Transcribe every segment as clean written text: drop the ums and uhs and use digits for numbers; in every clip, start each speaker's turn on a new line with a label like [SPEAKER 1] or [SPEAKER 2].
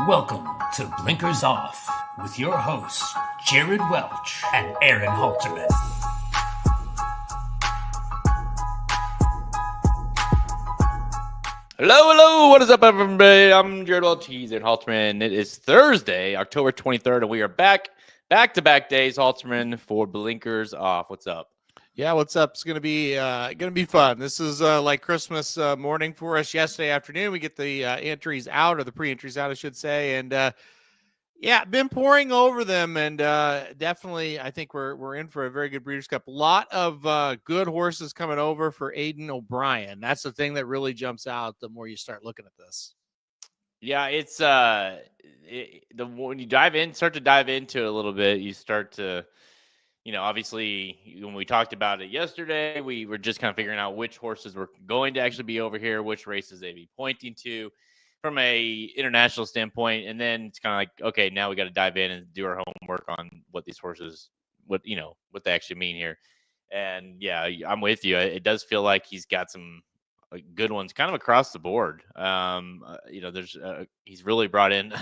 [SPEAKER 1] Welcome to Blinkers Off with your hosts, Jared Welch and Aaron Halterman.
[SPEAKER 2] Hello, what is up, everybody? I'm Jared Welch, he's Aaron Halterman. It is Thursday, October 23rd, and we are back-to-back days, Halterman, for Blinkers Off. What's up?
[SPEAKER 3] Yeah, what's up? It's gonna be fun. This is like Christmas morning for us. Yesterday afternoon, we get the entries out, or the pre-entries out, I should say, and yeah, been pouring over them, and definitely, I think we're in for a very good Breeders' Cup. A lot of good horses coming over for Aidan O'Brien. That's the thing that really jumps out the more you start looking at this.
[SPEAKER 2] Yeah, it's when you start to dive into it a little bit, you start to. Obviously, when we talked about it yesterday, we were just kind of figuring out which horses were going to actually be over here, which races they'd be pointing to from a international standpoint. And then it's kind of like, okay, now we got to dive in and do our homework on what these horses, what they actually mean here. And yeah, I'm with you. It does feel like he's got some good ones kind of across the board. He's really brought in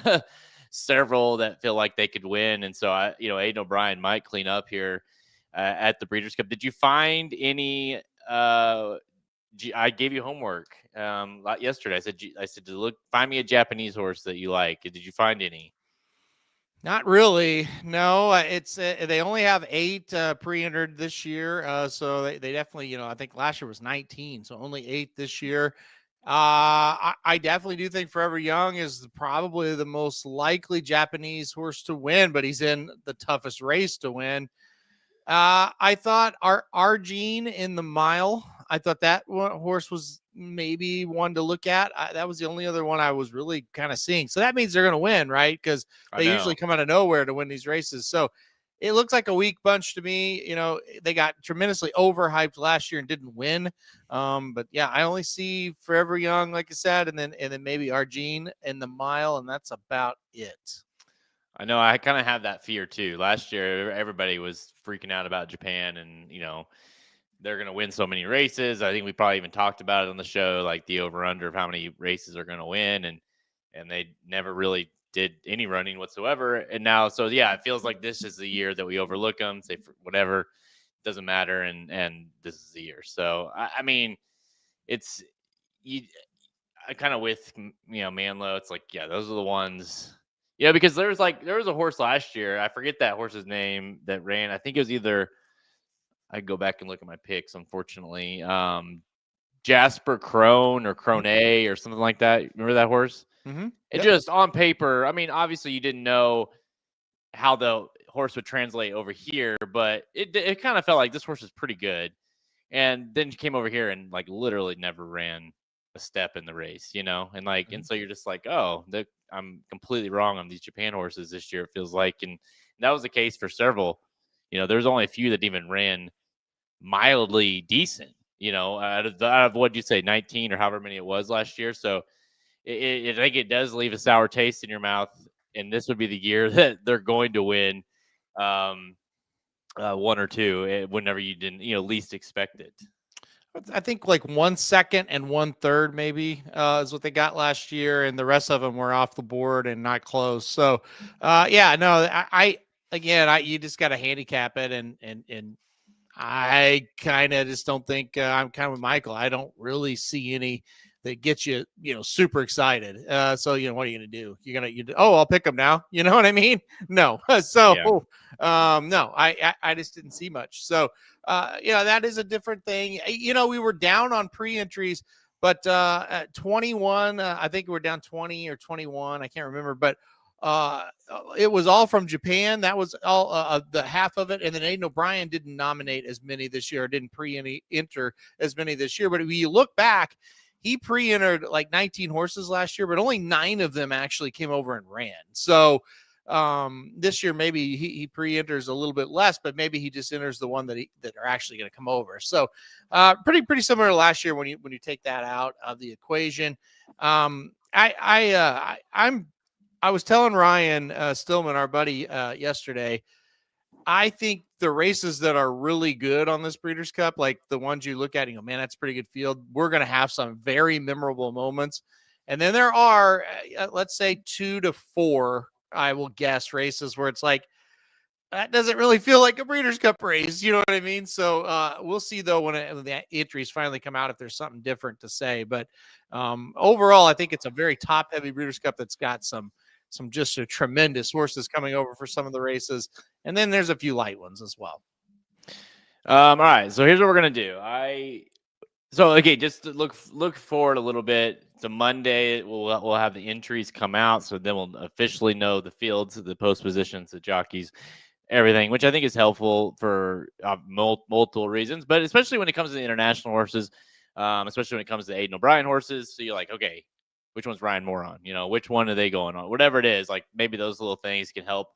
[SPEAKER 2] several that feel like they could win. And so, Aidan O'Brien might clean up here at the Breeders' Cup. Did you find any I gave you homework yesterday. I said, find me a Japanese horse that you like. Did you find any?
[SPEAKER 3] Not really. No, it's they only have 8 pre-entered this year. So they definitely, I think last year was 19, so only 8 this year. I definitely do think Forever Young is probably the most likely Japanese horse to win, but he's in the toughest race to win. I thought Argene in the mile, I thought that horse was maybe one to look at. That was the only other one I was really kind of seeing. So that means they're going to win, right? Because they usually come out of nowhere to win these races. So it looks like a weak bunch to me. They got tremendously overhyped last year and didn't win. But yeah, I only see Forever Young, like I said, and then maybe Argene in the mile, and that's about it.
[SPEAKER 2] I know I kind of have that fear too. Last year, everybody was freaking out about Japan, and they're going to win so many races. I think we probably even talked about it on the show, like the over/under of how many races are going to win, and they never really did any running whatsoever. And now, so yeah, it feels like this is the year that we overlook them, say whatever, doesn't matter, and this is the year. So I mean, it's I kind of with Manlow. It's like, yeah, those are the ones. Because there was a horse last year. I forget that horse's name that ran. I think it was either. I go back and look at my picks. Unfortunately, Jasper Crone or Crone or something like that. Remember that horse?
[SPEAKER 3] Mm-hmm.
[SPEAKER 2] It just on paper. I mean, obviously you didn't know how the horse would translate over here, but it kind of felt like this horse is pretty good. And then she came over here and like literally never ran a step in the race, and and so you're just like, oh, I'm completely wrong on these Japan horses this year. It feels like, and that was the case for several. There's only a few that even ran mildly decent. Out of what you say, 19 or however many it was last year. So I think it does leave a sour taste in your mouth, and this would be the year that they're going to win one or two whenever you didn't least expect it.
[SPEAKER 3] I think like 1 second and 1/3 maybe is what they got last year, and the rest of them were off the board and not close. So, yeah, no, you just got to handicap it, and I kind of just don't think I'm kind of with Michael. I don't really see any that gets you, super excited. So, what are you going to do? I'll pick them now. You know what I mean? No. So, yeah. No, I just didn't see much. So, that is a different thing. We were down on pre-entries, but at 21, I think we're down 20 or 21. I can't remember, but it was all from Japan. That was all the half of it. And then Aidan O'Brien didn't nominate as many this year, didn't pre-enter as many this year. But if you look back, he pre-entered like 19 horses last year, but only 9 of them actually came over and ran. So this year, maybe he pre-enters a little bit less, but maybe he just enters the one that are actually going to come over. So pretty similar to last year when you take that out of the equation. I was telling Ryan Stillman, our buddy, yesterday, I think the races that are really good on this Breeders' Cup, like the ones you look at and you go, man, that's a pretty good field. We're going to have some very memorable moments. And then there are, let's say 2 to 4, I will guess, races where it's like, that doesn't really feel like a Breeders' Cup race. You know what I mean? So we'll see, though, when the entries finally come out, if there's something different to say. But overall, I think it's a very top-heavy Breeders' Cup that's got some just tremendous horses coming over for some of the races. And then there's a few light ones as well.
[SPEAKER 2] All right. So here's what we're going to do. So okay, just to look forward a little bit. It's a Monday. We'll have the entries come out, so then we'll officially know the fields, the post positions, the jockeys, everything, which I think is helpful for multiple reasons, but especially when it comes to the international horses, especially when it comes to Aiden O'Brien horses. So you're like, okay, which one's Ryan Moore on? You know, which one are they going on? Whatever it is, like maybe those little things can help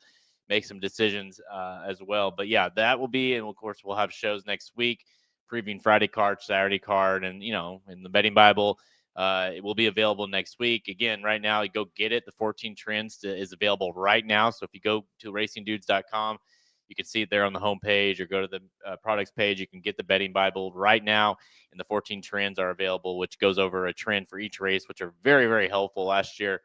[SPEAKER 2] make some decisions as well. But yeah, that will be, and of course we'll have shows next week, previewing Friday card, Saturday card, and in the betting Bible. It will be available next week. Again, right now, you go get it. The 14 Trends is available right now. So if you go to racingdudes.com, you can see it there on the homepage, or go to the products page. You can get the betting Bible right now. And the 14 Trends are available, which goes over a trend for each race, which are very, very helpful. Last year,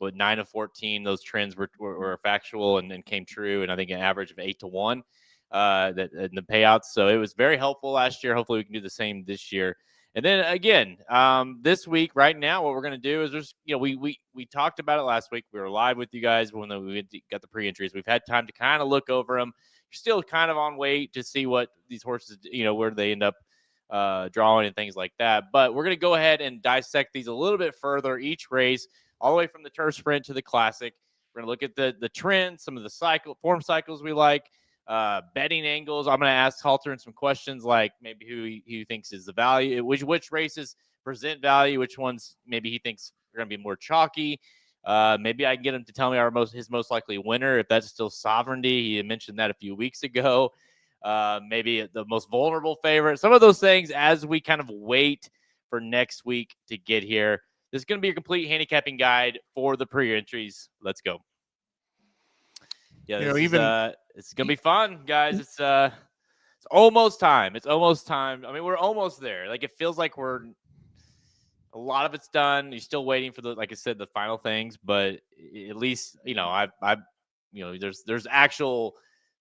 [SPEAKER 2] with 9 of 14, those trends were factual and came true. And I think an average of 8-1 that in the payouts. So it was very helpful last year. Hopefully we can do the same this year. And then again, this week, right now, what we're going to do is just, we talked about it last week. We were live with you guys when we got the pre-entries. We've had time to kind of look over them. You're still kind of on wait to see what these horses, where they end up drawing and things like that. But we're going to go ahead and dissect these a little bit further, each race, all the way from the turf sprint to the classic. We're going to look at the trends, some of the form cycles we like, betting angles. I'm going to ask Halter some questions, like maybe who he thinks is the value, which races present value, which ones maybe he thinks are going to be more chalky. Maybe I can get him to tell me his most likely winner, if that's still Sovereignty. He had mentioned that a few weeks ago. Maybe the most vulnerable favorite. Some of those things as we kind of wait for next week to get here. This is going to be a complete handicapping guide for the pre-entries. Let's go. Yeah, it's gonna be fun, guys. It's almost time. It's almost time. I mean, we're almost there. Like, it feels like a lot of it's done. You're still waiting for like I said, the final things, but at least there's actual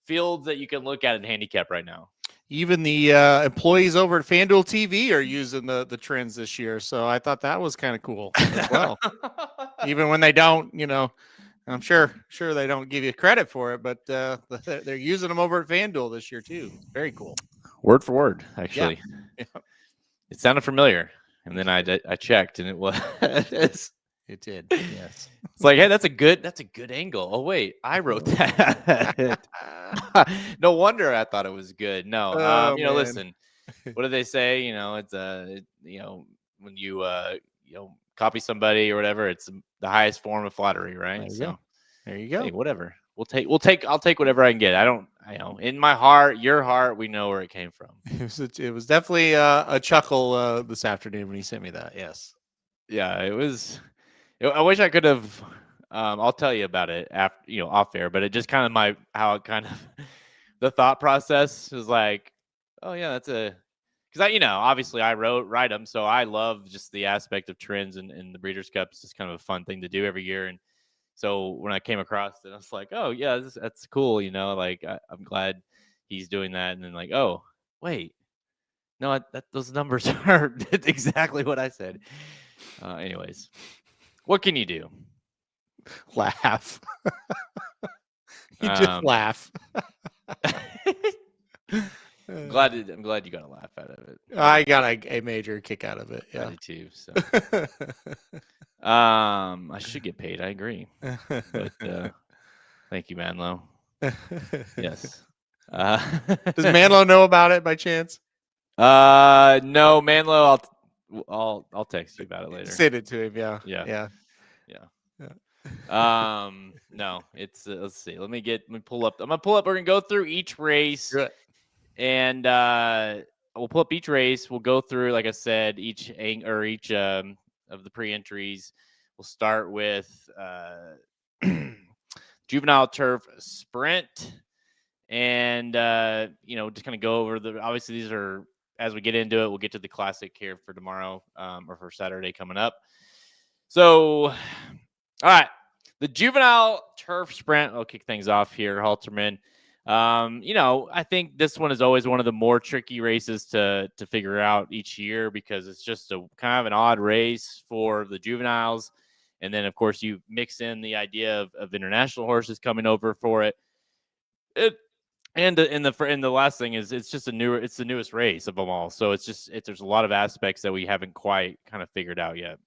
[SPEAKER 2] fields that you can look at in handicap right now.
[SPEAKER 3] Even the employees over at FanDuel TV are using the trends this year, so I thought that was kind of cool as well. Even when they don't, I'm sure they don't give you credit for it, but they're using them over at FanDuel this year too. Very cool.
[SPEAKER 2] Word for word, actually.
[SPEAKER 3] Yeah.
[SPEAKER 2] It sounded familiar, and then I checked, and it was.
[SPEAKER 3] It did. Yes.
[SPEAKER 2] It's like, hey, that's a good angle. Oh wait, I wrote that. No wonder I thought it was good. No, listen. What do they say? It's when you copy somebody or whatever, it's the highest form of flattery, right?
[SPEAKER 3] There you go.
[SPEAKER 2] Hey, whatever. I'll take whatever I can get. In my heart, your heart, we know where it came from.
[SPEAKER 3] It was definitely a chuckle this afternoon when he sent me that. Yes.
[SPEAKER 2] Yeah, it was. I wish I could have. I'll tell you about it after, off air. But it just kind of the thought process was like, oh yeah, that's because obviously I write them, so I love just the aspect of trends and the Breeders' Cup. It's just kind of a fun thing to do every year. And so when I came across it, I was like, oh yeah, that's cool. Like I'm glad he's doing that. And then like, oh wait, no, those numbers are exactly what I said. Anyways, what can you do?
[SPEAKER 3] Laugh. You just laugh.
[SPEAKER 2] I'm glad you got a laugh out of it.
[SPEAKER 3] I got a major kick out of it. Yeah,
[SPEAKER 2] I did too. So, I should get paid. I agree. But thank you, Manlo. Yes.
[SPEAKER 3] Does Manlo know about it by chance?
[SPEAKER 2] No, Manlo. I'll text you about it later.
[SPEAKER 3] Send it to him. Yeah.
[SPEAKER 2] No, it's let's see. Let me pull up. I'm gonna pull up. We're gonna go through each race.
[SPEAKER 3] Good.
[SPEAKER 2] And we'll pull up each race. We'll go through, like I said, each of the pre-entries. We'll start with juvenile turf sprint, and just kind of go over obviously these are, as we get into it, we'll get to the classic here for tomorrow or for Saturday coming up. So, all right, the juvenile turf sprint. I'll kick things off here, Halterman. I think this one is always one of the more tricky races to figure out each year because it's just a kind of an odd race for the juveniles. And then, of course, you mix in the idea of international horses coming over for it. And the last thing is it's the newest race of them all. So there's a lot of aspects that we haven't quite kind of figured out yet.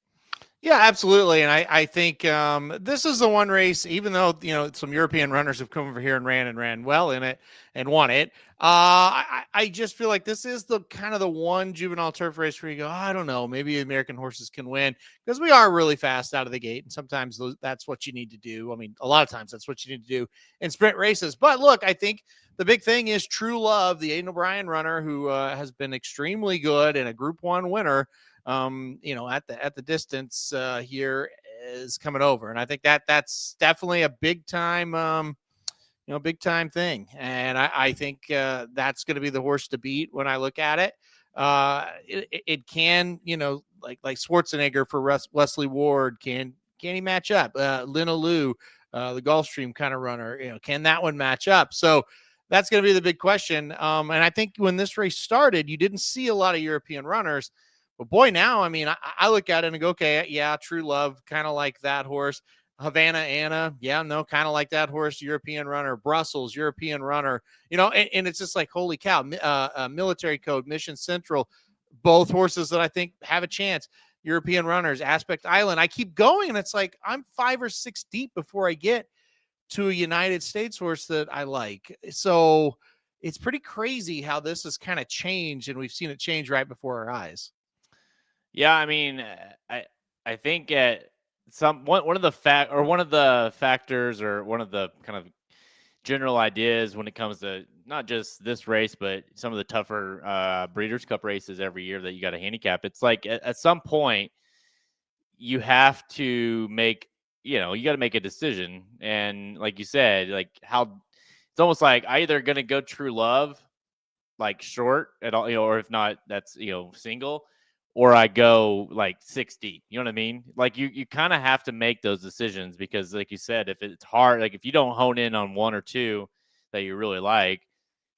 [SPEAKER 3] Yeah, absolutely. And I think this is the one race, even though, some European runners have come over here and ran well in it and won it. I just feel like this is the kind of the one juvenile turf race where you go, I don't know, maybe American horses can win because we are really fast out of the gate. And sometimes that's what you need to do. I mean, a lot of times that's what you need to do in sprint races. But look, I think the big thing is True Love, the Aidan O'Brien runner who has been extremely good and a Group 1 winner. At the distance here is coming over. And I think that's definitely a big time, big time thing. And I think that's going to be the horse to beat when I look at it. It can, like Schwarzenegger for Wesley Ward, can he match up? Lina Liu, the Gulfstream kind of runner, can that one match up? So that's going to be the big question. And I think when this race started, you didn't see a lot of European runners. But boy, now, I mean, I look at it and go, okay, yeah, True Love, kind of like that horse. Havana Anna, yeah, no, kind of like that horse. European runner. Brussels, European runner. And it's just like, holy cow. Military Code, Mission Central, both horses that I think have a chance. European runners, Aspect Island. I keep going, and it's like I'm 5 or 6 deep before I get to a United States horse that I like. So it's pretty crazy how this has kind of changed, and we've seen it change right before our eyes.
[SPEAKER 2] Yeah, I mean, I think at one of the factors or one of the kind of general ideas when it comes to not just this race but some of the tougher Breeders' Cup races every year that you got to handicap. It's like at some point you have to make you got to make a decision, and like you said, like how it's almost like either going to go True Love like short at all, or if not, that's single. Or I go like 6 deep. You know what I mean? Like you kind of have to make those decisions because, like you said, if it's hard, like if you don't hone in on one or two that you really like,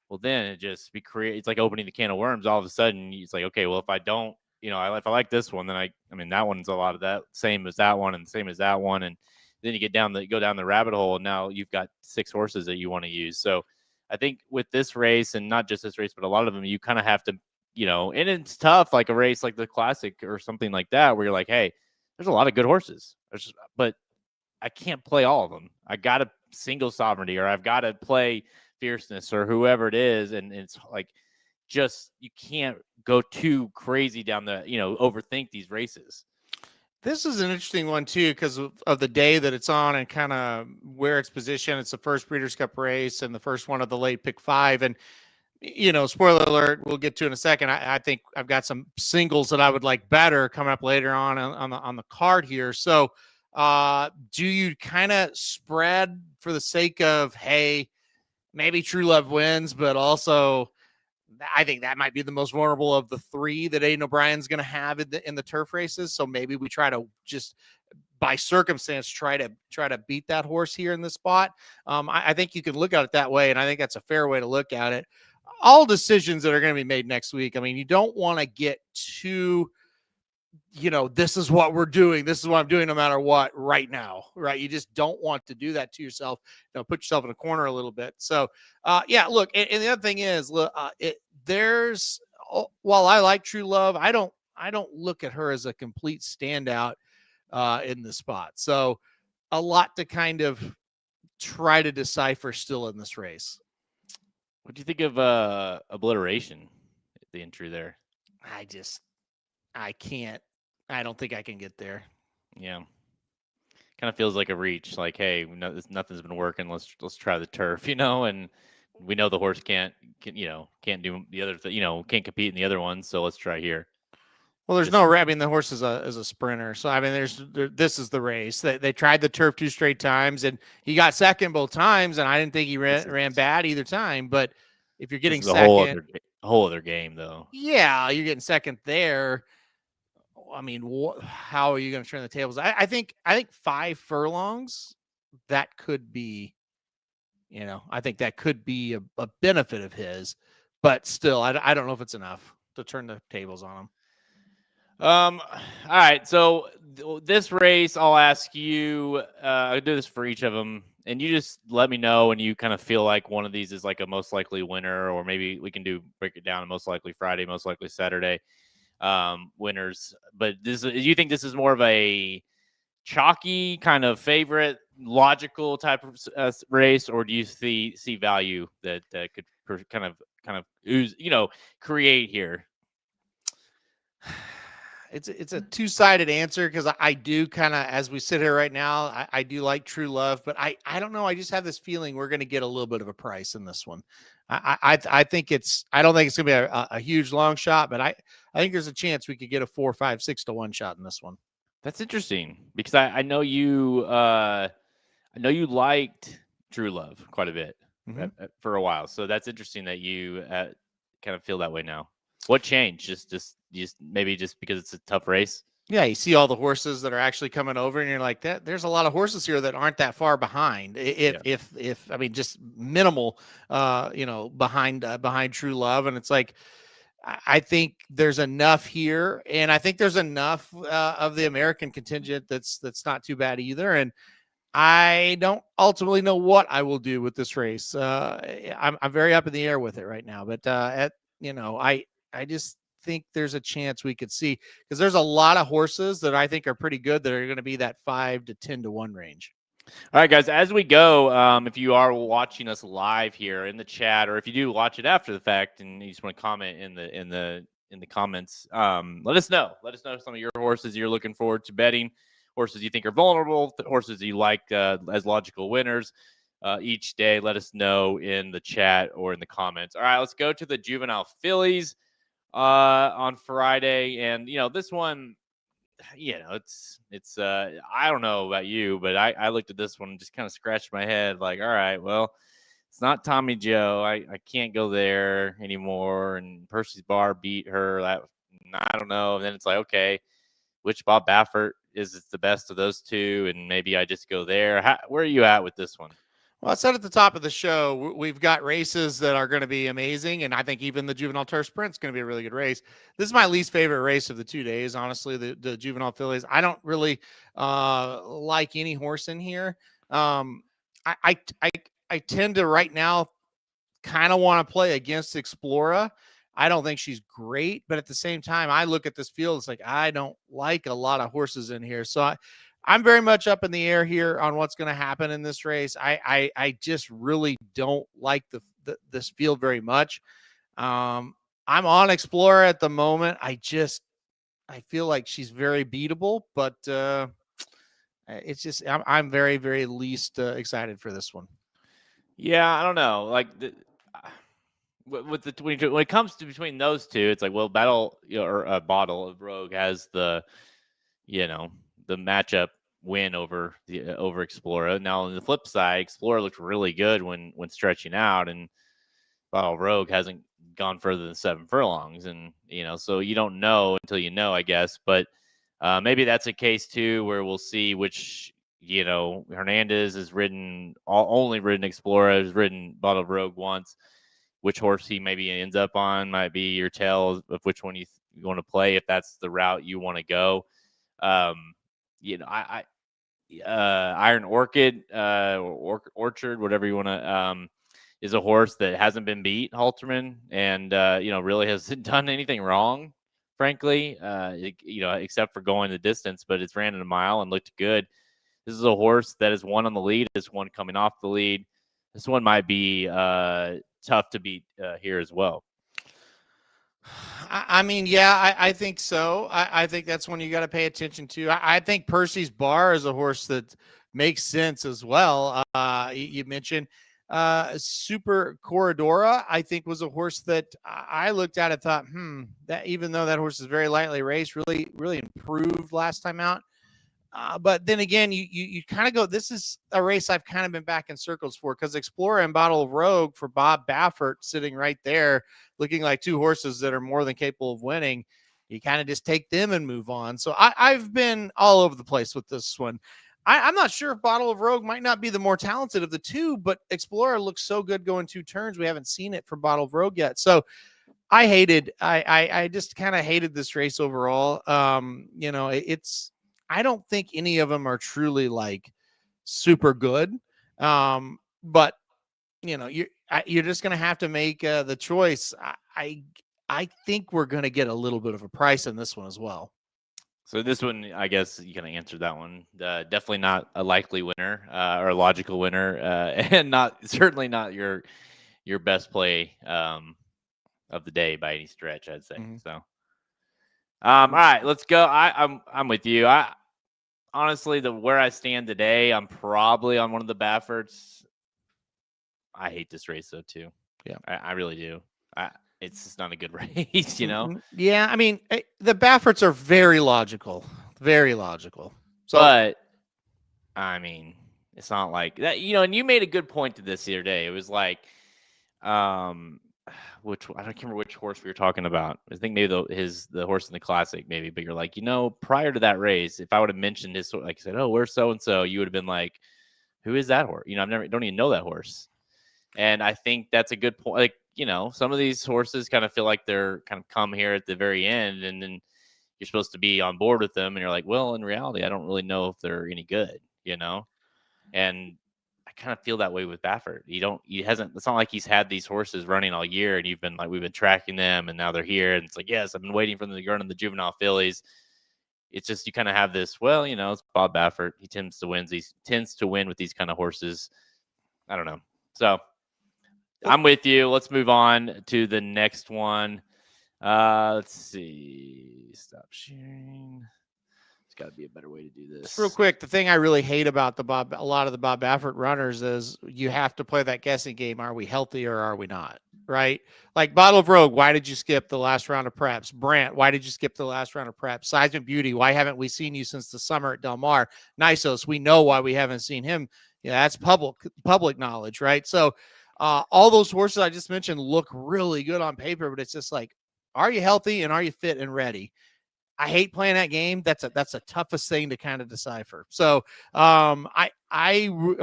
[SPEAKER 2] well, then it just it's like opening the can of worms. All of a sudden, it's like, okay, well, if I don't, if I like this one, then I mean, that one's a lot of that same as that one and same as that one, and then you go down the rabbit hole, and now you've got 6 horses that you want to use. So I think with this race, and not just this race, but a lot of them, you kind of have to. And it's tough, like a race like the Classic or something like that, where you're like, hey, there's a lot of good horses, but I can't play all of them. I got to single Sovereignty, or I've got to play Fierceness, or whoever it is. And it's like, you can't go too crazy down overthink these races.
[SPEAKER 3] This is an interesting one, too, because of the day that it's on and kind of where it's positioned. It's the first Breeders' Cup race and the first one of the late pick 5. And spoiler alert, we'll get to in a second. I think I've got some singles that I would like better coming up later on the card here. So do you kind of spread for the sake of, hey, maybe True Love wins, but also I think that might be the most vulnerable of the 3 that Aidan O'Brien's going to have in the turf races. So maybe we try to just by circumstance try to beat that horse here in this spot. I think you can look at it that way, and I think that's a fair way to look at it. All decisions that are going to be made next week. I mean, you don't want to get too, this is what we're doing. This is what I'm doing no matter what right now, right? You just don't want to do that to yourself. Put yourself in a corner a little bit. So, look, and the other thing is, while I like True Love, I don't look at her as a complete standout in the spot. So a lot to kind of try to decipher still in this race.
[SPEAKER 2] What do you think of Obliteration at the entry there?
[SPEAKER 3] I don't think I can get there.
[SPEAKER 2] Yeah. Kind of feels like a reach. Like, hey, nothing's been working. Let's try the turf, and we know the horse can't do the other, can't compete in the other ones. So let's try here.
[SPEAKER 3] Well, the horse is a sprinter. So, I mean, this is the race. They tried the turf 2 straight times, and he got second both times, and I didn't think he ran bad either time. But if you're getting second...
[SPEAKER 2] a whole other game, though.
[SPEAKER 3] Yeah, you're getting second there. I mean, how are you going to turn the tables? I think 5 furlongs, that could be, I think that could be a benefit of his, but still, I don't know if it's enough to turn the tables on him.
[SPEAKER 2] All right. So this race, I'll ask you, I'll do this for each of them, and you just let me know when you kind of feel like one of these is like a most likely winner, or maybe we can break it down to most likely Friday, most likely Saturday winners. But do you think this is more of a chalky kind of favorite, logical type of race, or do you see value that could kind of ooze, create here?
[SPEAKER 3] It's a two-sided answer, because I do kind of, as we sit here right now, I do like True Love, but I don't know. I just have this feeling we're going to get a little bit of a price in this one. I think I don't think it's going to be a huge long shot, but I think there's a chance we could get a 4, 5, 6 to 1 shot in this one.
[SPEAKER 2] That's interesting, because I know you liked True Love quite a bit for a while. So that's interesting that you kind of feel that way now. What changed? Just maybe just because it's a tough race?
[SPEAKER 3] Yeah, you see all the horses that are actually coming over, and you're like, there's a lot of horses here that aren't that far behind. If I mean, just minimal, behind True Love, and it's like, I think there's enough here, and I think there's enough of the American contingent that's not too bad either. And I don't ultimately know what I will do with this race. I'm very up in the air with it right now, but I just think there's a chance we could see, because there's a lot of horses that I think are pretty good that are going to be that 5 to 10 to 1 range.
[SPEAKER 2] All right, guys, as we go, if you are watching us live here in the chat, or if you do watch it after the fact and you just want to comment in the comments, let us know. Let us know some of your horses you're looking forward to betting, horses you think are vulnerable, horses you like as logical winners each day. Let us know in the chat or in the comments. All right, let's go to the juvenile fillies on Friday. And, this one, it's I don't know about you, but I looked at this one and just kind of scratched my head like, all right, well, it's not Tommy Joe. I can't go there anymore. And Percy's Bar beat her. I don't know. And then it's like, okay, which Bob Baffert is the best of those two? And maybe I just go there. Where are you at with this one?
[SPEAKER 3] Well, I said at the top of the show, we've got races that are going to be amazing, and I think even the Juvenile Turf Sprint's going to be a really good race. This is my least favorite race of the 2 days, honestly, the Juvenile Fillies. I don't really like any horse in here. I tend to right now kind of want to play against Explora. I don't think she's great, but at the same time, I look at this field, it's like I don't like a lot of horses in here. So I'm very much up in the air here on what's going to happen in this race. I just really don't like this field very much. I'm on Explorer at the moment. I feel like she's very beatable, but it's just I'm very, very least excited for this one.
[SPEAKER 2] Yeah, I don't know. Like when it comes to between those two, it's like, well, Battle or a Bottle of Rogue has the matchup win over Explorer. Now on the flip side, Explorer looked really good when stretching out, and Bottle of Rogue hasn't gone further than 7 furlongs, and so you don't know until you know, I guess. But maybe that's a case too where we'll see which Hernandez has only ridden Explorer, has ridden Bottle of Rogue once. Which horse he maybe ends up on might be your tell of which one you want to play if that's the route you want to go. Iron Orchid, Orchard, whatever you want to, is a horse that hasn't been beat, Halterman, and really hasn't done anything wrong, frankly, except for going the distance. But it's ran in a mile and looked good. This is a horse that has won on the lead. This one coming off the lead. This one might be tough to beat here as well.
[SPEAKER 3] I mean, yeah, I think so. I think that's one you got to pay attention to. I think Percy's Bar is a horse that makes sense as well. You mentioned Super Corridora, I think, was a horse that I looked at and thought, that even though that horse is very lightly raced, really, really improved last time out. But then again, you kind of go, this is a race I've kind of been back in circles for, because Explorer and Bottle of Rogue for Bob Baffert sitting right there, looking like two horses that are more than capable of winning. you kind of just take them and move on. So I've been all over the place with this one. I'm not sure if Bottle of Rogue might not be the more talented of the two, but Explorer looks so good going 2 turns. We haven't seen it from Bottle of Rogue yet. So I just kind of hated this race overall. I don't think any of them are truly like super good. But you're just going to have to make the choice. I think we're going to get a little bit of a price in this one as well.
[SPEAKER 2] So this one, I guess you kind of answered that one. Definitely not a likely winner or a logical winner, and certainly not your best play of the day by any stretch, I'd say. Mm-hmm. So, all right, let's go. I'm with you. Honestly, where I stand today, I'm probably on one of the Bafferts. I hate this race though too.
[SPEAKER 3] Yeah,
[SPEAKER 2] I really do. It's just not a good race, you know?
[SPEAKER 3] Yeah, I mean, the Bafferts are very logical. Very logical. So,
[SPEAKER 2] but, I mean, it's not like that, and you made a good point to this the other day. It was like, I don't remember which horse we were talking about. I think maybe the horse in the Classic, maybe. But you're like, prior to that race, if I would have mentioned his, like I said, oh, where's so-and-so, you would have been like, who is that horse? Don't even know that horse. And I think that's a good point. Like, some of these horses kind of feel like they're kind of come here at the very end, and then you're supposed to be on board with them. And you're like, well, in reality, I don't really know if they're any good, And I kind of feel that way with Baffert. It's not like he's had these horses running all year and we've been tracking them and now they're here. And it's like, yes, I've been waiting for them to run in the juvenile fillies. It's just, you kind of have this, well, it's Bob Baffert. He tends to win with these kind of horses. I don't know. So I'm with you. Let's move on to the next one. Let's see. Stop sharing. There's got to be a better way to do this.
[SPEAKER 3] Just real quick, the thing I really hate about a lot of the Bob Baffert runners is you have to play that guessing game. Are we healthy or are we not? Right? Like Bottle of Rogue, why did you skip the last round of preps? Brant, why did you skip the last round of preps? Seismic Beauty, why haven't we seen you since the summer at Del Mar? Nisos, we know why we haven't seen him. Yeah, that's public knowledge, right? So all those horses I just mentioned look really good on paper, but it's just like, are you healthy and are you fit and ready? I hate playing that game. That's the toughest thing to kind of decipher. So I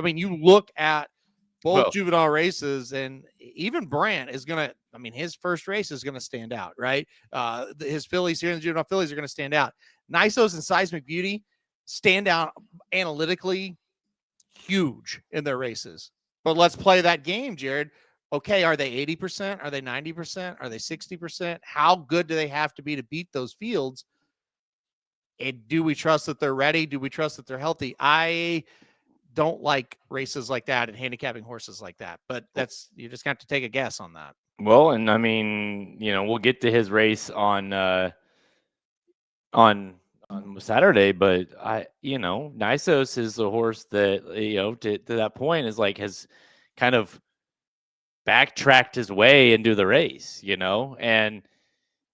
[SPEAKER 3] mean, you look at both juvenile races, and even Brant is gonna. I mean, his first race is gonna stand out, right? His fillies here in the juvenile fillies are gonna stand out. Nisos and Seismic Beauty stand out analytically, huge in their races. But let's play that game, Jared. Okay, are they 80%? Are they 90%? Are they 60%? How good do they have to be to beat those fields? And do we trust that they're ready? Do we trust that they're healthy? I don't like races like that and handicapping horses like that, but you just have to take a guess on that.
[SPEAKER 2] Well, and I mean, we'll get to his race on Saturday, but Nisos is a horse that, to that point has kind of backtracked his way into the race, and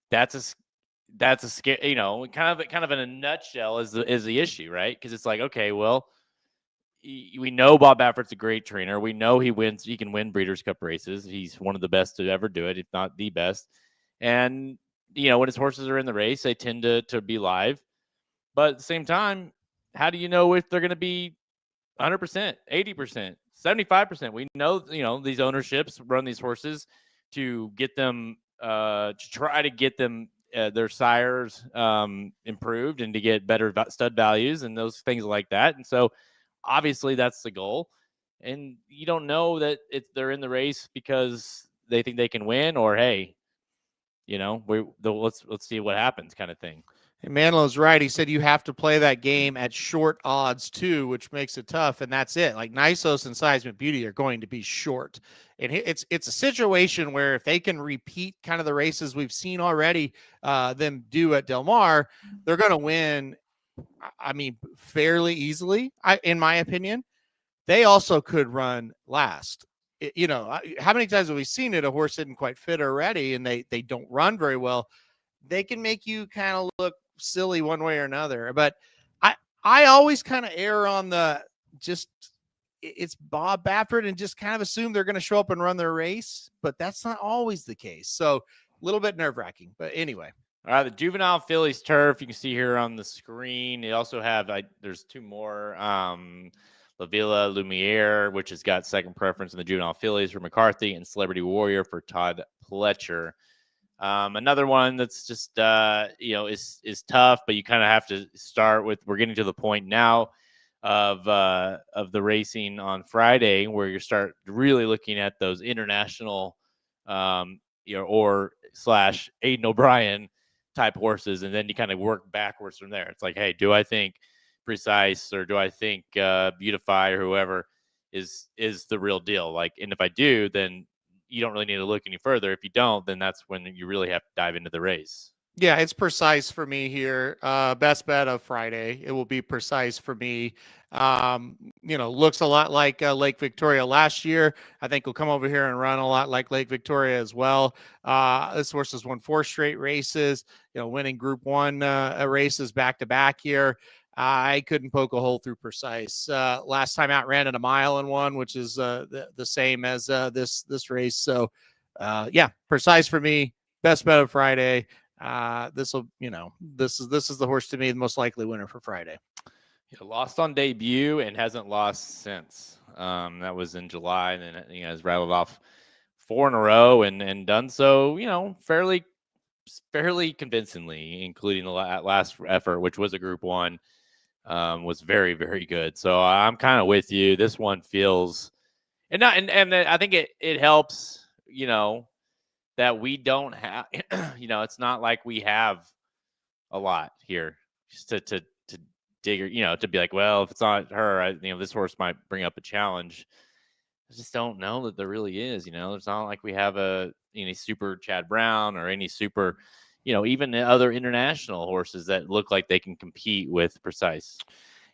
[SPEAKER 2] that's a scare, kind of in a nutshell is the issue, right? Because it's like, okay, well, we know Bob Baffert's a great trainer. We know he can win Breeders' Cup races. He's one of the best to ever do it, if not the best. And when his horses are in the race, they tend to be live. But at the same time, how do you know if they're going to be 100%, 80%, 75%? We know, these ownerships run these horses to get them, to try to get them their sires improved and to get better stud values and those things like that. And so obviously that's the goal. And you don't know that they're in the race because they think they can win, or, hey, let's see what happens kind of thing.
[SPEAKER 3] And Manilo's right. He said you have to play that game at short odds too, which makes it tough. And that's it. Like Nisos and Seismic Beauty are going to be short. And it's a situation where if they can repeat kind of the races we've seen already them do at Del Mar, they're going to win, I mean, fairly easily, in my opinion. They also could run last. How many times have we seen it? A horse isn't quite fit or ready and they don't run very well. They can make you kind of look silly one way or another. But I always kind of err on it's Bob Baffert and just kind of assume they're going to show up and run their race, but that's not always the case. So a little bit nerve-wracking, but anyway.
[SPEAKER 2] All right, the Juvenile Phillies turf you can see here on the screen. They also have there's two more. La Villa Lumiere, which has got second preference in the Juvenile Phillies for McCarthy, and Celebrity Warrior for Todd Pletcher. Another one that's just is tough, but you kind of have to start with. We're getting to the point now of the racing on Friday where you start really looking at those international, or / Aiden O'Brien type horses, and then you kind of work backwards from there. It's like, hey, do I think Precise, or do I think Beautify, or whoever is the real deal? Like, and if I do, then you don't really need to look any further. If you don't, then that's when you really have to dive into the race.
[SPEAKER 3] Yeah, it's Precise for me here. Best bet of Friday. It will be Precise for me. Looks a lot like Lake Victoria last year. I think will come over here and run a lot like Lake Victoria as well. This horse has won 4 straight races, winning Group 1 races back to back here. I couldn't poke a hole through Precise. Last time out ran at a mile and 1, which is the same as this race. So, Precise for me. Best bet of Friday. This is the horse to me, the most likely winner for Friday.
[SPEAKER 2] Lost on debut and hasn't lost since. That was in July, and then has rattled off 4 in a row and done so, fairly convincingly, including the last effort, which was a Group 1, was very, very good. So I'm kind of with you. This one feels, and I think it helps, that we don't have, it's not like we have a lot here just to dig, to be like, well, if it's not her, this horse might bring up a challenge. I just don't know that there really is. It's not like we have any super Chad Brown or any super, even the other international horses that look like they can compete with Precise.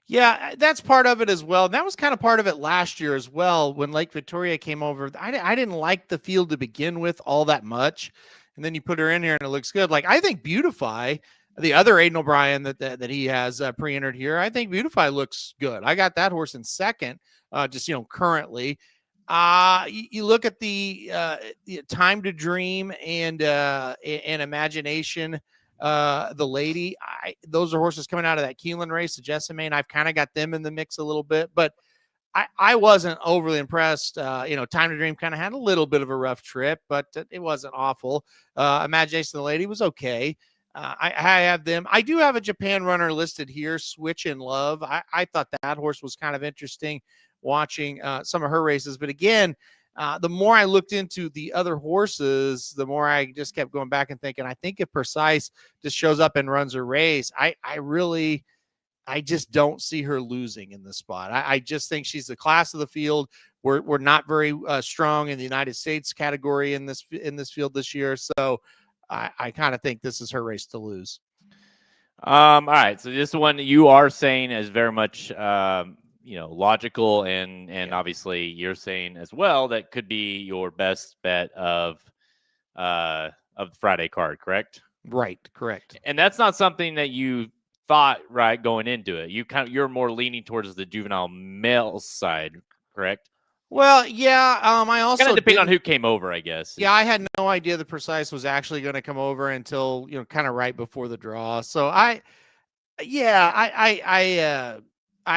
[SPEAKER 3] Yeah, that's part of it as well. That was kind of part of it last year as well. When Lake Victoria came over, I didn't like the field to begin with all that much. And then you put her in here and it looks good. Like, I think Beautify, the other Aiden O'Brien that he has pre-entered here, I think Beautify looks good. I got that horse in second, currently. You look at the Time to Dream and Imagination, the lady, those are horses coming out of that Keeneland race, the Jessamine. I've kind of got them in the mix a little bit, but I wasn't overly impressed. Time to Dream kind of had a little bit of a rough trip, but it wasn't awful. Imagination, the lady, was okay. I have them. I do have a Japan runner listed here, Switch in Love. I thought that horse was kind of interesting watching some of her races. But again, the more I looked into the other horses, the more I just kept going back and thinking, I think if Precise just shows up and runs a race, I just don't see her losing in this spot. I just think she's the class of the field. We're not very strong in the United States category in this field this year. So I kind of think this is her race to lose.
[SPEAKER 2] All right. So this one you are saying is very much, logical, and obviously you're saying as well that could be your best bet of the Friday card, correct?
[SPEAKER 3] Right. Correct.
[SPEAKER 2] And that's not something that you thought right going into it. You're more leaning towards the juvenile male side, correct?
[SPEAKER 3] Well, yeah. I also
[SPEAKER 2] kind of depend on who came over, I guess.
[SPEAKER 3] Yeah, I had no idea the Precise was actually going to come over until kind of right before the draw. So I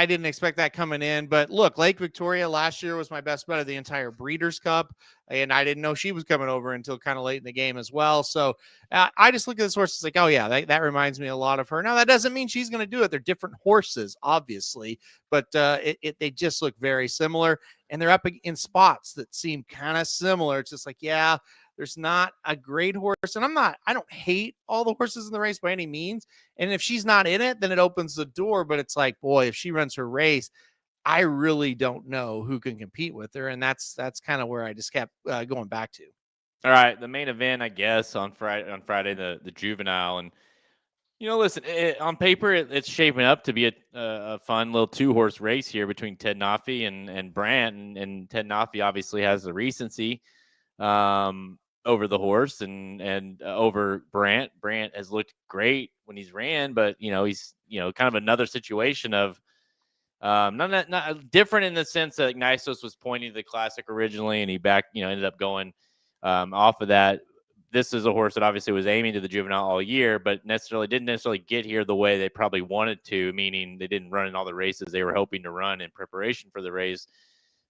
[SPEAKER 3] didn't expect that coming in. But look, Lake Victoria last year was my best bet of the entire Breeders' Cup, and I didn't know she was coming over until kind of late in the game as well. So I just look at this horse. It's like, oh yeah, that reminds me a lot of her. Now that doesn't mean she's going to do it. They're different horses, obviously, but they just look very similar, and they're up in spots that seem kind of similar. It's just like, yeah, there's not a great horse, and I don't hate all the horses in the race by any means. And if she's not in it, then it opens the door. But it's like, boy, if she runs her race, I really don't know who can compete with her. And that's kind of where I just kept going back to.
[SPEAKER 2] All right. The main event, I guess, on Friday, the juvenile. And, listen, on paper, it's shaping up to be a fun little 2-horse race here between Ted Nafi and Brandt. And Ted Nafi obviously has the recency over the horse and over Brandt. Brandt has looked great when he's ran, but he's kind of another situation of not different in the sense that Nisos was pointing to the Classic originally, and he ended up going off of that. this is a horse that obviously was aiming to the juvenile all year, but didn't necessarily get here the way they probably wanted to, meaning they didn't run in all the races they were hoping to run in preparation for the race.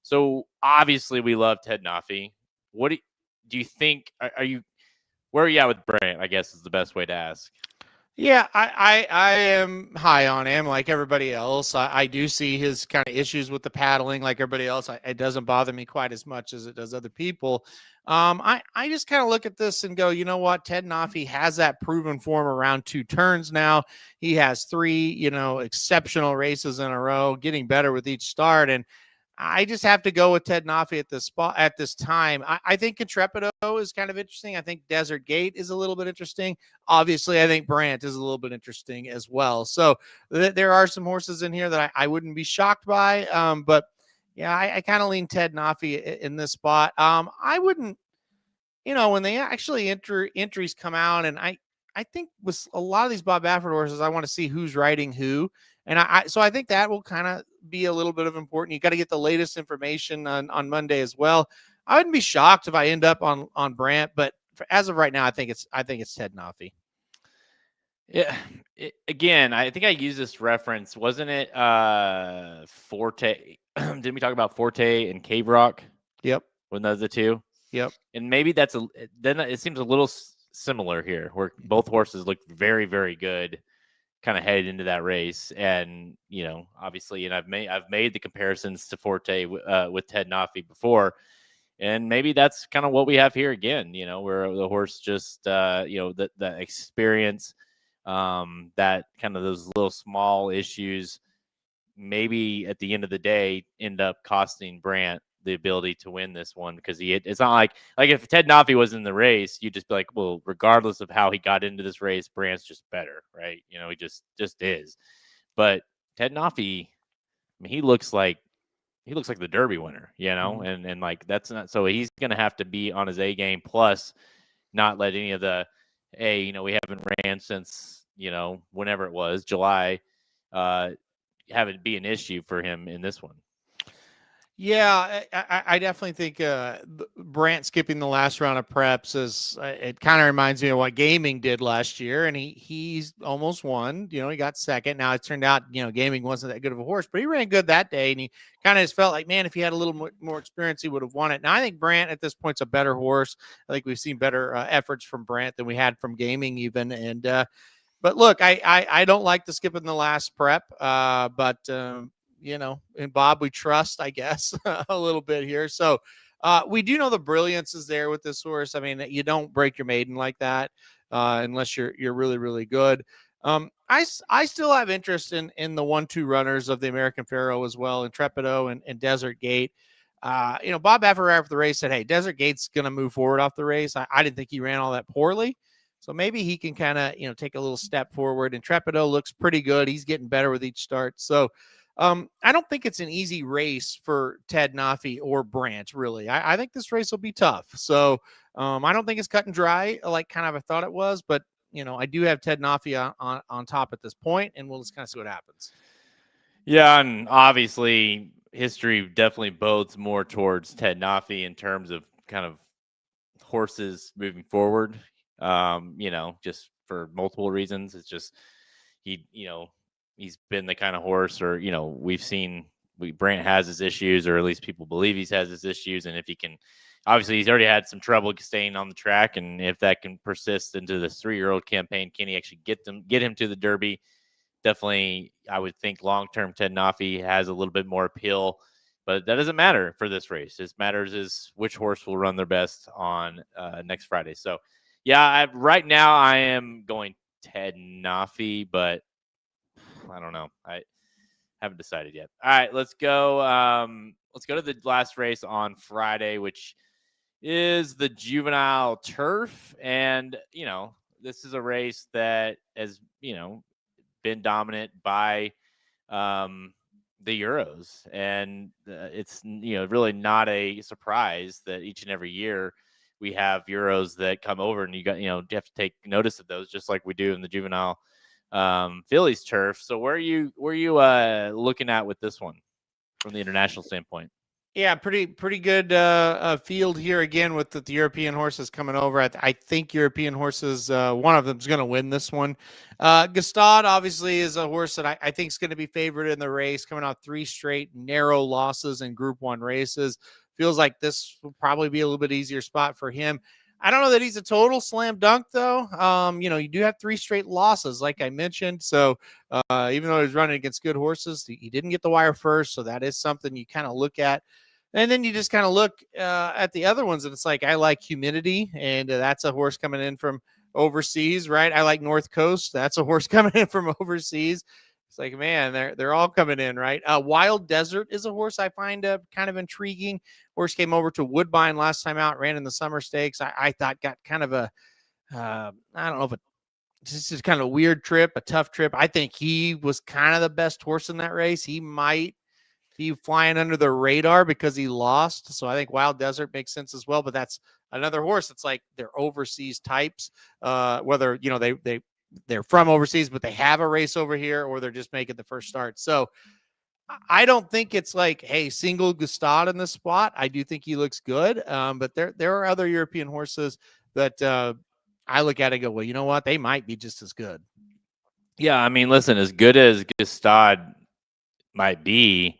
[SPEAKER 2] So obviously we love Ted Nafi. What do you think? Where are you at with Brant, I guess is the best way to ask.
[SPEAKER 3] Yeah, I am high on him like everybody else. I do see his kind of issues with the paddling like everybody else. It doesn't bother me quite as much as it does other people. I just kind of look at this and go, you know what? Ted Nafi has that proven form around 2 turns now. He has 3, exceptional races in a row, getting better with each start. And I just have to go with Ted Nafi at this spot at this time. I think Intrepido is kind of interesting. I think Desert Gate is a little bit interesting. Obviously, I think Brant is a little bit interesting as well. So there are some horses in here that I wouldn't be shocked by. But yeah, I kind of lean Ted Nafi in this spot. I wouldn't, when they actually entries come out, and I think with a lot of these Bob Baffert horses, I want to see who's riding who. And so I think that will kind of be a little bit of important. You got to get the latest information on Monday as well. I wouldn't be shocked if I end up on Brant, but as of right now, I think it's Ted Nafi.
[SPEAKER 2] Yeah. Again, I think I used this reference. Wasn't it Forte? Didn't we talk about Forte and Cave Rock?
[SPEAKER 3] Yep.
[SPEAKER 2] When those are the two?
[SPEAKER 3] Yep.
[SPEAKER 2] And maybe then it seems a little similar here, where both horses look very, very good kind of headed into that race. And, obviously, and I've made the comparisons to Forte with Ted Nafi before. And maybe that's kind of what we have here again, where the horse just, the experience, that kind of those little small issues, maybe at the end of the day, end up costing Brant the ability to win this one, because it's not like if Ted Nafi was in the race, you'd just be like, well, regardless of how he got into this race, Brant's just better, right? He just is. But Ted Nafi, I mean, he looks like the Derby winner,
[SPEAKER 3] Mm-hmm.
[SPEAKER 2] and like that's not, so he's going to have to be on his A game, plus not let any of the, hey, we haven't ran since, whenever it was, July, have it be an issue for him in this one.
[SPEAKER 3] Yeah, I definitely think Brant skipping the last round of preps it kind of reminds me of what Gaming did last year, and he's almost won. He got second. Now it turned out Gaming wasn't that good of a horse, but he ran good that day, and he kind of just felt like, man, if he had a little more experience, he would have won it. Now I think Brant at this point's a better horse. I think we've seen better efforts from Brant than we had from Gaming even, and but look, I don't like the skip in the last prep, but in Bob we trust, I guess, a little bit here. So we do know the brilliance is there with this horse. I mean, you don't break your maiden like that unless you're really, really good. I still have interest in the 1-2 runners of the American Pharaoh as well, Intrepido and Desert Gate. Bob Baffert after the race said, hey, Desert Gate's going to move forward off the race. I didn't think he ran all that poorly. So maybe he can kind of, take a little step forward. Intrepido looks pretty good. He's getting better with each start. So I don't think it's an easy race for Ted Nafi or Brant, really. I think this race will be tough. So I don't think it's cut and dry like kind of I thought it was. But, I do have Ted Nafi on top at this point, and we'll just kind of see what happens.
[SPEAKER 2] Yeah, and obviously history definitely bodes more towards Ted Nafi in terms of kind of horses moving forward. Just for multiple reasons. It's just he's been the kind of horse, or we've seen Brant has his issues, or at least people believe he has his issues, and if he can, obviously he's already had some trouble staying on the track, and if that can persist into this 3-year-old campaign, can he actually get him to the Derby? Definitely, I would think long-term Ted Nafi has a little bit more appeal, but that doesn't matter for this race. It matters is which horse will run their best on next Friday. So, yeah, right now I am going Ted Nafi, but I don't know. I haven't decided yet. All right, let's go. Let's go to the last race on Friday, which is the Juvenile Turf, and this is a race that has been dominant by the Euros, and it's really not a surprise that each and every year we have Euros that come over, and you have to take notice of those, just like we do in the Juvenile Phillies Turf. So where are you looking at with this one from the international standpoint?
[SPEAKER 3] Yeah, pretty good field here again with the European horses coming over. I think European horses, one of them is going to win this one. Gstaad obviously is a horse that I think is going to be favored in the race, coming off 3 straight narrow losses in Group 1 races. Feels like this will probably be a little bit easier spot for him. I don't know that he's a total slam dunk, though. You do have 3 straight losses, like I mentioned. So even though he's running against good horses, he didn't get the wire first. So that is something you kind of look at. And then you just kind of look at the other ones, and it's like I like Humidity, and that's a horse coming in from overseas, right? I like North Coast. That's a horse coming in from overseas. It's like, man, they're all coming in, right? Wild Desert is a horse I find kind of intriguing. Horse came over to Woodbine last time out, ran in the Summer Stakes. I thought got kind of a I don't know if this is kind of a weird trip, a tough trip. I think he was kind of the best horse in that race. He might be flying under the radar because he lost. So I think Wild Desert makes sense as well. But that's another horse. It's like they're overseas types, whether they're from overseas, but they have a race over here, or they're just making the first start. So I don't think it's like, hey, single Gstaad in this spot. I do think he looks good. But there are other European horses that I look at and go, well, you know what? They might be just as good.
[SPEAKER 2] Yeah, I mean, listen, as good as Gstaad might be,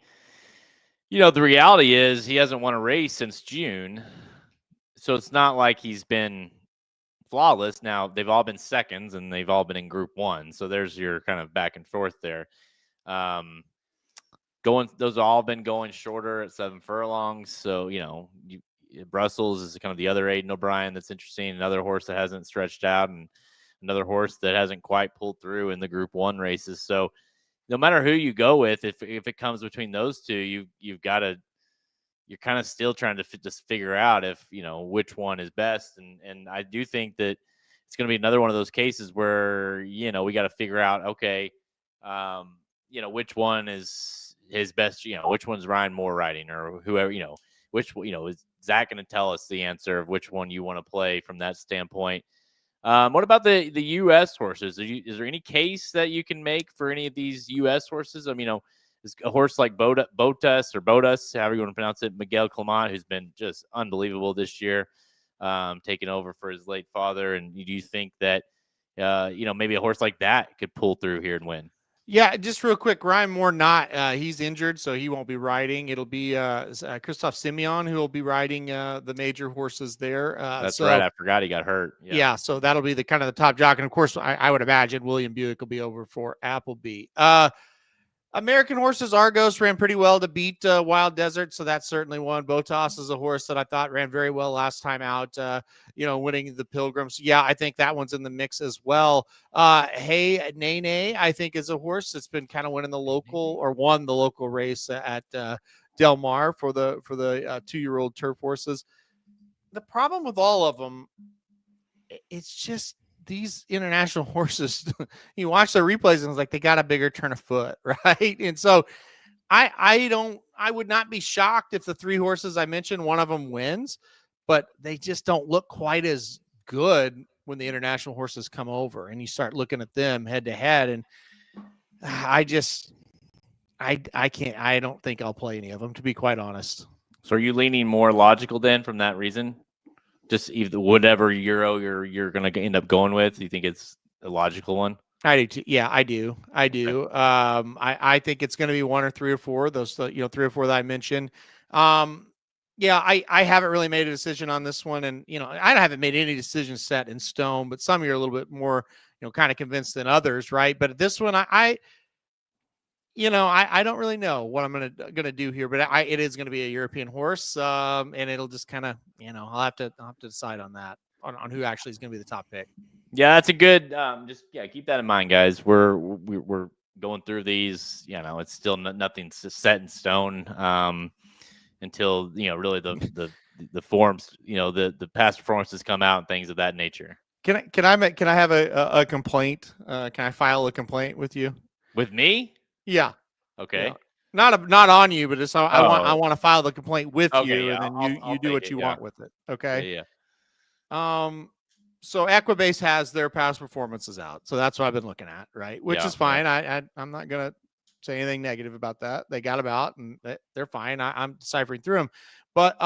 [SPEAKER 2] the reality is he hasn't won a race since June. So it's not like he's been flawless. Now, they've all been seconds, and they've all been in Group 1. So there's your kind of back and forth there. Those have all been going shorter at 7 furlongs. So, Brussels is kind of the other Aidan O'Brien that's interesting. Another horse that hasn't stretched out, and another horse that hasn't quite pulled through in the Group 1 races. So no matter who you go with, if it comes between those two, you're kind of still trying to just figure out if, which one is best. And I do think that it's going to be another one of those cases where, we got to figure out, okay, which one is his best, which one's Ryan Moore riding, or whoever, is Zach going to tell us the answer of which one you want to play from that standpoint? What about the U.S. horses? Is there any case that you can make for any of these U.S. horses? I mean, is a horse like Botas, however you want to pronounce it, Miguel Clement, who's been just unbelievable this year, taking over for his late father. And do you think that, maybe a horse like that could pull through here and win?
[SPEAKER 3] Yeah, just real quick, Ryan Moore he's injured, so he won't be riding. It'll be Christoph Simeon who will be riding the major horses there.
[SPEAKER 2] That's right. I forgot he got hurt.
[SPEAKER 3] Yeah, so that'll be the kind of the top jock. And of course, I would imagine William Buick will be over for Appleby. American horses, Argos ran pretty well to beat Wild Desert, so that's certainly one. Botas is a horse that I thought ran very well last time out, winning the Pilgrims. Yeah, I think that one's in the mix as well. Hey Nene, I think, is a horse that's been kind of winning the local, or won the local race at Del Mar for the 2-year-old turf horses. The problem with all of them, it's just these international horses, you watch their replays and it's like they got a bigger turn of foot, right? And so I would not be shocked if the 3 horses I mentioned, one of them wins, but they just don't look quite as good when the international horses come over and you start looking at them head to head. And I don't think I'll play any of them, to be quite honest.
[SPEAKER 2] So are you leaning more logical then from that reason? Just either whatever Euro you're going to end up going with, you think it's a logical one?
[SPEAKER 3] I do too. Yeah, I do. Okay. I think it's going to be 1 or 3 or 4. Those 3 or 4 that I mentioned. Yeah, I haven't really made a decision on this one, and I haven't made any decision set in stone. But some of you are a little bit more kind of convinced than others, right? But this one, I don't really know what I'm gonna do here, but it is gonna be a European horse, and it'll just kind of I'll have to decide on that on who actually is gonna be the top pick.
[SPEAKER 2] Yeah, that's a good. Keep that in mind, guys. We're going through these. It's still nothing set in stone until really the forms, the past performances come out and things of that nature.
[SPEAKER 3] Can I have a complaint? Can I file a complaint with you?
[SPEAKER 2] With me?
[SPEAKER 3] Yeah.
[SPEAKER 2] Okay.
[SPEAKER 3] Not on you, but it's I want to file the complaint with you, and then you do what you want with it. Okay.
[SPEAKER 2] Yeah.
[SPEAKER 3] So Equibase has their past performances out, so that's what I've been looking at, right? Which is fine. I'm not gonna say anything negative about that. They got them out and they're fine. I'm deciphering through them. But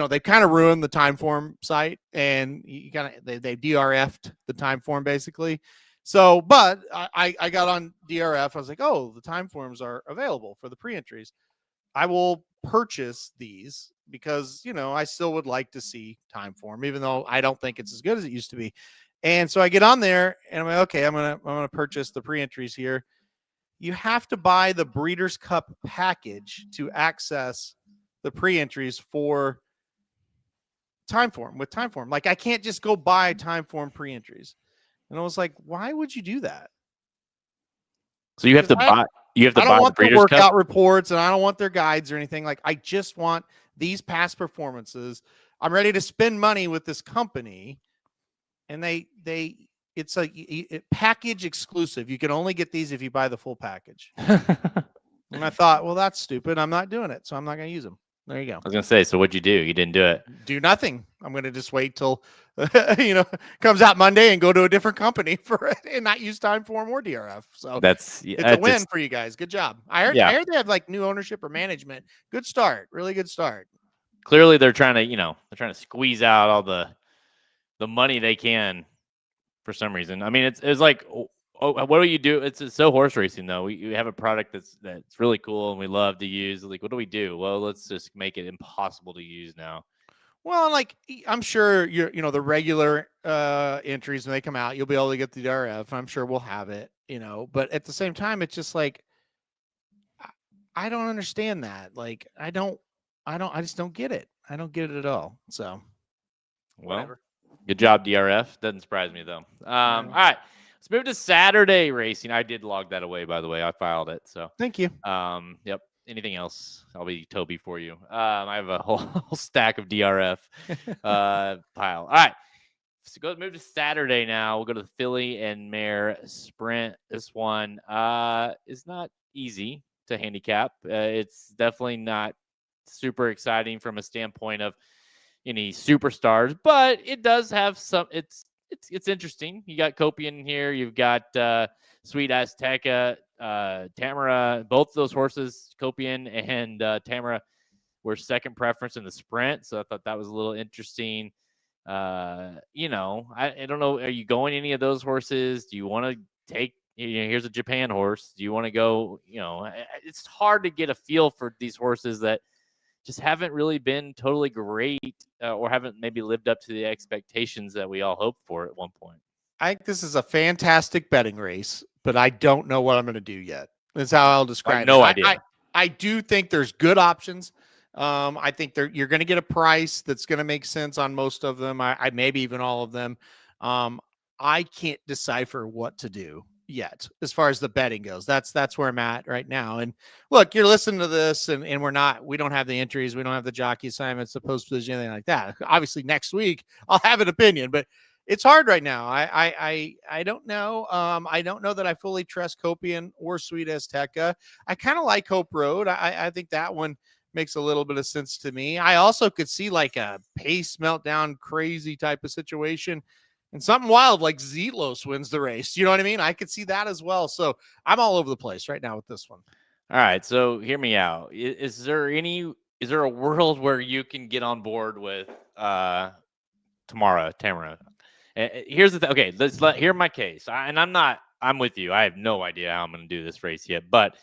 [SPEAKER 3] they kind of ruined the Timeform site, and you kind of they DRF'd the Timeform basically. So, but I got on DRF. I was like, oh, the Timeforms are available for the pre-entries. I will purchase these because I still would like to see Timeform, even though I don't think it's as good as it used to be. And so I get on there and I'm like, okay, I'm gonna purchase the pre-entries here. You have to buy the Breeders' Cup package to access the pre-entries for Timeform with Timeform. Like, I can't just go buy Timeform pre-entries. And I was like, why would you do that?
[SPEAKER 2] So you have to buy. You have to
[SPEAKER 3] I
[SPEAKER 2] buy
[SPEAKER 3] don't want
[SPEAKER 2] the
[SPEAKER 3] their workout
[SPEAKER 2] Cup
[SPEAKER 3] reports, and I don't want their guides or anything. Like, I just want these past performances. I'm ready to spend money with this company, and it's a package exclusive. You can only get these if you buy the full package. And I thought, well, that's stupid. I'm not doing it, so I'm not going to use them. There you go.
[SPEAKER 2] I was gonna say, so what'd you do? You didn't do it.
[SPEAKER 3] Do nothing. I'm going to just wait till comes out Monday and go to a different company for it and not use Timeform or DRF. So it's a win for you guys. Good job. I heard they have like new ownership or management. Good start. Really good start.
[SPEAKER 2] Clearly, they're trying to squeeze out all the money they can for some reason. I mean, it's like, what do you do? It's so horse racing though. We have a product that's really cool and we love to use. Like, what do we do? Well, let's just make it impossible to use now.
[SPEAKER 3] Well, like, I'm sure the regular entries when they come out, you'll be able to get the DRF. I'm sure we'll have it, but at the same time, it's just like, I don't understand that. Like, I just don't get it. I don't get it at all. So,
[SPEAKER 2] well, good job, DRF. Doesn't surprise me though. All right. Let's move to Saturday racing. I did log that away, by the way. I filed it. So
[SPEAKER 3] thank you.
[SPEAKER 2] Yep. Anything else? I'll be Toby for you. I have a whole stack of DRF pile. All right. So move to Saturday now. We'll go to the Filly and Mare Sprint. This one is not easy to handicap. It's definitely not super exciting from a standpoint of any superstars, but it does have some. It's interesting. You got Copian here. You've got Sweet Azteca, Tamara. Both of those horses, Copian and Tamara, were second preference in the sprint. So I thought that was a little interesting. I don't know. Are you going any of those horses? Do you want to take? Here's a Japan horse. Do you want to go? It's hard to get a feel for these horses that just haven't really been totally great or haven't maybe lived up to the expectations that we all hoped for at one point.
[SPEAKER 3] I think this is a fantastic betting race, but I don't know what I'm going to do yet. That's how I'll describe it.
[SPEAKER 2] No idea.
[SPEAKER 3] I do think there's good options. I think you're going to get a price that's going to make sense on most of them. I maybe even all of them. I can't decipher what to do yet as far as the betting goes. That's where I'm at right now. And look, you're listening to this and we don't have the entries. We don't have the jockey assignments, the post position, anything like that. Obviously next week I'll have an opinion, but it's hard right now. I don't know. I don't know that I fully trust Copian or Sweet Azteca. I kind of like Hope Road. I think that one makes a little bit of sense to me. I also could see like a pace meltdown, crazy type of situation. And something wild like Zelos wins the race. You know what I mean? I could see that as well. So I'm all over the place right now with this one.
[SPEAKER 2] All right. So hear me out. Is there a world where you can get on board with Tamara? Here's the thing. Okay, hear my case. I'm with you. I have no idea how I'm going to do this race yet. But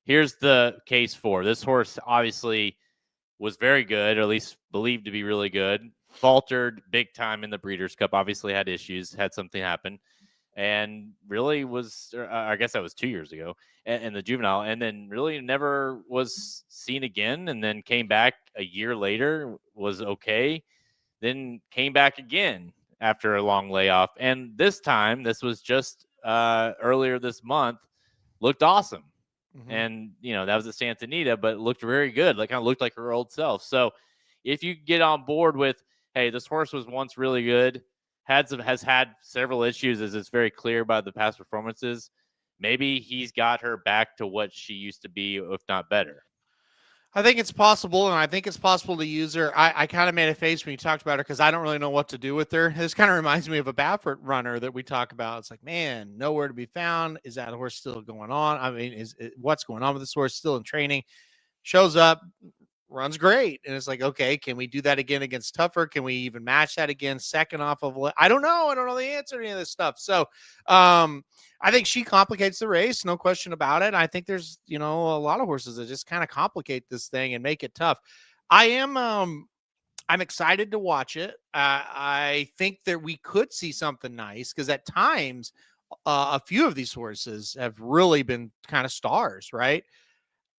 [SPEAKER 2] here's the case for this horse. Obviously was very good, or at least believed to be really good. Faltered big time in the Breeders' Cup. Obviously had issues, had something happen, and really was, I guess that was 2 years ago, in the juvenile, and then really never was seen again, and then came back a year later, was okay, then came back again after a long layoff. And this time, this was just earlier this month, looked awesome. Mm-hmm. And, that was at Santa Anita, but looked very good. Like, kind of looked like her old self. So if you get on board with, hey, this horse was once really good, has had several issues, as it's very clear by the past performances, maybe he's got her back to what she used to be, if not better.
[SPEAKER 3] I think it's possible, and I think it's possible to use her. I kind of made a face when you talked about her because I don't really know what to do with her. This kind of reminds me of a Baffert runner that we talk about. It's like, man, nowhere to be found. Is that horse still going on? I mean, what's going on with this horse? Still in training? Shows up, runs great, and it's like, okay, can we do that again against Tougher? Can we even match that again? Second off of, I don't know. I don't know the answer to any of this stuff. So, I think she complicates the race, no question about it. I think there's, a lot of horses that just kind of complicate this thing and make it tough. I'm excited to watch it. I think that we could see something nice because at times, a few of these horses have really been kind of stars, right?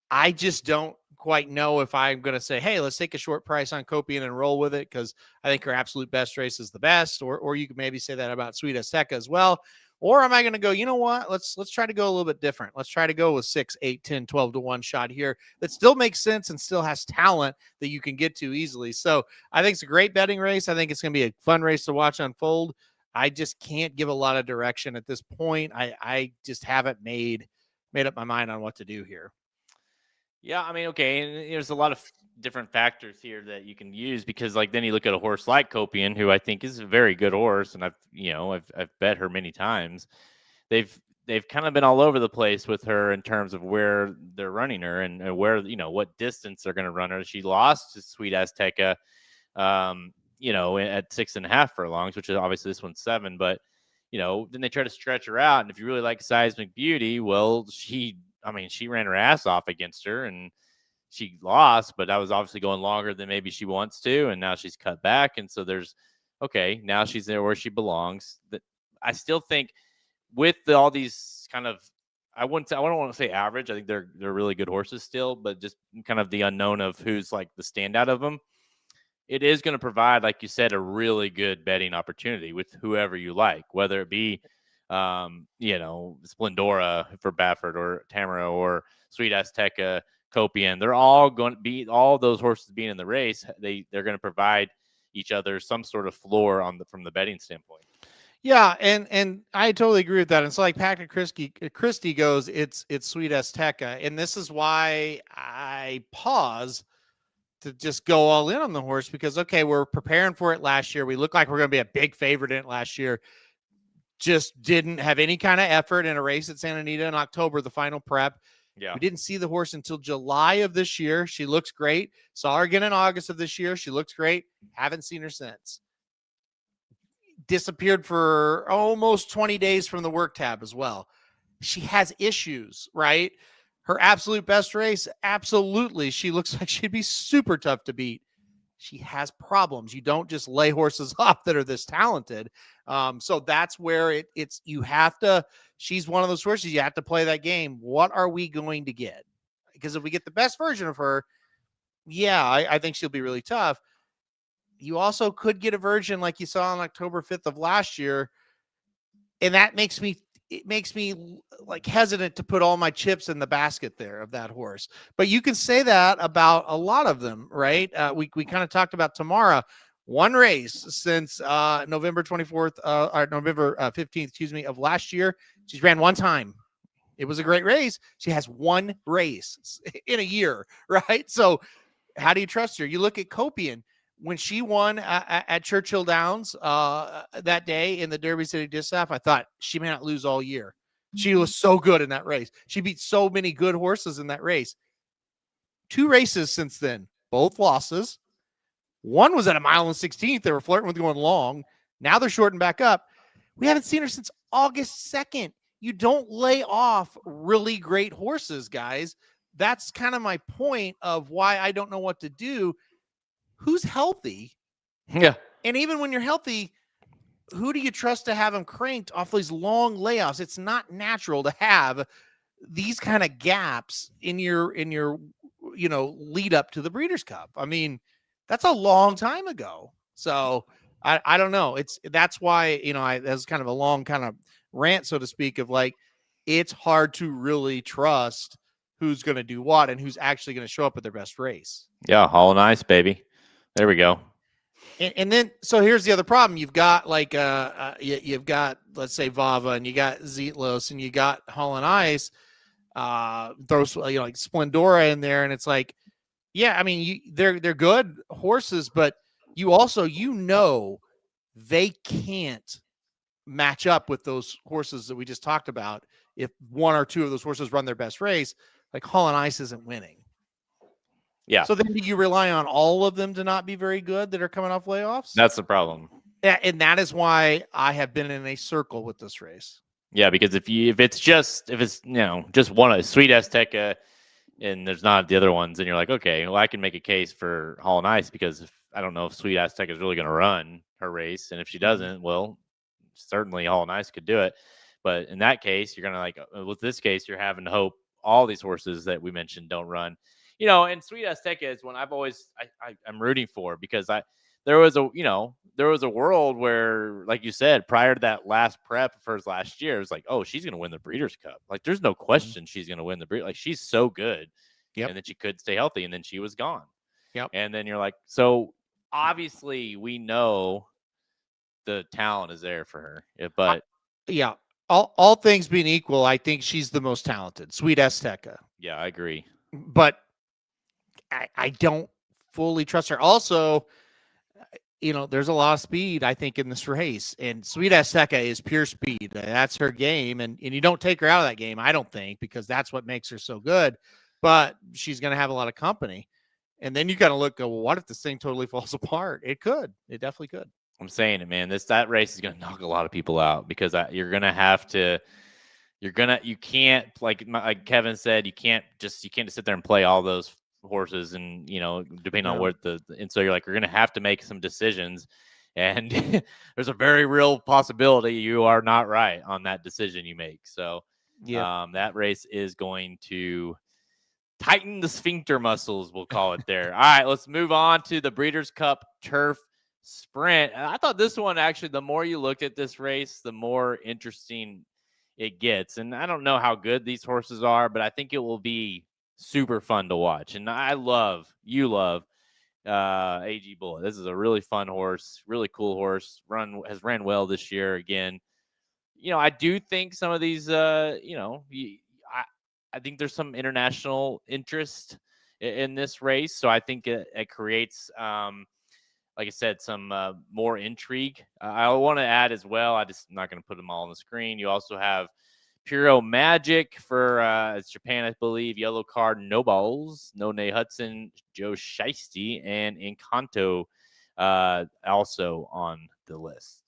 [SPEAKER 3] I just don't quite know if I'm going to say, hey, let's take a short price on Copian and roll with it because I think her absolute best race is the best. Or you could maybe say that about Sweet Azteca as well. Or am I going to go, you know what? Let's try to go a little bit different. Let's try to go with 6, 8, 10, 12 to 1 shot here that still makes sense and still has talent that you can get to easily. So I think it's a great betting race. I think it's going to be a fun race to watch unfold. I just can't give a lot of direction at this point. I just haven't made up my mind on what to do here.
[SPEAKER 2] Yeah, I mean, okay, and there's a lot of different factors here that you can use because, like, then you look at a horse like Copian, who I think is a very good horse, and I've bet her many times. They've kind of been all over the place with her in terms of where they're running her and where what distance they're going to run her. She lost to Sweet Azteca, at 6.5 furlongs, which is obviously this one's 7, but then they try to stretch her out, and if you really like Seismic Beauty, well, she ran her ass off against her and she lost, but that was obviously going longer than maybe she wants to. And now she's cut back. And so now she's there where she belongs. I still think with all these kind of, I don't want to say average. I think they're really good horses still, but just kind of the unknown of who's like the standout of them. It is going to provide, like you said, a really good betting opportunity with whoever you like, whether it be Splendora for Baffert or Tamara or Sweet Azteca, Copian. They're all going to be, all those horses being in the race. They're going to provide each other some sort of floor from the betting standpoint.
[SPEAKER 3] Yeah, and I totally agree with that. And so like Patrick Christie goes, it's Sweet Azteca, and this is why I pause to just go all in on the horse because okay, we're preparing for it last year. We look like we're going to be a big favorite in it last year. Just didn't have any kind of effort in a race at Santa Anita in October, the final prep.
[SPEAKER 2] Yeah.
[SPEAKER 3] We didn't see the horse until July of this year. She looks great. Saw her again in August of this year. She looks great. Haven't seen her since. Disappeared for almost 20 days from the work tab as well. She has issues, right? Her absolute best race, absolutely. She looks like she'd be super tough to beat. She has problems. You don't just lay horses off that are this talented. So that's where you have to, she's one of those horses. You have to play that game. What are we going to get? Because if we get the best version of her, yeah, I think she'll be really tough. You also could get a version like you saw on October 5th of last year. And that makes me like hesitant to put all my chips in the basket there of that horse. But you can say that about a lot of them, right? We kind of talked about Tamara, one race since November 24th or November 15th, of last year. She's ran one time. It was a great race. She has one race in a year, right? So how do you trust her? You look at Copian. When she won at Churchill Downs that day in the Derby City Distaff, I thought she may not lose all year. She was so good in that race. She beat so many good horses in that race. 2 races since then, both losses. One was at a 1:16. They were flirting with going long. Now they're shorting back up. We haven't seen her since August 2nd. You don't lay off really great horses, guys. That's kind of my point of why I don't know what to do. Who's healthy?
[SPEAKER 2] Yeah.
[SPEAKER 3] And even when you're healthy, who do you trust to have them cranked off these long layoffs? It's not natural to have these kind of gaps in your lead up to the Breeders' Cup. I mean, that's a long time ago. So I don't know. That's why, that's kind of a long kind of rant, so to speak, of like, it's hard to really trust who's going to do what and who's actually going to show up at their best race.
[SPEAKER 2] Yeah. All nice, baby. There we go.
[SPEAKER 3] And then, so here's the other problem. You've got like, you've got, let's say Vava, and you got Zetlos, and you got Holland Ice, throw, like Splendora in there. And it's like, Yeah, I mean, they're good horses, but you also they can't match up with those horses that we just talked about. If one or two of those horses run their best race, like Hall and Ice isn't winning.
[SPEAKER 2] Yeah.
[SPEAKER 3] So then do you rely on all of them to not be very good that are coming off layoffs?
[SPEAKER 2] That's the problem.
[SPEAKER 3] Yeah, and that is why I have been in a circle with this race.
[SPEAKER 2] Yeah, because if it's just one of Sweet Azteca and there's not the other ones, and you're like, okay, well, I can make a case for Hall and Ice because I don't know if Sweet Azteca is really going to run her race, and if she doesn't, well, certainly Hall and Ice could do it. But in that case, you're going to with this case, you're having to hope all these horses that we mentioned don't run. And Sweet Azteca is one I'm rooting for because there was a world where, like you said, prior to that last prep of hers last year, it was like, oh, she's going to win the Breeders' Cup. Like, there's no question she's going to win the Breeders'. Like, she's so good, and then she could stay healthy, and then she was gone.
[SPEAKER 3] Yep.
[SPEAKER 2] And then you're like, so obviously we know the talent is there for her, but
[SPEAKER 3] yeah, all things being equal, I think she's the most talented, Sweet Azteca.
[SPEAKER 2] Yeah, I agree.
[SPEAKER 3] But I don't fully trust her. Also, there's a lot of speed, I think, in this race. And Sweet Azteca is pure speed. That's her game. And you don't take her out of that game, I don't think, because that's what makes her so good. But she's going to have a lot of company. And then you got to look, well, what if this thing totally falls apart? It could. It definitely could.
[SPEAKER 2] I'm saying it, man. That race is going to knock a lot of people out because you're going to have to – you can't, like Kevin said, you can't just sit there and play all those horses and depending on what and so you're going to have to make some decisions, and there's a very real possibility you are not right on that decision you make. So that race is going to tighten the sphincter muscles, we'll call it there. All right, let's move on to the Breeders' Cup Turf Sprint. And I thought this one, actually, the more you looked at this race, the more interesting it gets. And I don't know how good these horses are, but I think it will be super fun to watch. And you love AG Bullet. This is a really fun horse, really cool horse. Has ran well this year again. I do think some of these, I think there's some international interest in this race. So I think it creates, like I said, some more intrigue. I want to add as well, I'm not going to put them all on the screen. You also have Puro Magic for it's Japan, I believe. Yellow card, No Balls, No Nay Hudson, Joe Shiesty, and Encanto also on the list.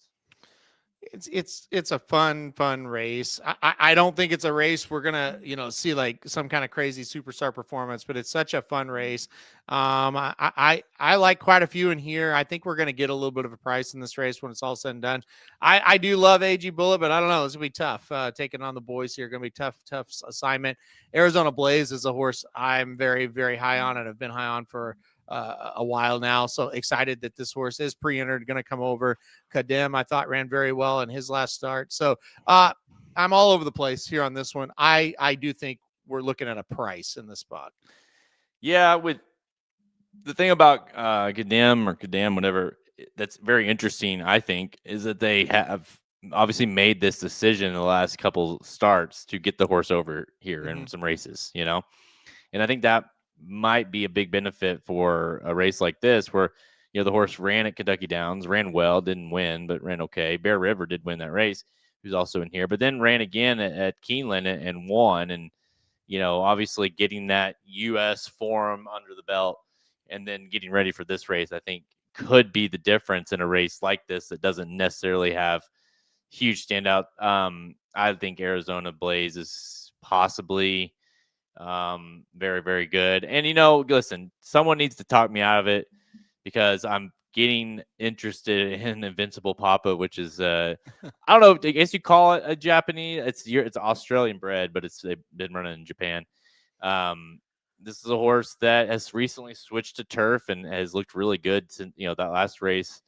[SPEAKER 3] It's a fun race. I don't think it's a race we're gonna see like some kind of crazy superstar performance, but it's such a fun race. I like quite a few in here. I think we're gonna get a little bit of a price in this race when it's all said and done. I do love AG Bullet, but I don't know. It's gonna be tough taking on the boys here. Gonna be tough assignment. Arizona Blaze is a horse I'm very, very high on and have been high on for a while now. So excited that this horse is pre-entered, going to come over. Kadem, I thought, ran very well in his last start. So I'm all over the place here on this one. I do think we're looking at a price in this spot.
[SPEAKER 2] Yeah, with the thing about Kadem, whatever, that's very interesting, I think, is that they have obviously made this decision in the last couple starts to get the horse over here in some races, and I think that might be a big benefit for a race like this where the horse ran at Kentucky Downs, ran well, didn't win, but ran okay. Bear River did win that race, who's also in here, but then ran again at Keeneland and won. And obviously getting that U.S. form under the belt and then getting ready for this race, I think could be the difference in a race like this that doesn't necessarily have huge standout. I think Arizona Blaze is possibly very, very good. And, listen, someone needs to talk me out of it because I'm getting interested in Invincible Papa, which is, I don't know, I guess you call it a Japanese. It's Australian bred, but they've been running in Japan. This is a horse that has recently switched to turf and has looked really good since, that last race.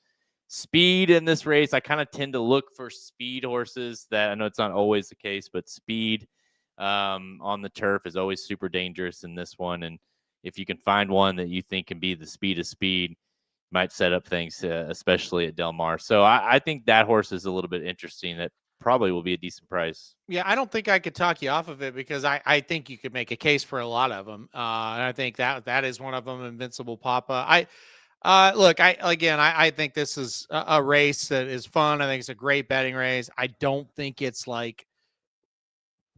[SPEAKER 2] Speed in this race, I kind of tend to look for speed horses that I know it's not always the case, but speed on the turf is always super dangerous in this one. And if you can find one that you think can be the speed of speed, might set up things, especially at Del Mar. So I think that horse is a little bit interesting that probably will be a decent price.
[SPEAKER 3] Yeah, I don't think I could talk you off of it because I think you could make a case for a lot of them. And I think that is one of them, Invincible Papa. Look, I think this is a race that is fun. I think it's a great betting race. I don't think it's like,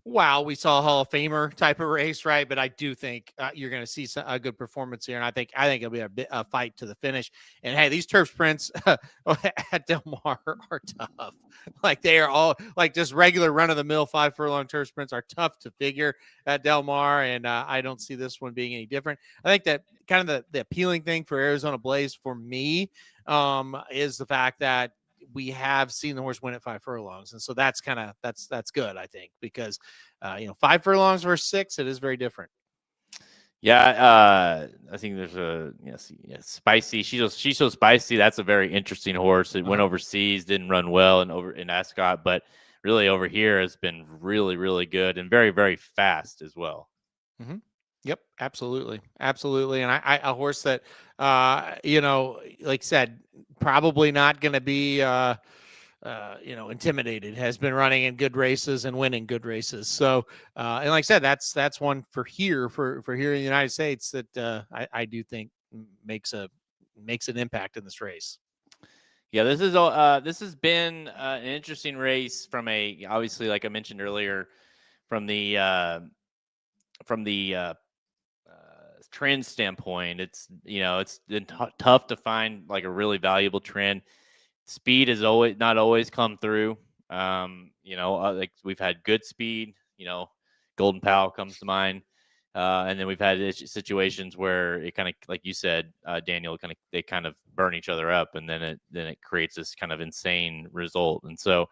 [SPEAKER 3] wow, we saw a Hall of Famer type of race, right? But I do think you're going to see a good performance here, and I think it'll be a fight to the finish. And hey, these turf sprints at Del Mar are tough. Like they are all like just regular run of the mill 5 furlong turf sprints are tough to figure at Del Mar, and I don't see this one being any different. I think that kind of the appealing thing for Arizona Blaze for me is the fact that we have seen the horse win at 5 furlongs. And so that's good, I think, because, 5 furlongs versus 6, it is very different.
[SPEAKER 2] Yeah. I think there's Spicy. She's so spicy. That's a very interesting horse. It went overseas, didn't run well in Ascot, but really over here has been really, really good and very, very fast as well.
[SPEAKER 3] Mm-hmm. Yep, absolutely. And a horse that, like I said, probably not going to be, intimidated, has been running in good races and winning good races. So, and like I said, that's one for here in the United States that I do think makes an impact in this race.
[SPEAKER 2] Yeah, this has been an interesting race obviously, like I mentioned earlier, from the trend standpoint. It's been tough to find like a really valuable trend. Speed has not always come through. Like we've had good speed. Golden Pal comes to mind, and then we've had situations where it kind of, like you said, Daniel, they kind of burn each other up, and then it creates this kind of insane result. And so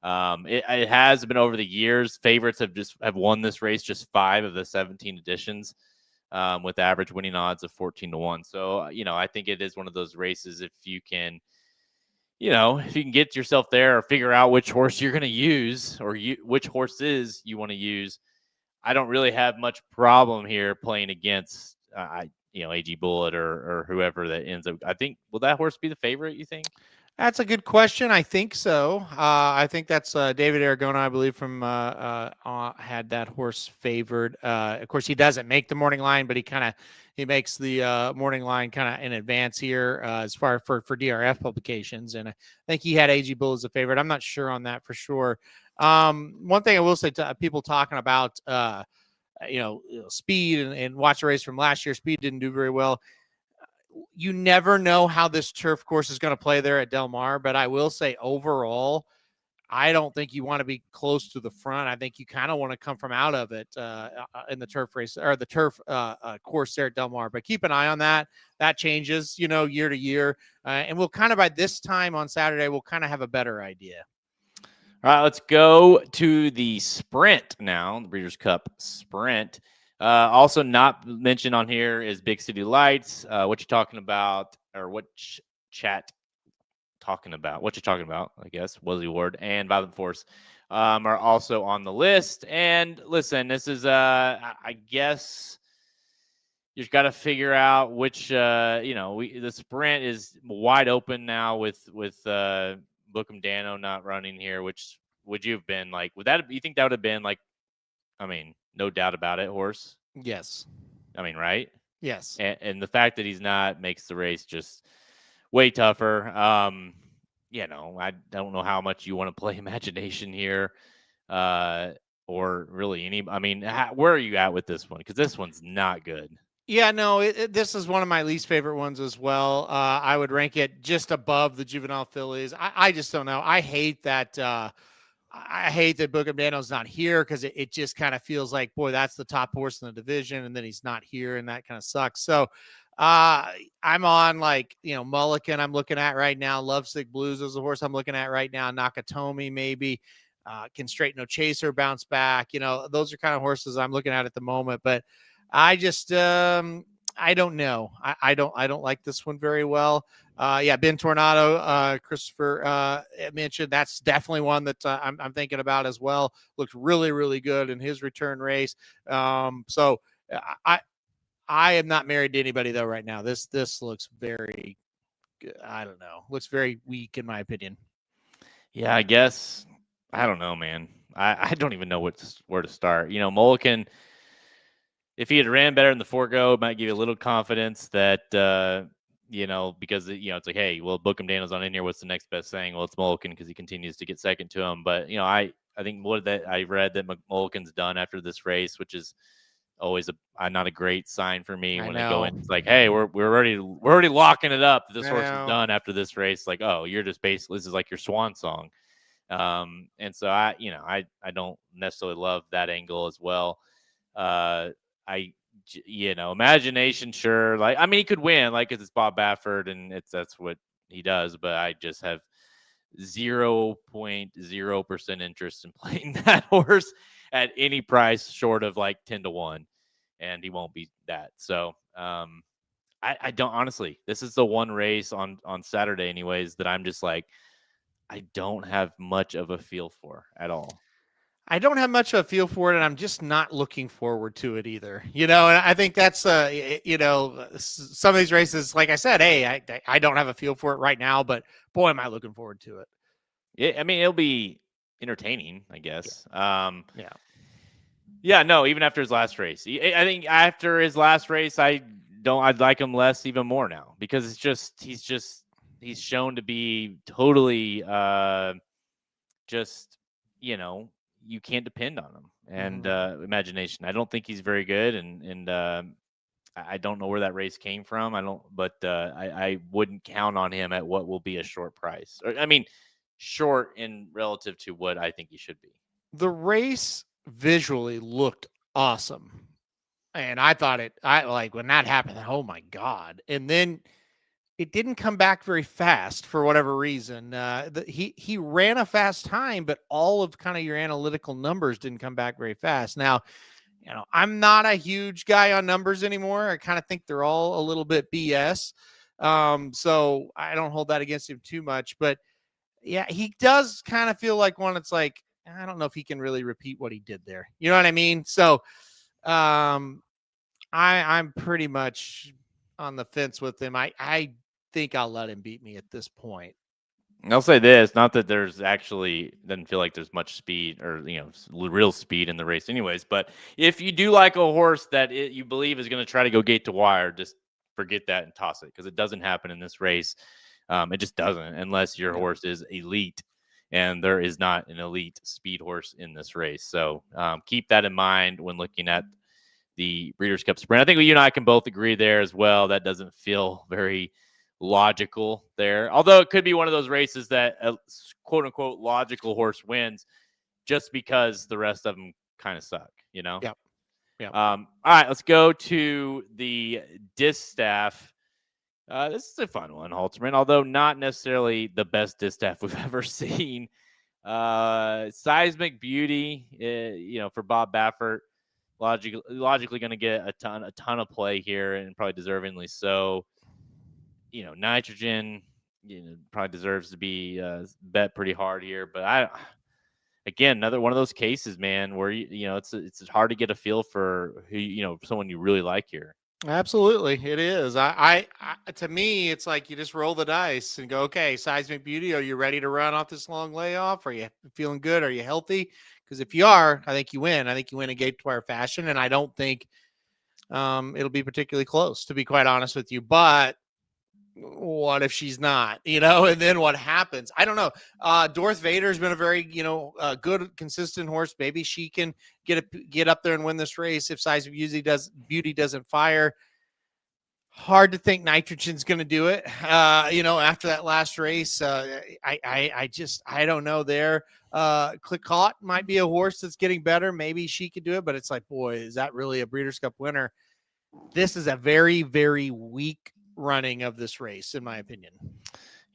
[SPEAKER 2] it has been over the years. Favorites have won this race just 5 of the 17 editions. With average winning odds of 14-1. So, I think it is one of those races. If you can get yourself there or figure out which horse you're going to use or which horses you want to use, I don't really have much problem here playing against, AG Bullet or whoever that ends up. I think, will that horse be the favorite, you think?
[SPEAKER 3] That's a good question. I think so. I think that's David Aragona, I believe, from had that horse favored. Of course, he doesn't make the morning line, but he makes the morning line kind of in advance here as far for DRF publications. And I think he had AG Bull as a favorite. I'm not sure on that for sure. One thing I will say to people talking about, speed and watch a race from last year, speed didn't do very well. You never know how this turf course is going to play there at Del Mar, but I will say overall, I don't think you want to be close to the front. I think you kind of want to come from out of it in the turf race or the turf course there at Del Mar. But keep an eye on that. That changes, year to year. And we'll kind of, by this time on Saturday, we'll kind of have a better idea.
[SPEAKER 2] All right, let's go to the sprint now, the Breeders' Cup sprint. Also not mentioned on here is Big City Lights. What you talking about, or what chat talking about? What you talking about? I guess Wesley Ward and Violent Force are also on the list. And listen, this is I guess you've got to figure out which the sprint is wide open now with Bookham Dano not running here. Which would you have been like? You think that would have been like? I mean, no doubt about it, horse.
[SPEAKER 3] Yes.
[SPEAKER 2] I mean, right?
[SPEAKER 3] Yes.
[SPEAKER 2] And the fact that he's not makes the race just way tougher. I don't know how much you want to play imagination here, or really any. I mean, where are you at with this one? Because this one's not good.
[SPEAKER 3] Yeah, no, this is one of my least favorite ones as well. I would rank it just above the Juvenile Fillies. I just don't know. I hate that. I hate that Bookham Dano's not here because it just kind of feels like, boy, that's the top horse in the division, and then he's not here, and that kind of sucks. So I'm on Mulligan I'm looking at right now. Lovesick Blues is the horse I'm looking at right now. Nakatomi maybe. Can Straight No Chaser bounce back? Those are kind of horses I'm looking at the moment, but I just I don't know. I don't like this one very well. Ben Tornado, Christopher mentioned, that's definitely one that I'm thinking about as well. Looked really, really good in his return race. So I am not married to anybody though right now. This looks very good. I don't know. Looks very weak in my opinion.
[SPEAKER 2] Yeah, I guess I don't know, man. I don't even know where to start. Mulligan, if he had ran better in the forego, it might give you a little confidence that, because, it's like, hey, well, Bookham Daniels on in here. What's the next best thing? Well, it's Mulligan because he continues to get second to him. But, I think I read that Mulligan's done after this race, which is always not a great sign for me when they go in. It's like, hey, we're already locking it up. This horse is done after this race. Like, oh, you're just basically, this is like your swan song. And so I don't necessarily love that angle as well. Imagination, sure. Like, I mean, he could win, like, 'cause it's Bob Baffert and that's what he does. But I just have 0.0% interest in playing that horse at any price short of like 10-1, and he won't be that. So, I don't, honestly, this is the one race on Saturday anyways that I'm just like, I don't have much of a feel for at all.
[SPEAKER 3] I don't have much of a feel for it, and I'm just not looking forward to it either. And I think that's, some of these races, like I said, hey, I don't have a feel for it right now, but boy, am I looking forward to it.
[SPEAKER 2] Yeah, I mean, it'll be entertaining, I guess.
[SPEAKER 3] Yeah.
[SPEAKER 2] Yeah, no, even after his last race. I think after his last race, I'd like him less even more now, because he's shown to be totally you can't depend on him and imagination. I don't think he's very good, and I don't know where that race came from. I wouldn't count on him at what will be a short price. I mean, short in relative to what I think he should be.
[SPEAKER 3] The race visually looked awesome, and I thought when that happened, oh my God. And then it didn't come back very fast for whatever reason. He ran a fast time, but all of kind of your analytical numbers didn't come back very fast. Now, I'm not a huge guy on numbers anymore. I kind of think they're all a little bit BS. So I don't hold that against him too much, but yeah, he does kind of feel like one. It's like, I don't know if he can really repeat what he did there. You know what I mean? So, I'm pretty much on the fence with him. I think I'll let him beat me at this point.
[SPEAKER 2] I'll say this, not that there's actually doesn't feel like there's much speed or real speed in the race anyways, but if you do like a horse that you believe is going to try to go gate to wire, just forget that and toss it, because it doesn't happen in this race. It just doesn't, unless your horse is elite, and there is not an elite speed horse in this race. So keep that in mind when looking at the Breeders' Cup Sprint. I think you and I can both agree there as well. That doesn't feel very logical there, although it could be one of those races that a quote unquote logical horse wins just because the rest of them kind of suck.
[SPEAKER 3] Yep.
[SPEAKER 2] All right, let's go to the distaff. This is a fun one, Halterman, although not necessarily the best distaff we've ever seen. Seismic Beauty, for Bob Baffert, logically going to get a ton of play here, and probably deservingly so. Nitrogen, probably deserves to be bet pretty hard here. But again, another one of those cases, man, where it's hard to get a feel for who someone you really like here.
[SPEAKER 3] Absolutely, it is. I to me, it's like you just roll the dice and go, okay, Seismic Beauty, are you ready to run off this long layoff? Are you feeling good? Are you healthy? Because if you are, I think you win. I think you win in gate to wire fashion, and I don't think it'll be particularly close, to be quite honest with you. But what if she's not, and then what happens? I don't know. Dorth Vader has been a very, good, consistent horse. Maybe she can get up there and win this race if Seismic Beauty doesn't fire. Hard to think Nitrogen's going to do it. After that last race, I don't know there. Clicquot might be a horse that's getting better. Maybe she could do it, but it's like, boy, is that really a Breeders' Cup winner? This is a very, very weak running of this race, in my opinion.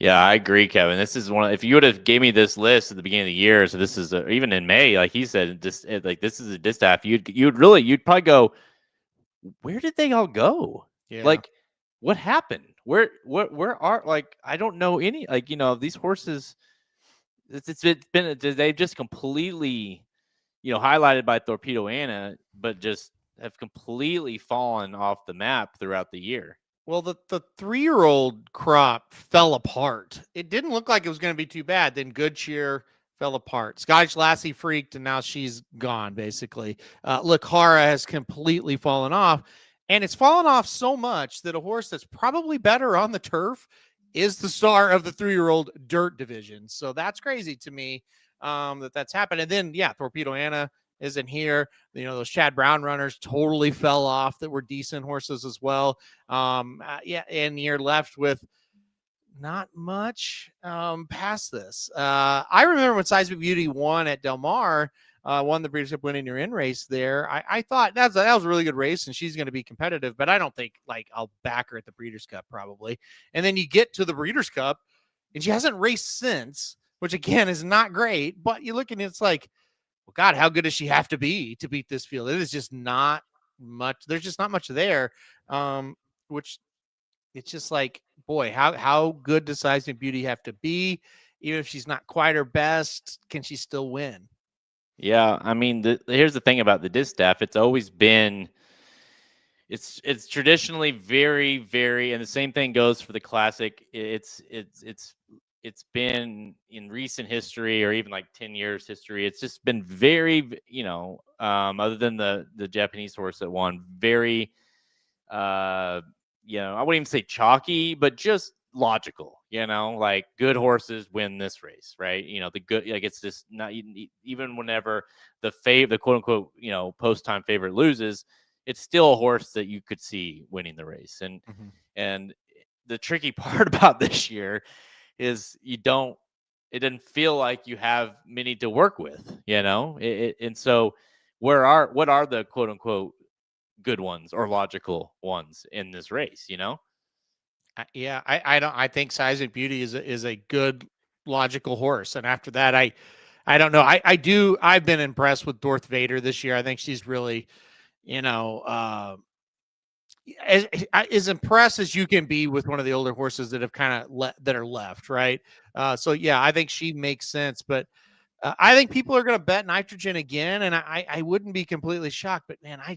[SPEAKER 2] Yeah, I agree, Kevin. This is if you would have gave me this list at the beginning of the year, so this is even in May, like he said, this is a distaff. You'd probably go, where did they all go?
[SPEAKER 3] Yeah.
[SPEAKER 2] Like, what happened? Where are, like, I don't know any, like, these horses. They've just completely, highlighted by Torpedo Anna, but just have completely fallen off the map throughout the year.
[SPEAKER 3] Well, the 3-year-old crop fell apart. It didn't look like it was going to be too bad. Then Good Cheer fell apart. Scottish Lassie freaked, and now she's gone, basically. Lakara has completely fallen off, and it's fallen off so much that a horse that's probably better on the turf is the star of the 3-year-old dirt division. So that's crazy to me that's happened. And then, yeah, Torpedo Anna isn't here. You know, those Chad Brown runners totally fell off that were decent horses as well. Yeah, and you're left with not much past this. I remember when Seismic Beauty won at Del Mar, won the Breeders' Cup winning your in race there. I thought that was a really good race and she's going to be competitive, but I don't think like I'll back her at the Breeders' Cup probably. And then you get to the Breeders' Cup and she hasn't raced since, which again is not great, but you look and it's like, well, God, how good does she have to be to beat this field? It is just not much. There's just not much there, which it's just like, boy, how good does Seismic Beauty have to be? Even if she's not quite her best, can she still win?
[SPEAKER 2] Yeah, I mean, here's the thing about the distaff. It's always been, it's traditionally very, very, and the same thing goes for the Classic. It's been in recent history, or even like 10 years history, it's just been very, you know, other than the Japanese horse that won, very, you know, I wouldn't even say chalky, but just logical, you know, like good horses win this race, right? You know, the good, like it's just not even whenever the quote unquote, you know, post time favorite loses, it's still a horse that you could see winning the race. And the tricky part about this year is it didn't feel like you have many to work with, you know? And so what are the quote unquote good ones or logical ones in this race, you know?
[SPEAKER 3] Yeah, I think Seismic Beauty is a good logical horse. And after that, I don't know. I've been impressed with Darth Vader this year. I think she's really, you know, as impressed as you can be with one of the older horses that have kind of that are left, right? So yeah, I think she makes sense, but I think people are going to bet Nitrogen again, and I wouldn't be completely shocked. But man, I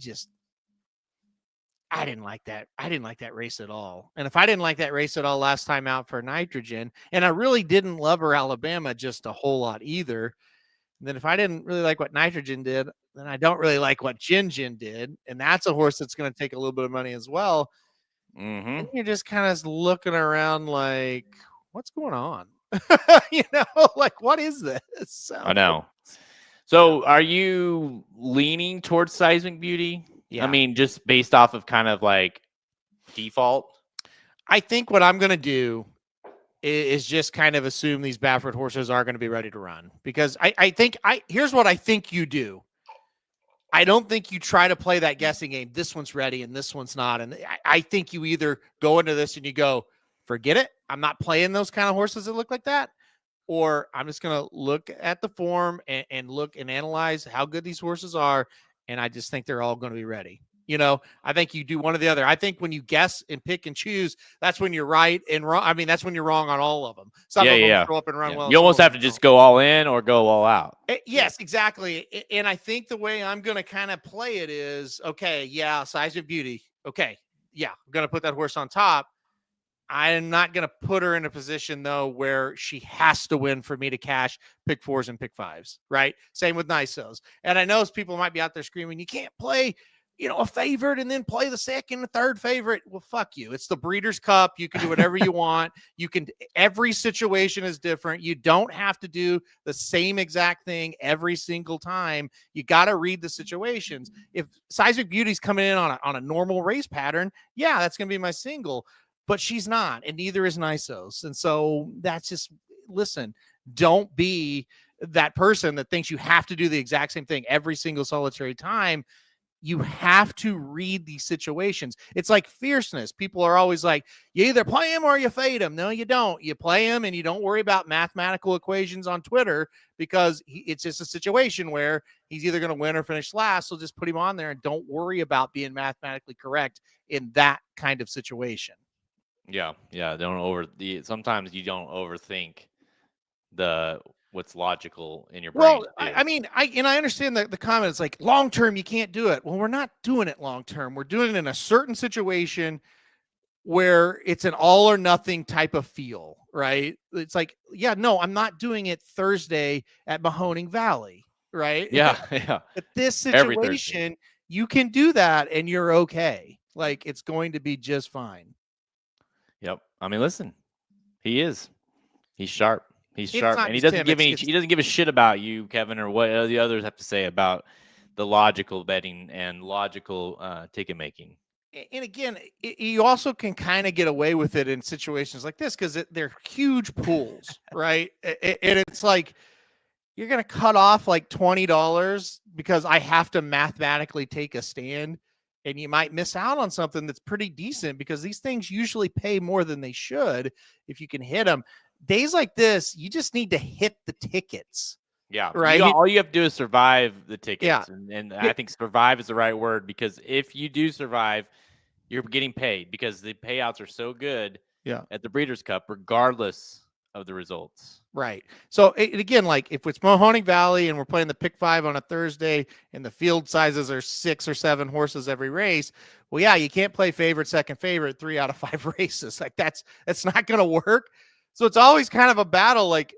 [SPEAKER 3] didn't like that. I didn't like that race at all. And if I didn't like that race at all last time out for Nitrogen, and I really didn't love her Alabama just a whole lot either, then if I didn't really like what Nitrogen did, then I don't really like what Jin did. And that's a horse that's going to take a little bit of money as well. And you're just kind of looking around like, what's going on? You know, like, what is this? So,
[SPEAKER 2] I know. So are you leaning towards Seismic Beauty?
[SPEAKER 3] Yeah.
[SPEAKER 2] I mean, just based off of kind of like default?
[SPEAKER 3] I think what I'm going to do is just kind of assume these Baffert horses are going to be ready to run, because here's what I think you do. I don't think you try to play that guessing game. This one's ready and this one's not. And I think you either go into this and you go, forget it. I'm not playing those kind of horses that look like that. Or I'm just going to look at the form and look and analyze how good these horses are. And I just think they're all going to be ready. You know, I think you do one or the other. I think when you guess and pick and choose, that's when you're right and wrong. I mean, that's when you're wrong on all of them. Some of them show up and run well.
[SPEAKER 2] You almost have to just go all in or go all out.
[SPEAKER 3] Yes, exactly. And I think the way I'm going to kind of play it is, okay, yeah, Seismic Beauty. Okay, yeah, I'm going to put that horse on top. I'm not going to put her in a position, though, where she has to win for me to cash pick 4s and pick 5s, right? Same with NISOs. And I know people might be out there screaming, you can't play, you know, a favorite and then play the second and third favorite. Well, fuck you. It's the Breeders' Cup. You can do whatever you want. Every situation is different. You don't have to do the same exact thing every single time. You got to read the situations. If Seismic Beauty's coming in on a normal race pattern, yeah, that's going to be my single. But she's not, and neither is NISOS. And so that's just, listen, don't be that person that thinks you have to do the exact same thing every single solitary time. You have to read these situations. It's like fierceness. People are always like, you either play him or you fade him. No, you don't. You play him and you don't worry about mathematical equations on Twitter, because it's just a situation where he's either going to win or finish last. So just put him on there and don't worry about being mathematically correct in that kind of situation.
[SPEAKER 2] Yeah. Sometimes you don't overthink what's logical in your brain.
[SPEAKER 3] Well, I mean, I understand the comment. It's like long term, you can't do it. Well, we're not doing it long term. We're doing it in a certain situation where it's an all or nothing type of feel, right? It's like, yeah, no, I'm not doing it Thursday at Mahoning Valley, right?
[SPEAKER 2] Yeah, yeah.
[SPEAKER 3] But this
[SPEAKER 2] Every Thursday.
[SPEAKER 3] situation, you can do that and you're okay. Like, it's going to be just fine.
[SPEAKER 2] Yep. I mean, listen, he is. He's sharp. He's
[SPEAKER 3] It's
[SPEAKER 2] sharp,
[SPEAKER 3] not
[SPEAKER 2] and he
[SPEAKER 3] just
[SPEAKER 2] doesn't
[SPEAKER 3] him,
[SPEAKER 2] give any.
[SPEAKER 3] it's
[SPEAKER 2] He doesn't give a shit about you, Kevin, or what the others have to say about the logical betting and logical ticket making.
[SPEAKER 3] and again, you also can kind of get away with it in situations like this because they're huge pools, right? And it's like you're going to cut off like $20 because I have to mathematically take a stand, and you might miss out on something that's pretty decent because these things usually pay more than they should if you can hit them. Days like this, you just need to hit the tickets.
[SPEAKER 2] Yeah,
[SPEAKER 3] right.
[SPEAKER 2] All you have to do is survive the tickets,
[SPEAKER 3] Yeah.
[SPEAKER 2] and I think survive is the right word, because if you do survive, you're getting paid because the payouts are so good.
[SPEAKER 3] Yeah.
[SPEAKER 2] At the Breeders' Cup, regardless of the results.
[SPEAKER 3] Right. So again, like if it's Mahoning Valley and we're playing the pick 5 on a Thursday and the field sizes are 6 or 7 horses every race, well, yeah, you can't play favorite, second favorite 3 out of 5 races. Like that's not going to work. So it's always kind of a battle. Like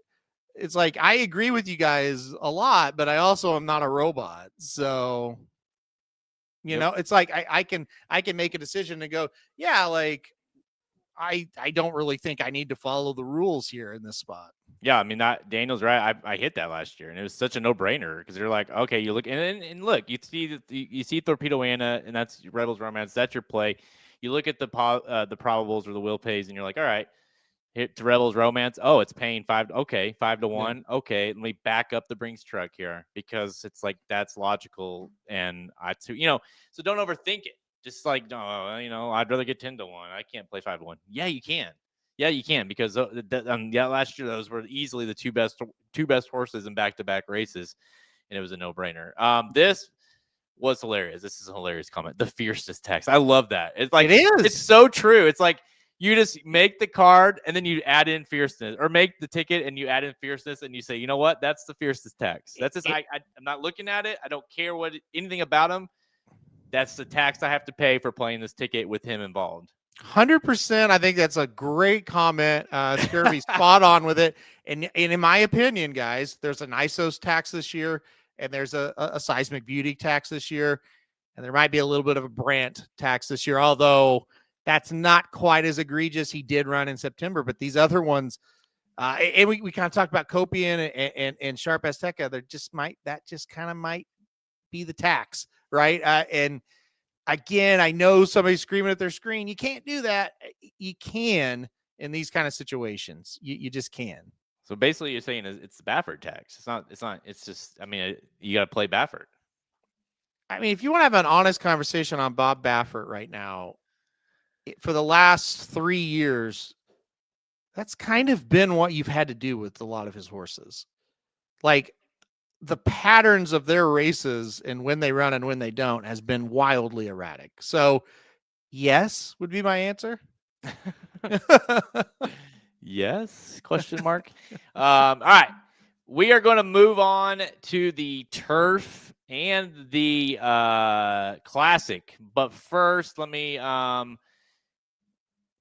[SPEAKER 3] it's like I agree with you guys a lot, but I also am not a robot. So you know, it's like I can make a decision and go, yeah, like I don't really think I need to follow the rules here in this spot.
[SPEAKER 2] Yeah, I mean, Daniel's right. I hit that last year, and it was such a no-brainer because you're like, okay, you look and look, you see Torpedo Anna, and that's Rebels Romance. That's your play. You look at the probables or the will pays, and you're like, all right, hit to Rebels Romance. Oh, it's paying 5. Okay, 5-1. Yeah. Okay, let me back up the Brinks truck here because it's like that's logical, and so don't overthink it. Just like, no, I'd rather get 10-1. I can't play 5-1. Yeah, you can. Yeah, you can, because last year those were easily the two best horses in back-to-back races, and it was a no-brainer. This was hilarious. This is a hilarious comment. The fiercest text. I love that. It's like it's so true. It's like you just make the card and then you add in fierceness, or make the ticket and you add in fierceness, and you say, you know what? That's the fiercest text. That's just I'm not looking at it. I don't care anything about him. That's the tax I have to pay for playing this ticket with him involved.
[SPEAKER 3] 100%. I think that's a great comment. It's going to be spot on with it. And in my opinion, guys, there's an ISOs tax this year, and there's a seismic beauty tax this year, and there might be a little bit of a Brandt tax this year, although that's not quite as egregious. He did run in September, but these other ones, and we kind of talked about Copian and Sharp Azteca. That just kind of might be the tax, right? And again, I know somebody's screaming at their screen. You can't do that. You can in these kind of situations. You just can.
[SPEAKER 2] So basically, you're saying it's the Baffert tax. It's not. It's just. I mean, you got to play Baffert.
[SPEAKER 3] I mean, if you want to have an honest conversation on Bob Baffert right now, for the last 3 years, that's kind of been what you've had to do with a lot of his horses. Like, the patterns of their races and when they run and when they don't has been wildly erratic. So yes, would be my answer.
[SPEAKER 2] Yes? Question mark. All right. We are going to move on to the turf and the classic. But first, let me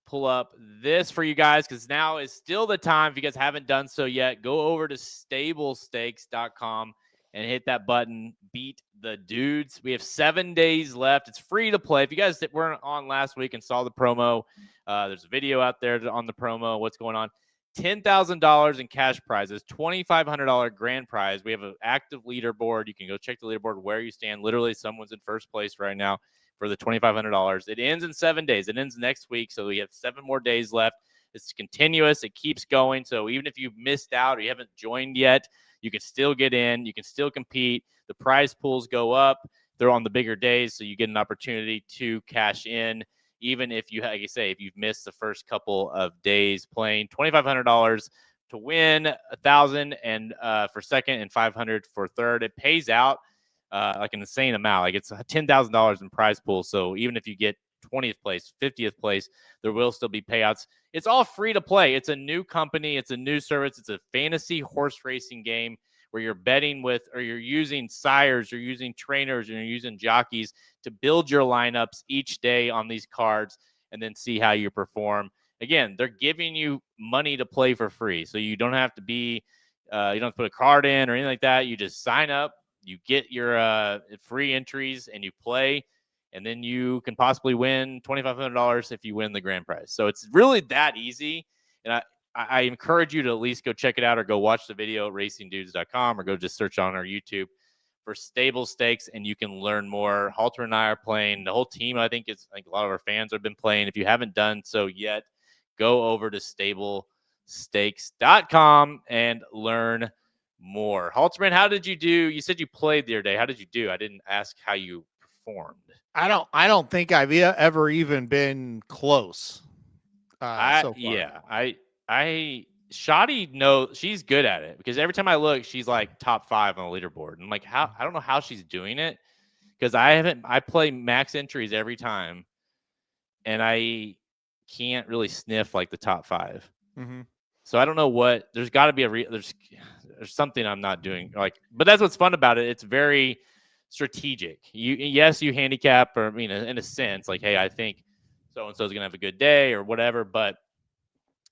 [SPEAKER 2] pull up this for you guys, because now is still the time. If you guys haven't done so yet, go over to stablestakes.com and hit that button, beat the dudes. We have 7 days left. It's free to play. If you guys weren't on last week and saw the promo, there's a video out there on the promo. What's going on? $10,000 in cash prizes, $2,500 grand prize. We have an active leaderboard. You can go check the leaderboard where you stand. Literally, someone's in first place right now for the $2,500. It ends in 7 days. It ends next week, so we have 7 more days left. It's continuous. It keeps going. So even if you've missed out or you haven't joined yet, you can still get in. You can still compete. The prize pools go up. They're on the bigger days, so you get an opportunity to cash in. Even if you, like I say, if you've missed the first couple of days playing, $2,500 to win, $1,000 and for second, and $500 for third. It pays out like an insane amount. Like it's $10,000 in prize pool. So even if you get 20th place, 50th place, there will still be payouts. It's all free to play. It's a new company. It's a new service. It's a fantasy horse racing game where you're betting with, or you're using sires, you're using trainers, and you're using jockeys to build your lineups each day on these cards. and then see how you perform. Again, they're giving you money to play for free, so you don't have to be you don't have to put a card in or anything like that. You just sign up, you get your free entries, and you play, and then you can possibly win $2,500 if you win the grand prize. So it's really that easy, and I encourage you to at least go check it out or go watch the video at racingdudes.com or go just search on our YouTube for stable stakes, and you can learn more. Halter and I are playing. The whole team, I think a lot of our fans have been playing. If you haven't done so yet, go over to stablestakes.com and learn more. Halterman, how did you do? You said you played the other day. How did you do? I didn't ask how you performed.
[SPEAKER 3] I don't think I've ever even been close. So far.
[SPEAKER 2] Shoddy knows she's good at it because every time I look, she's like top 5 on the leaderboard. I'm like, I don't know how she's doing it because I play max entries every time, and I can't really sniff like the top 5.
[SPEAKER 3] Mm-hmm.
[SPEAKER 2] So I don't know what. There's got to be there's something I'm not doing. But that's what's fun about it. It's very strategic. You handicap, or in a sense, like, hey, I think so and so is gonna have a good day or whatever. But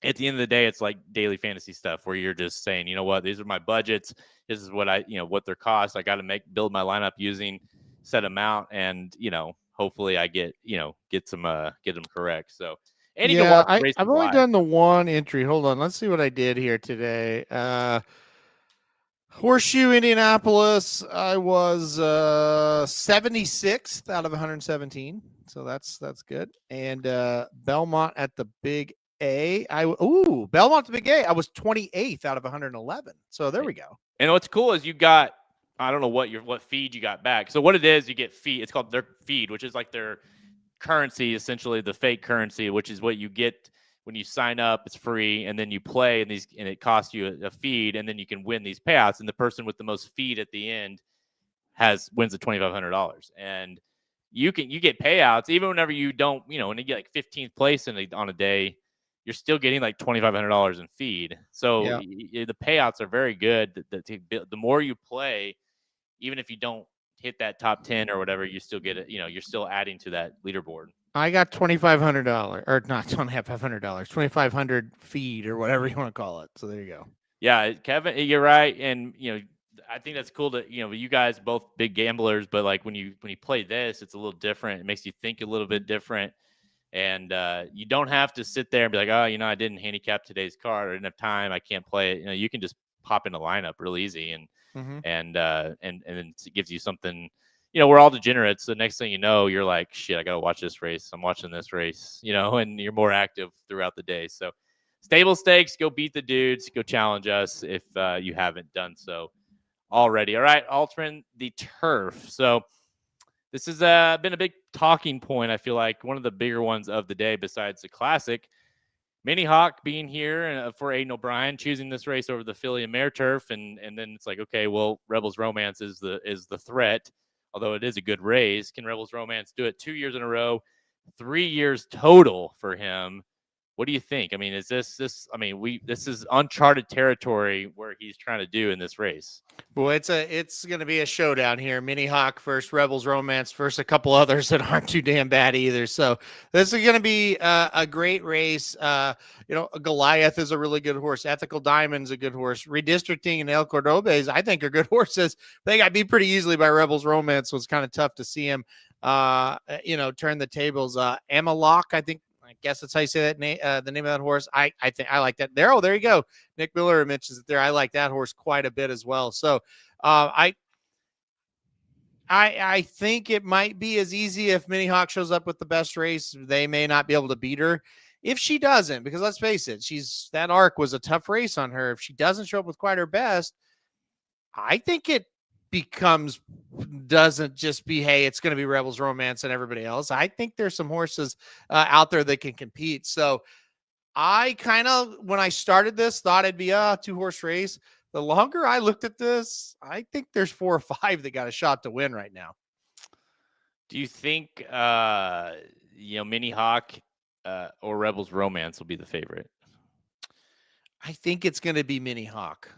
[SPEAKER 2] at the end of the day, it's like daily fantasy stuff where you're just saying, you know what, these are my budgets. This is what what their cost. I got to build my lineup using set amount, and hopefully I get them correct. So.
[SPEAKER 3] Yeah, I've only done the one entry. Hold on. Let's see what I did here today. Horseshoe, Indianapolis, I was 76th out of 117. So that's good. And Belmont at the Big A. Belmont the Big A. I was 28th out of 111. So there we go.
[SPEAKER 2] And what's cool is you got, I don't know what feed you got back. So what it is, you get feed. It's called their feed, which is like their currency, essentially the fake currency, which is what you get when you sign up. It's free, and then you play, and it costs you a feed, and then you can win these payouts. And the person with the most feed at the end wins the $2,500, and you get payouts even whenever you don't. When you get like 15th place on a day, you're still getting like $2,500 in feed. So the payouts are very good. The more you play, even if you don't hit that top 10 or whatever, you still get it. You're still adding to that leaderboard.
[SPEAKER 3] I got $2,500, or not $2,500, 2,500 feed or whatever you want to call it. So there you go.
[SPEAKER 2] Yeah, Kevin, you're right, and I think that's cool that you guys both big gamblers, but like when you play this, it's a little different. It makes you think a little bit different, and you don't have to sit there and be like, oh, I didn't handicap today's card, or I didn't have time, I can't play it. You can just pop in a lineup real easy, and then it gives you something. We're all degenerates. The next thing you know, you're like, shit, I got to watch this race. I'm watching this race, and you're more active throughout the day. So stable stakes, go beat the dudes, go challenge us if you haven't done so already. All right, Altman, the turf. So this has been a big talking point. I feel like one of the bigger ones of the day besides the classic. Mini Hawk being here for Aiden O'Brien, choosing this race over the Philly and Mare turf, and then it's like, okay, well, Rebels Romance is the threat, although it is a good race. Can Rebels Romance do it 2 years in a row, 3 years total for him? What do you think? I mean, is this is uncharted territory where he's trying to do in this race.
[SPEAKER 3] Well, it's going to be a showdown here. Mini Hawk versus Rebels Romance versus a couple others that aren't too damn bad either. So this is going to be a great race. Goliath is a really good horse. Ethical Diamond's a good horse. Redistricting and El Cordobes, I think, are good horses. They got beat pretty easily by Rebels Romance, so it's kind of tough to see him, turn the tables. Amalok, I guess that's how you say that name, the name of that horse. I think I like that. There you go. Nick Miller mentions it there. I like that horse quite a bit as well. So I think it might be as easy if Mini Hawk shows up with the best race. They may not be able to beat her. If she doesn't, because let's face it, that arc was a tough race on her. If she doesn't show up with quite her best, I think it doesn't just be, hey, it's going to be Rebels Romance and everybody else. I think there's some horses out there that can compete. So I kind of, when I started this, thought it'd be a 2-horse race. The longer I looked at this, I think there's 4 or 5 that got a shot to win right now.
[SPEAKER 2] Do you think, Mini Hawk or Rebels Romance will be the favorite?
[SPEAKER 3] I think it's going to be Mini Hawk.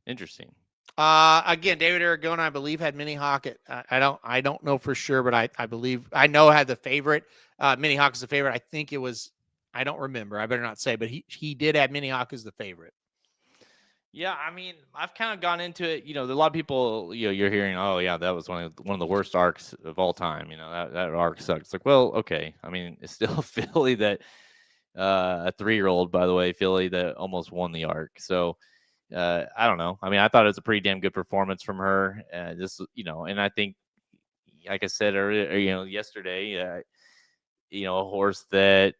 [SPEAKER 2] Interesting.
[SPEAKER 3] Again, David Aragona, I believe, had Mini Hawk at, I don't know for sure, but I believe, I know had the favorite. Mini Hawk is the favorite. I think it was, I don't remember. I better not say, but he did have Mini Hawk as the favorite.
[SPEAKER 2] Yeah, I mean, I've kind of gone into it. A lot of people, you're hearing, oh yeah, that was one of the worst arcs of all time. That arc sucks. It's like, well, okay. I mean, it's still Philly that a 3-year-old, by the way, Philly that almost won the arc. So I don't know. I mean, I thought it was a pretty damn good performance from her. And I think, like I said earlier, yesterday, a horse that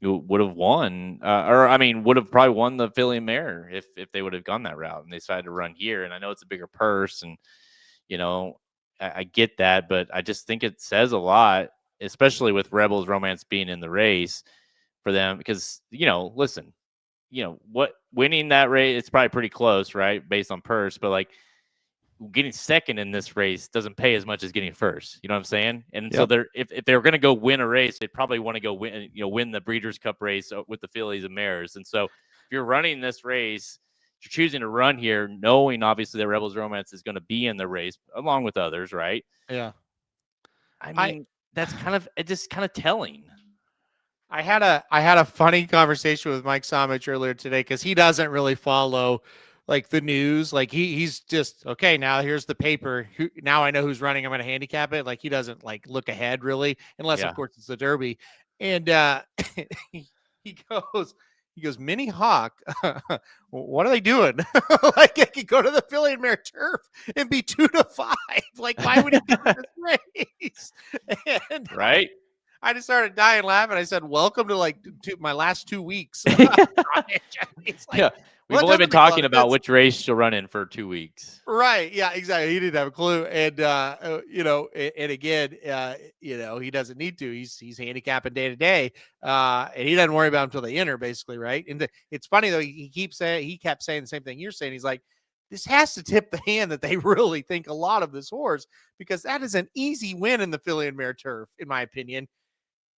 [SPEAKER 2] would have won, or I mean, would have probably won the Philly mare if they would have gone that route, and they decided to run here. And I know it's a bigger purse, and I get that, but I just think it says a lot, especially with Rebels Romance being in the race for them, because listen, what winning that race, it's probably pretty close, right, based on purse, but like getting second in this race doesn't pay as much as getting first. You know what I'm saying? And so if they're going to go win a race, they'd probably want to go win the Breeders' Cup race with the fillies and mares. And so if you're running this race, you're choosing to run here, knowing obviously that Rebels Romance is going to be in the race along with others, right?
[SPEAKER 3] Yeah.
[SPEAKER 2] I mean, that's kind of telling.
[SPEAKER 3] I had a funny conversation with Mike Somich earlier today because he doesn't really follow like the news. Like he's just, okay, now here's the paper. Now I know who's running. I'm going to handicap it. Like he doesn't like look ahead really, unless of course it's the Derby. And he goes, Mini Hawk, what are they doing? Like I could go to the Philly and Mare Turf and be 2-5. Like why would he do this race? And
[SPEAKER 2] right?
[SPEAKER 3] I just started dying laughing. I said, welcome to like my last 2 weeks.
[SPEAKER 2] Yeah. We've only been talking about which race she'll run in for 2 weeks.
[SPEAKER 3] Right. Yeah, exactly. He didn't have a clue. And, and again, he doesn't need to. He's handicapping day to day. And he doesn't worry about them until they enter, basically. Right. And it's funny, though. He kept saying the same thing you're saying. He's like, this has to tip the hand that they really think a lot of this horse, because that is an easy win in the Philly and Mare Turf, in my opinion.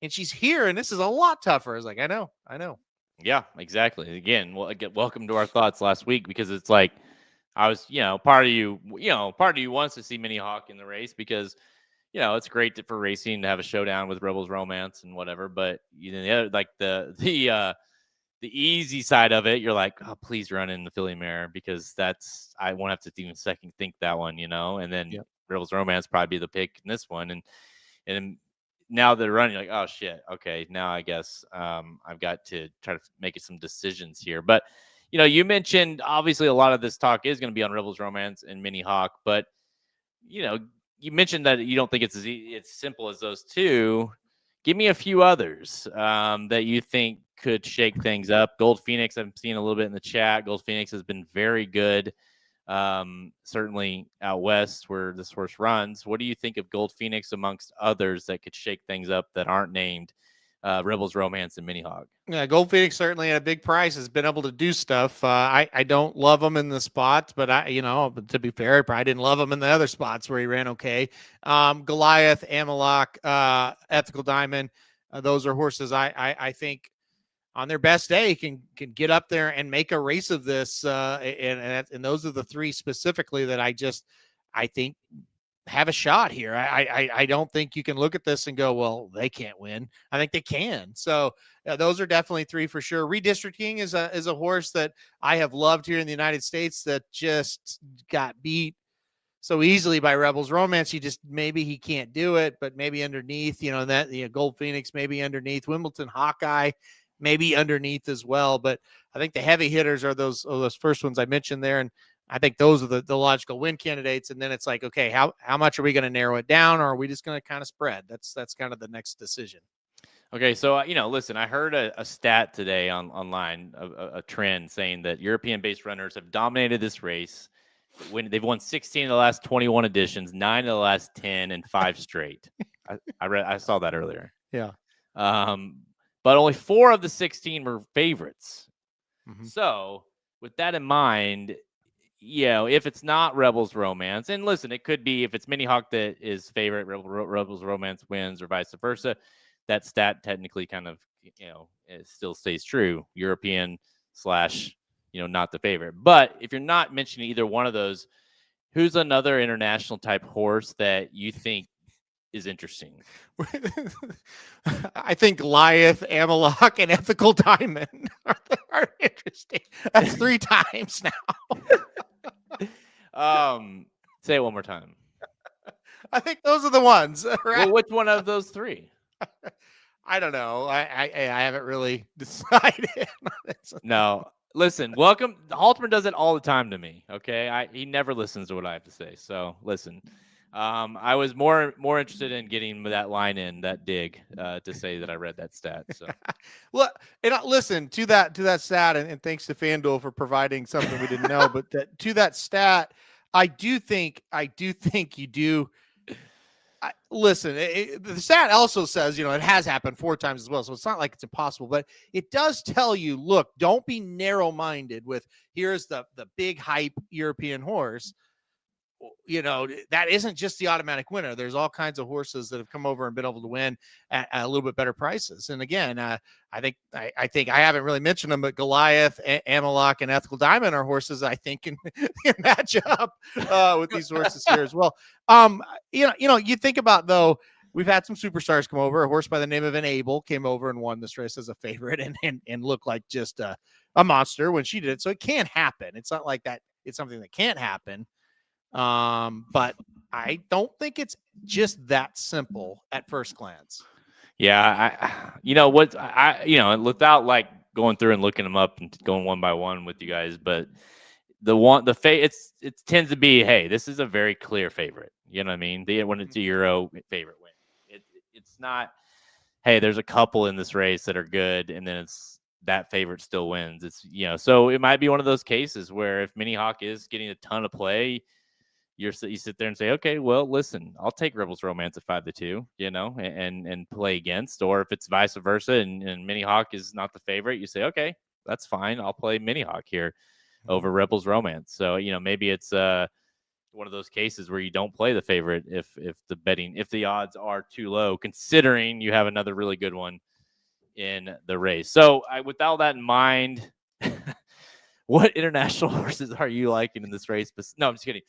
[SPEAKER 3] And she's here, and this is a lot tougher. I was like, I know.
[SPEAKER 2] Yeah, exactly. Again, welcome to our thoughts last week, because it's like I was, part of you wants to see Mini Hawk in the race because, it's great for racing to have a showdown with Rebels Romance and whatever. But the other, like the easy side of it, you're like, oh, please run in the Philly mare, because I won't have to even second think that one, and then Rebels Romance probably be the pick in this one, and now they're running, like, oh shit, okay, now I guess I've got to try to make some decisions here. But you mentioned obviously a lot of this talk is going to be on Rebels Romance and Mini Hawk, but you mentioned that you don't think it's as simple as those two. Give me a few others that you think could shake things up. Gold Phoenix, I'm seeing a little bit in the chat. Gold Phoenix has been very good. Certainly out west where this horse runs. What do you think of Gold Phoenix amongst others that could shake things up that aren't named Rebels Romance and Mini Hawk?
[SPEAKER 3] Yeah, Gold Phoenix certainly at a big price has been able to do stuff. I don't love him in the spots, but to be fair, I probably didn't love him in the other spots where he ran okay. Goliath, Amalok, Ethical Diamond, those are horses I think on their best day can get up there and make a race of this. And those are the three specifically that I think have a shot here. I don't think you can look at this and go, well, they can't win. I think they can. So those are definitely three for sure. Redistricting is a horse that I have loved here in the United States that just got beat so easily by Rebels Romance. Maybe he can't do it, but maybe underneath, Gold Phoenix, maybe underneath. Wimbledon Hawkeye, maybe underneath as well. But I think the heavy hitters are those first ones I mentioned there. And I think those are the logical win candidates. And then it's like, okay, how much are we going to narrow it down, or are we just going to kind of spread? That's kind of the next decision.
[SPEAKER 2] Okay, so listen, I heard a stat today online, a trend saying that European-based runners have dominated this race. When they've won 16 of the last 21 editions, 9 of the last 10, and 5 straight. I saw that earlier.
[SPEAKER 3] Yeah.
[SPEAKER 2] But only 4 of the 16 were favorites.
[SPEAKER 3] Mm-hmm.
[SPEAKER 2] So with that in mind, if it's not Rebels Romance, and listen, it could be if it's Mini Hawk that is favorite, Rebels Romance wins, or vice versa. That stat technically kind of, it still stays true. European / not the favorite. But if you're not mentioning either one of those, who's another international type horse that you think is interesting?
[SPEAKER 3] I think Goliath, Amalok, and Ethical Diamond are interesting. That's 3 times now.
[SPEAKER 2] Say it one more time.
[SPEAKER 3] I think those are the ones. Right?
[SPEAKER 2] Well, which one of those 3?
[SPEAKER 3] I don't know. I haven't really decided.
[SPEAKER 2] No, listen. Welcome. Halterman does it all the time to me. Okay, he never listens to what I have to say. So listen. I was more interested in getting that line in, that dig, to say that I read that stat. So,
[SPEAKER 3] well, and listen to that stat, and thanks to FanDuel for providing something we didn't know. But to that stat, I do think you do. Listen, the stat also says, it has happened 4 times as well. So it's not like it's impossible, but it does tell you, look, don't be narrow-minded with here's the big hype European horse. That isn't just the automatic winner. There's all kinds of horses that have come over and been able to win at a little bit better prices. And again, I think I haven't really mentioned them, but Goliath, Amalok, and Ethical Diamond are horses I think can match up with these horses here as well. You think about, though, we've had some superstars come over. A horse by the name of Enable came over and won this race as a favorite and looked like just a monster when she did it. So it can happen. It's not like that. It's something that can't happen. But I don't think it's just that simple at first glance.
[SPEAKER 2] Yeah, without like going through and looking them up and going one by one with you guys, but it tends to be, hey, this is a very clear favorite. You know what I mean? When it's a Euro favorite win, it's not, hey, there's a couple in this race that are good, and then it's that favorite still wins. It's so it might be one of those cases where if Mini Hawk is getting a ton of play, you sit there and say, okay, well, listen, I'll take Rebels Romance at 5-2, and play against. Or if it's vice versa and Mini Hawk is not the favorite, you say, okay, that's fine. I'll play Mini Hawk here over Rebels Romance. So, maybe it's one of those cases where you don't play the favorite if the odds are too low, considering you have another really good one in the race. So with all that in mind, what international horses are you liking in this race? No, I'm just kidding.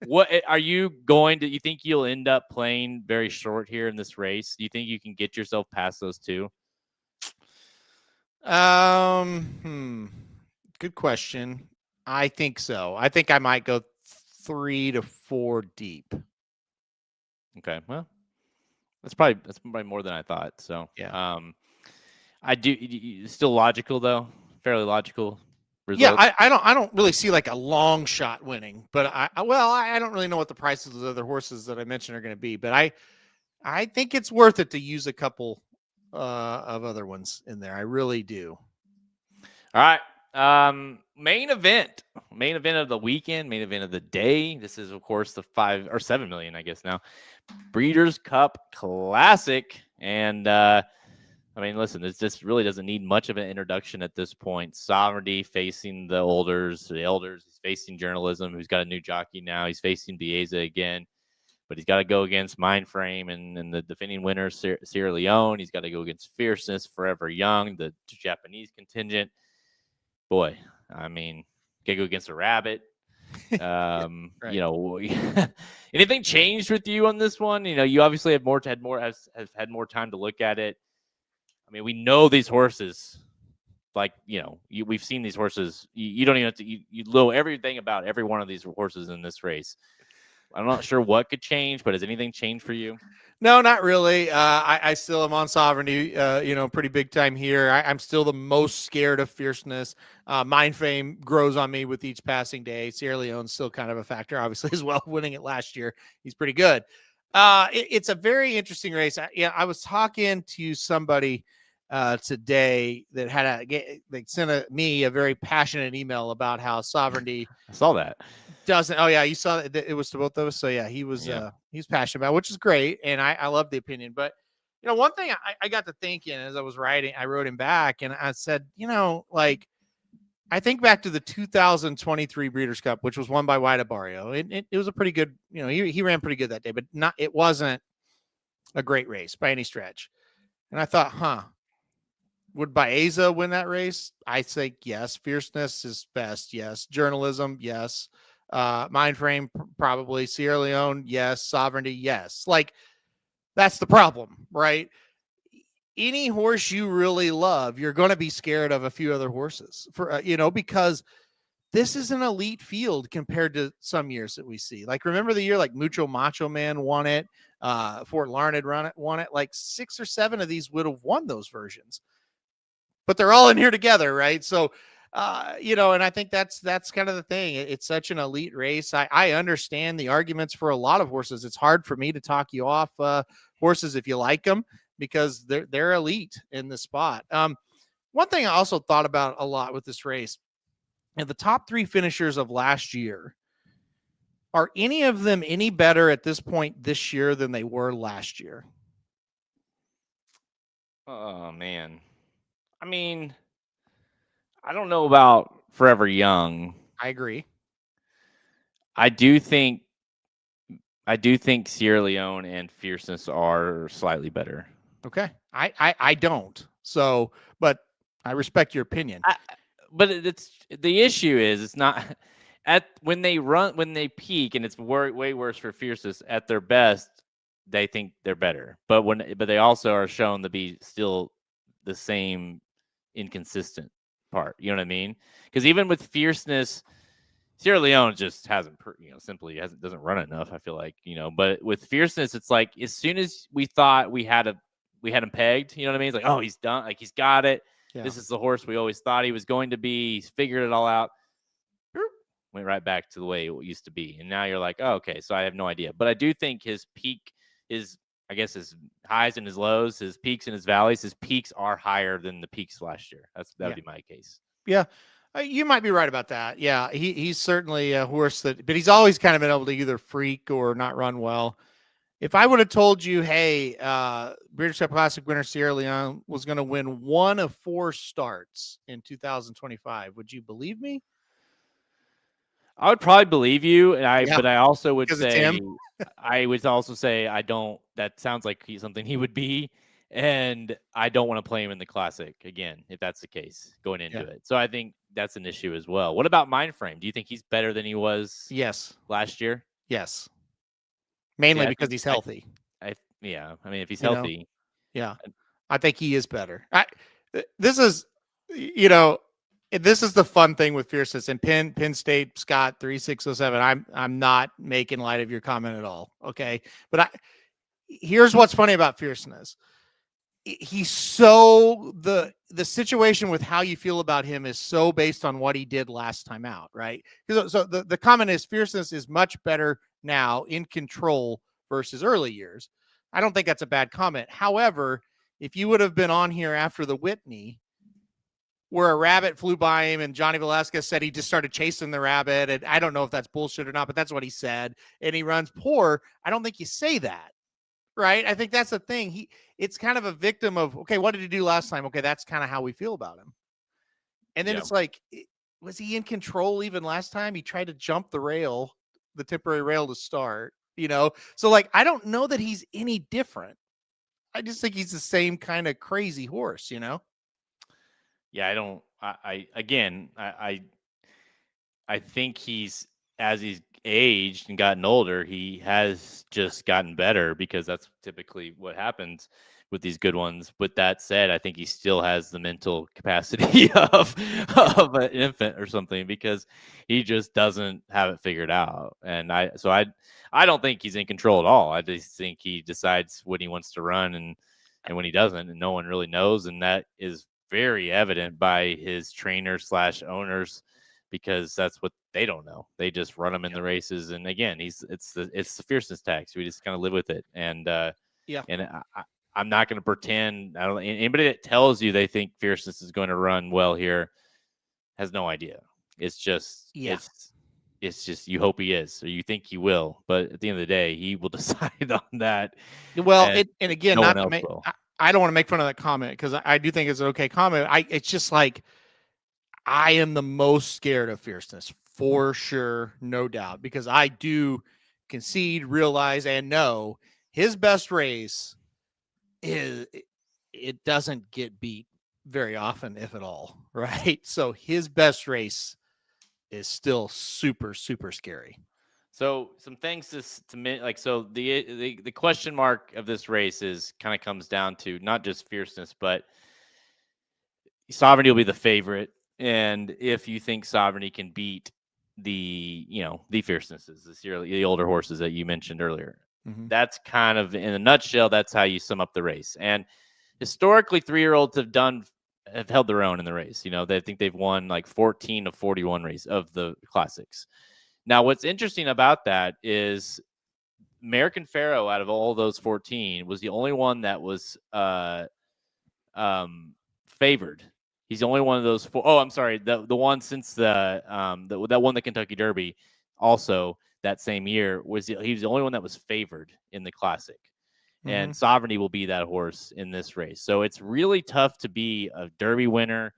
[SPEAKER 2] What are you you think you'll end up playing very short here in this race? Do you think you can get yourself past those 2?
[SPEAKER 3] Good question. I think so. I think I might go 3 to 4 deep.
[SPEAKER 2] Okay. Well, that's probably more than I thought. So,
[SPEAKER 3] yeah.
[SPEAKER 2] I do still logical though. Fairly logical.
[SPEAKER 3] Results. Yeah, I don't really see like a long shot winning, but I don't really know what the prices of the other horses that I mentioned are going to be, but I think it's worth it to use a couple of other ones in there. I really do.
[SPEAKER 2] All right. Main event of the weekend, main event of the day. This is of course the 5 or 7 million, I guess now, Breeders' Cup Classic. And listen, this really doesn't need much of an introduction at this point. Sovereignty facing the elders. He's facing Journalism, who's got a new jockey now. He's facing Bieza again, but he's got to go against Mindframe and the defending winner, Sierra Leone. He's got to go against Fierceness, Forever Young, the Japanese contingent. Boy, got to go against a rabbit.
[SPEAKER 3] Right.
[SPEAKER 2] Anything changed with you on this one? You obviously have had more time to look at it. We know these horses, we've seen these horses. You don't even have to, you know everything about every one of these horses in this race. I'm not sure what could change, but has anything changed for you?
[SPEAKER 3] No, not really. I still am on Sovereignty, pretty big time here. I'm still the most scared of Fierceness. Mindframe grows on me with each passing day. Sierra Leone's still kind of a factor, obviously, as well, winning it last year. He's pretty good. It's a very interesting race. I was talking to somebody today that had they sent me a very passionate email about how Sovereignty.
[SPEAKER 2] I saw that.
[SPEAKER 3] Doesn't. Oh yeah, you saw that it was to both of us. So yeah, he was passionate about, which is great, and I love the opinion. But one thing I got to thinking as I was writing, I wrote him back and I said, I think back to the 2023 Breeders' Cup, which was won by Wida Barrio. It was a pretty good, he ran pretty good that day, but it wasn't a great race by any stretch. And I thought, Would Baeza win that race? I say yes. Fierceness is best. Yes. Journalism, yes. Mind frame, probably. Sierra Leone, yes. Sovereignty, yes. Like, that's the problem, right? Any horse you really love, you're going to be scared of a few other horses for, because this is an elite field compared to some years that we see. Like, remember the year like Mucho Macho Man won it, Fort Larn had won it. Like 6 or 7 of these would have won those versions, but they're all in here together, right? So, and I think that's kind of the thing. It's such an elite race. I understand the arguments for a lot of horses. It's hard for me to talk you off horses if you like them, because they're elite in the spot. One thing I also thought about a lot with this race, and the top 3 finishers of last year, are any of them any better at this point this year than they were last year?
[SPEAKER 2] Oh man. I mean, I don't know about Forever Young.
[SPEAKER 3] I agree.
[SPEAKER 2] I do think Sierra Leone and Fierceness are slightly better.
[SPEAKER 3] Okay. I don't. So, but I respect your opinion.
[SPEAKER 2] But it's the issue is it's not when they peak, and it's way worse for Fierceness at their best. They think they're better, but they also are shown to be still the same inconsistent part. You know what I mean? Because even with Fierceness, Sierra Leone just hasn't, doesn't run enough. I feel like, but with Fierceness, it's like as soon as we thought we had him pegged, you know what I mean? It's like, oh, he's done. Like, he's got it. Yeah. This is the horse we always thought he was going to be. He's figured it all out. Went right back to the way it used to be. And now you're like, oh, okay, so I have no idea. But I do think his peak is, I guess, his highs and his lows, his peaks and his valleys. His peaks are higher than the peaks last year. That would be my case.
[SPEAKER 3] Yeah. You might be right about that. Yeah, he's certainly a horse but he's always kind of been able to either freak or not run well. If I would have told you, hey, British Cup Classic winner Sierra Leone was going to win 1 of 4 starts in 2025, would you believe me?
[SPEAKER 2] I would probably believe you, but I also would say, I would also say I don't. That sounds like he's something he would be, and I don't want to play him in the Classic again if that's the case going into it. So I think that's an issue as well. What about mind frame? Do you think he's better than he was?
[SPEAKER 3] Yes.
[SPEAKER 2] Last year.
[SPEAKER 3] Yes. Mainly because he's healthy.
[SPEAKER 2] I mean, if he's healthy,
[SPEAKER 3] I think he is better. This is the fun thing with Fierceness and Penn State Scott 3607. I'm not making light of your comment at all. Okay. But here's what's funny about Fierceness. He's so the situation with how you feel about him is so based on what he did last time out. Right. So the comment is Fierceness is much better now in control versus early years. I don't think that's a bad comment. However, if you would have been on here after the Whitney, where a rabbit flew by him and Johnny Velasquez said he just started chasing the rabbit, and I don't know if that's bullshit or not, but that's what he said, and he runs poor, I don't think you say that, right? I think that's the thing. It's kind of a victim of, okay, what did he do last time? Okay, that's kind of how we feel about him. And then it's like, was he in control even last time? He tried to jump the temporary rail to start, So, like, I don't know that he's any different. I just think he's the same kind of crazy horse,
[SPEAKER 2] Yeah, I think as he's aged and gotten older, he has just gotten better, because that's typically what happens with these good ones. With that said, I think he still has the mental capacity of an infant or something, because he just doesn't have it figured out. And I don't think he's in control at all. I just think he decides when he wants to run and when he doesn't, and no one really knows. And that is very evident by his trainers / owners, because that's what they don't know. They just run him in the races. And again, it's the Fierceness tax. We just kind of live with it. And and I'm not going to pretend. Anybody that tells you they think Fierceness is going to run well here has no idea. It's just it's just you hope he is, or you think he will, but at the end of the day, he will decide on that.
[SPEAKER 3] Well, and again, not to make. I don't want to make fun of that comment, because I do think it's an okay comment. It's just like, I am the most scared of Fierceness for sure, no doubt, because I do concede, realize, and know his best race is it doesn't get beat very often, if at all, right? So his best race is still super, super scary.
[SPEAKER 2] So some things like so the question mark of this race is kind of comes down to not just fierceness, but Sovereignty will be the favorite, and if you think Sovereignty can beat the fiercenesses, the older horses that you mentioned earlier, that's kind of in a nutshell. That's how you sum up the race. And historically, 3-year-olds have held their own in the race. They think they've won like 14 of 41 race of the classics. Now, what's interesting about that is American Pharaoh, out of all those 14, was the only one that was favored. He's the only one of those four. Oh, I'm sorry. The one since that won the Kentucky Derby also that same year he was the only one that was favored in the Classic. And Sovereignty will be that horse in this race. So it's really tough to be a Derby winner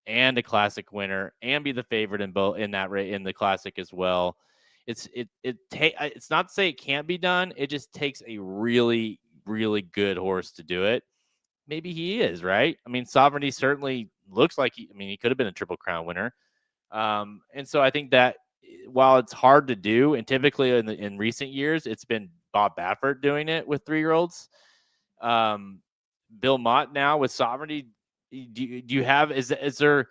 [SPEAKER 2] and a Classic winner and be the favorite in the Classic as well. It's not to say it can't be done. It just takes a really, really good horse to do it. Maybe he is, right? I mean, Sovereignty certainly looks like he could have been a Triple Crown winner. And so I think that while it's hard to do, and typically in recent years, it's been Bob Baffert doing it with 3-year-olds. Bill Mott now with Sovereignty. Do you have, is the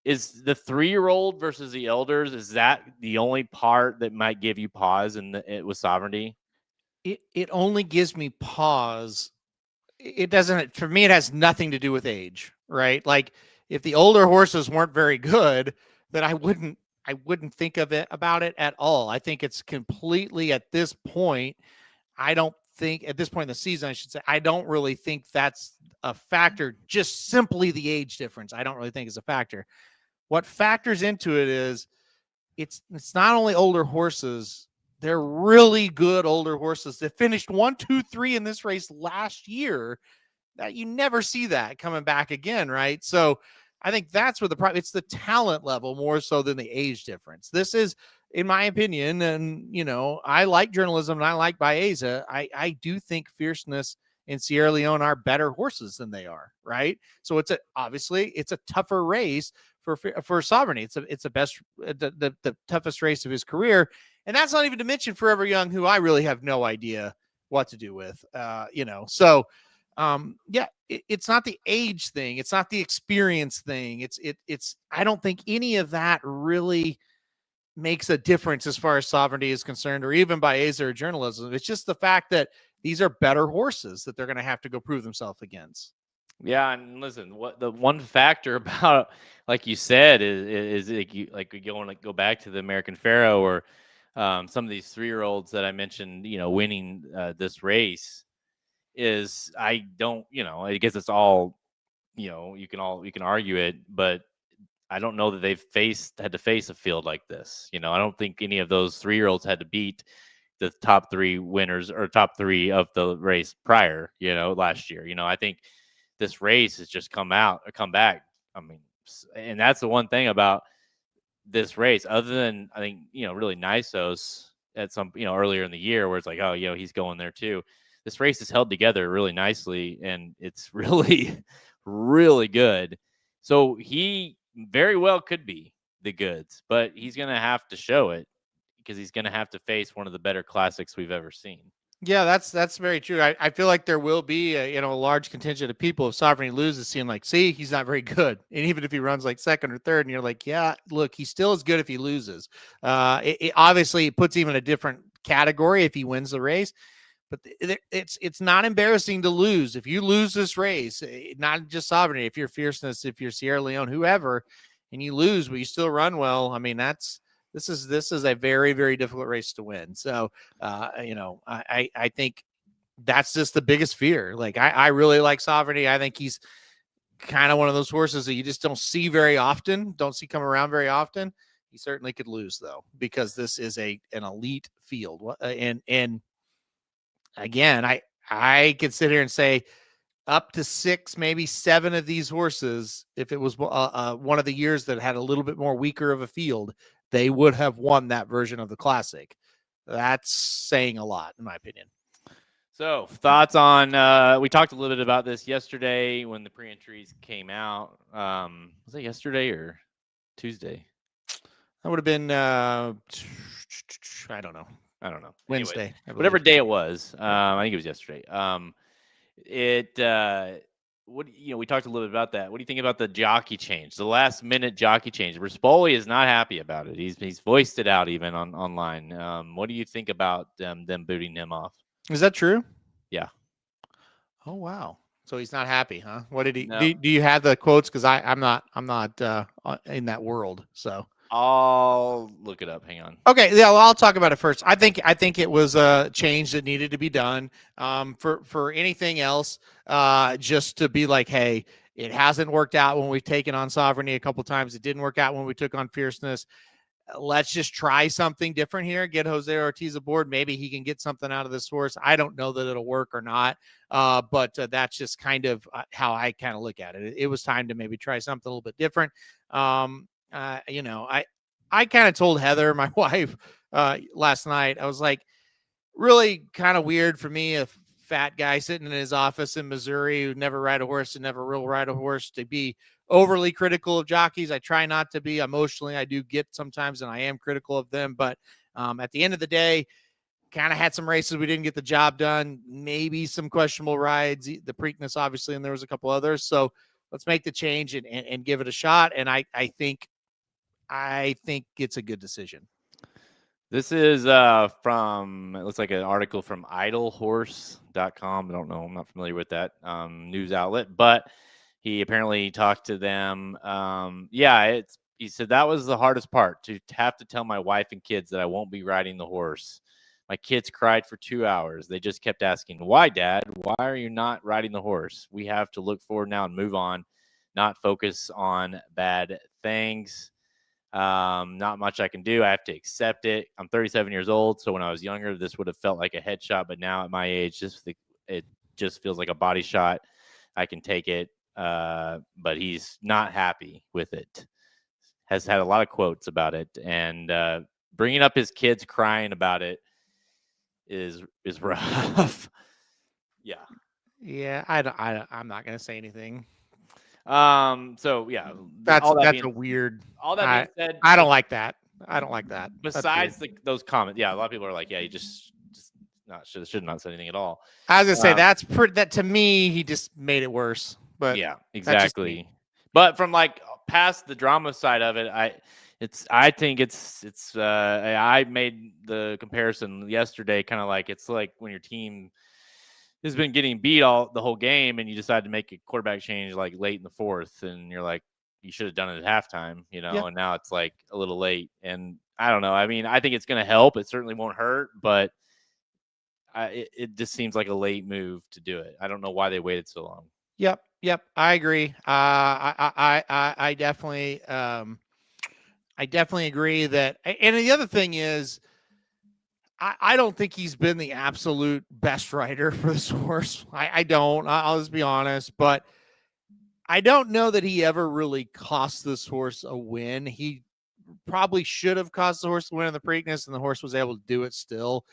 [SPEAKER 2] 3-year-old versus the elders? Is that the only part that might give you pause with Sovereignty?
[SPEAKER 3] It only gives me pause. It doesn't, for me, it has nothing to do with age, right? Like if the older horses weren't very good, then I wouldn't think about it at all. I think it's completely at this point. At this point in the season, I should say, I don't really think that's a factor. Just simply the age difference, I don't really think is a factor. What factors into it is it's not only older horses. They're really good older horses that finished 1, 2, 3 in this race last year. That you never see that coming back again, right? So I think that's where the problem. It's the talent level more so than the age difference. This is, in my opinion, and I like journalism and I like Baeza. I do think Fierceness and Sierra Leone are better horses than they are, right? So obviously it's a tougher race for Sovereignty. It's the toughest race of his career. And that's not even to mention Forever Young, who I really have no idea what to do with, So, it's not the age thing. It's not the experience thing. It's, I don't think any of that really makes a difference as far as Sovereignty is concerned, or even Baeza or journalism. It's just the fact that these are better horses that they're going to have to go prove themselves against.
[SPEAKER 2] Yeah, and listen, what the one factor about, like you said, is you want to go back to the American Pharaoh or some of these 3-year-olds that I mentioned, winning this race is I guess it's all, you can argue it, but I don't know that they've had to face a field like this. I don't think any of those 3-year-olds had to beat the top 3 winners or top 3 of the race prior, last year. I think this race has just come back. I mean, and that's the one thing about this race, other than I think, really Nysos at some, earlier in the year where it's like, oh, he's going there too. This race is held together really nicely and it's really, really good. So he very well could be the goods, but he's going to have to show it because he's going to have to face one of the better classics we've ever seen.
[SPEAKER 3] Yeah, that's very true. I feel like there will be a large contingent of people if Sovereignty loses, seeing like, see, he's not very good. And even if he runs like second or third, and you're like, yeah, look, he still is good if he loses. It obviously puts him in a different category if he wins the race. But it's not embarrassing to lose. If you lose this race, not just Sovereignty, if you're Fierceness, if you're Sierra Leone, whoever, and you lose, but you still run well, I mean, this is a very, very difficult race to win. So, I think that's just the biggest fear. Like, I really like Sovereignty. I think he's kind of one of those horses that you just don't see very often, don't see come around very often. He certainly could lose though, because this is an elite field. And again, I could sit here and say up to 6, maybe 7 of these horses, if it was one of the years that had a little bit more weaker of a field, they would have won that version of the Classic. That's saying a lot, in my opinion.
[SPEAKER 2] So, thoughts on we talked a little bit about this yesterday when the pre-entries came out. Was it yesterday or Tuesday?
[SPEAKER 3] That would have been I don't know. Wednesday.
[SPEAKER 2] Anyways, whatever day it was. I think it was yesterday. We talked a little bit about that. What do you think about the jockey change, the last minute jockey change? Rispoli is not happy about it. He's voiced it out even online. What do you think about them booting him off?
[SPEAKER 3] Is that true?
[SPEAKER 2] Yeah.
[SPEAKER 3] Oh wow. So he's not happy, huh? What did he
[SPEAKER 2] No.
[SPEAKER 3] do? You have the quotes? Because I'm not in that world. So
[SPEAKER 2] I'll look it up. Hang on.
[SPEAKER 3] okay, yeah, well, I'll talk about it first. I think it was a change that needed to be done. For anything else, just to be like, hey, it hasn't worked out when we've taken on Sovereignty a couple times. It didn't work out when we took on Fierceness. Let's just try something different here. Get Jose Ortiz aboard. Maybe he can get something out of this horse. I don't know that it'll work or not, but that's just kind of how I kind of look at it. It was time to maybe try something a little bit different. I kind of told Heather, my wife, last night. I was like, really kind of weird for me, a fat guy sitting in his office in Missouri who never ride a horse and never will ride a horse, to be overly critical of jockeys. I try not to be. Emotionally, I do get sometimes, and I am critical of them. But at the end of the day, kind of had some races we didn't get the job done. Maybe some questionable rides, the Preakness, obviously, and there was a couple others. So let's make the change and give it a shot. And I think it's a good decision.
[SPEAKER 2] This is from, it looks like an article from idlehorse.com. I don't know. I'm not familiar with that news outlet, but he apparently talked to them. He said that was the hardest part, to have to tell my wife and kids that I won't be riding the horse. My kids cried for 2 hours. They just kept asking, why, Dad? Why are you not riding the horse? We have to look forward now and move on, not focus on bad things. Not much I can do. I have to accept it. I'm 37 years old, so when I was younger, this would have felt like a headshot, but now at my age, it just feels like a body shot. I can take it, but he's not happy with it. Has had a lot of quotes about it, and bringing up his kids crying about it is rough.
[SPEAKER 3] Yeah, I'm not gonna say anything.
[SPEAKER 2] So yeah,
[SPEAKER 3] that's a weird.
[SPEAKER 2] All that being said,
[SPEAKER 3] I don't like that.
[SPEAKER 2] Besides those comments, yeah, a lot of people are like, yeah, you just should not say anything at all.
[SPEAKER 3] I was gonna say that to me, he just made it worse. But
[SPEAKER 2] yeah, exactly. But from like past the drama side of it, I think it's I made the comparison yesterday, kind of like, it's like when your team has been getting beat the whole game and you decide to make a quarterback change like late in the fourth, and you're like, you should have done it at halftime, and now it's like a little late. And I don't know. I mean, I think it's going to help. It certainly won't hurt, but it just seems like a late move to do it. I don't know why they waited so long.
[SPEAKER 3] Yep. I agree. I definitely agree that. And the other thing is, I don't think he's been the absolute best rider for this horse. I don't. I'll just be honest, but I don't know that he ever really cost this horse a win. He probably should have cost the horse a win in the Preakness, and the horse was able to do it still.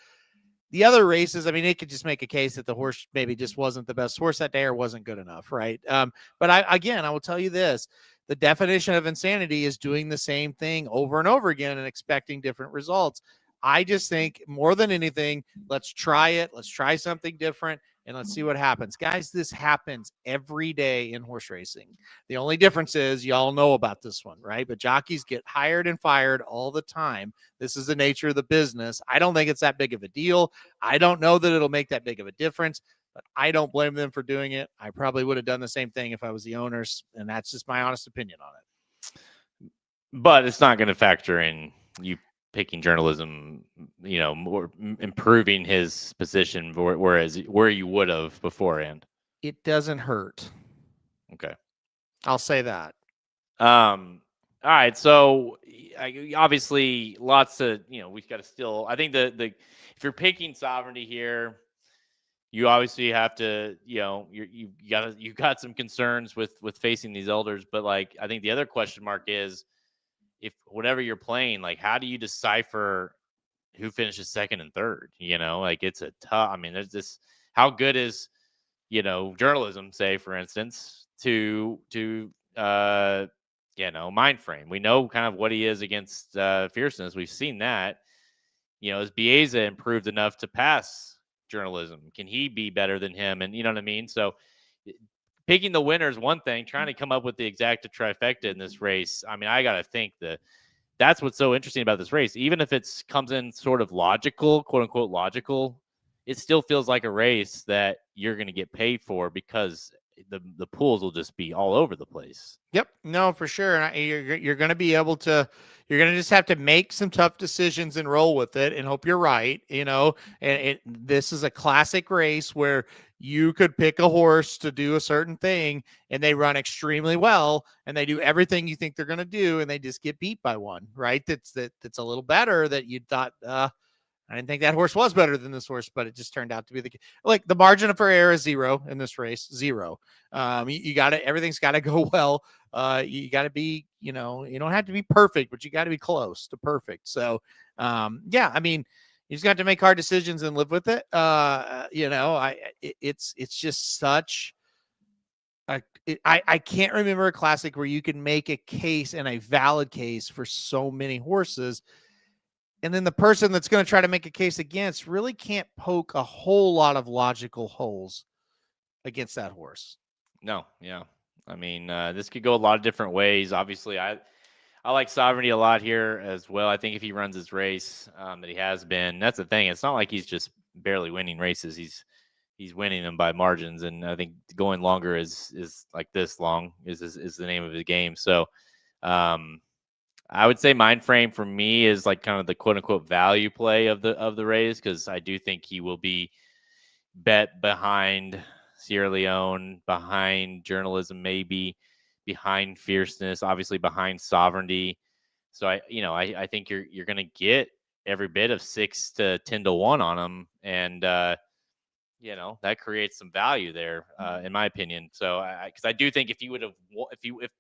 [SPEAKER 3] The other races, I mean, it could just make a case that the horse maybe just wasn't the best horse that day or wasn't good enough, right? But I will tell you this. The definition of insanity is doing the same thing over and over again and expecting different results. I just think more than anything, let's try it. Let's try something different and let's see what happens. Guys, this happens every day in horse racing. The only difference is y'all know about this one, right? But jockeys get hired and fired all the time. This is the nature of the business. I don't think it's that big of a deal. I don't know that it'll make that big of a difference, but I don't blame them for doing it. I probably would have done the same thing if I was the owners, and that's just my honest opinion on it.
[SPEAKER 2] But it's not going to factor in you picking journalism, more improving his position, whereas where you would have beforehand.
[SPEAKER 3] It doesn't hurt.
[SPEAKER 2] Okay.
[SPEAKER 3] I'll say that.
[SPEAKER 2] All right. So obviously lots of, we've got to still, I think if you're picking Sovereignty here, you obviously have to, you got some concerns with facing these elders, but like, I think the other question mark is, if whatever you're playing, like, how do you decipher who finishes second and third? Like, it's a tough, I mean, there's this, how good is, journalism, say, for instance, to mind frame. We know kind of what he is against fierceness. We've seen that. Is Bieza improved enough to pass journalism? Can he be better than him? And you know what I mean? So picking the winner is one thing. Trying to come up with the exacta trifecta in this race, I mean, I got to think that that's what's so interesting about this race. Even if it comes in sort of logical, quote unquote logical, it still feels like a race that you're going to get paid for because the pools will just be all over the place.
[SPEAKER 3] Yep. No, for sure. And you're going to be able to, you're going to just have to make some tough decisions and roll with it and hope you're right. And this is a classic race where you could pick a horse to do a certain thing and they run extremely well and they do everything you think they're going to do and they just get beat by one, right? That's a little better that you thought, I didn't think that horse was better than this horse, but it just turned out to be the margin for error is 0 in this race, 0. You got to, everything's got to go well. You got to be, you don't have to be perfect, but you got to be close to perfect. So, I mean, you just got to make hard decisions and live with it. It's just such. I can't remember a classic where you can make a case and a valid case for so many horses. And then the person that's going to try to make a case against really can't poke a whole lot of logical holes against that horse.
[SPEAKER 2] No, yeah. I mean, this could go a lot of different ways. Obviously, I like Sovereignty a lot here as well. I think if he runs his race that he has been, that's the thing. It's not like he's just barely winning races. He's winning them by margins, and I think going longer is like this long is the name of the game. So, I would say mind frame for me is like kind of the quote unquote value play of the race, because I do think he will be bet behind Sierra Leone, behind journalism, maybe behind fierceness, obviously behind sovereignty. So I think you're going to get every bit of 6 to 10 to 1 on him, and that creates some value there, in my opinion. So because I do think if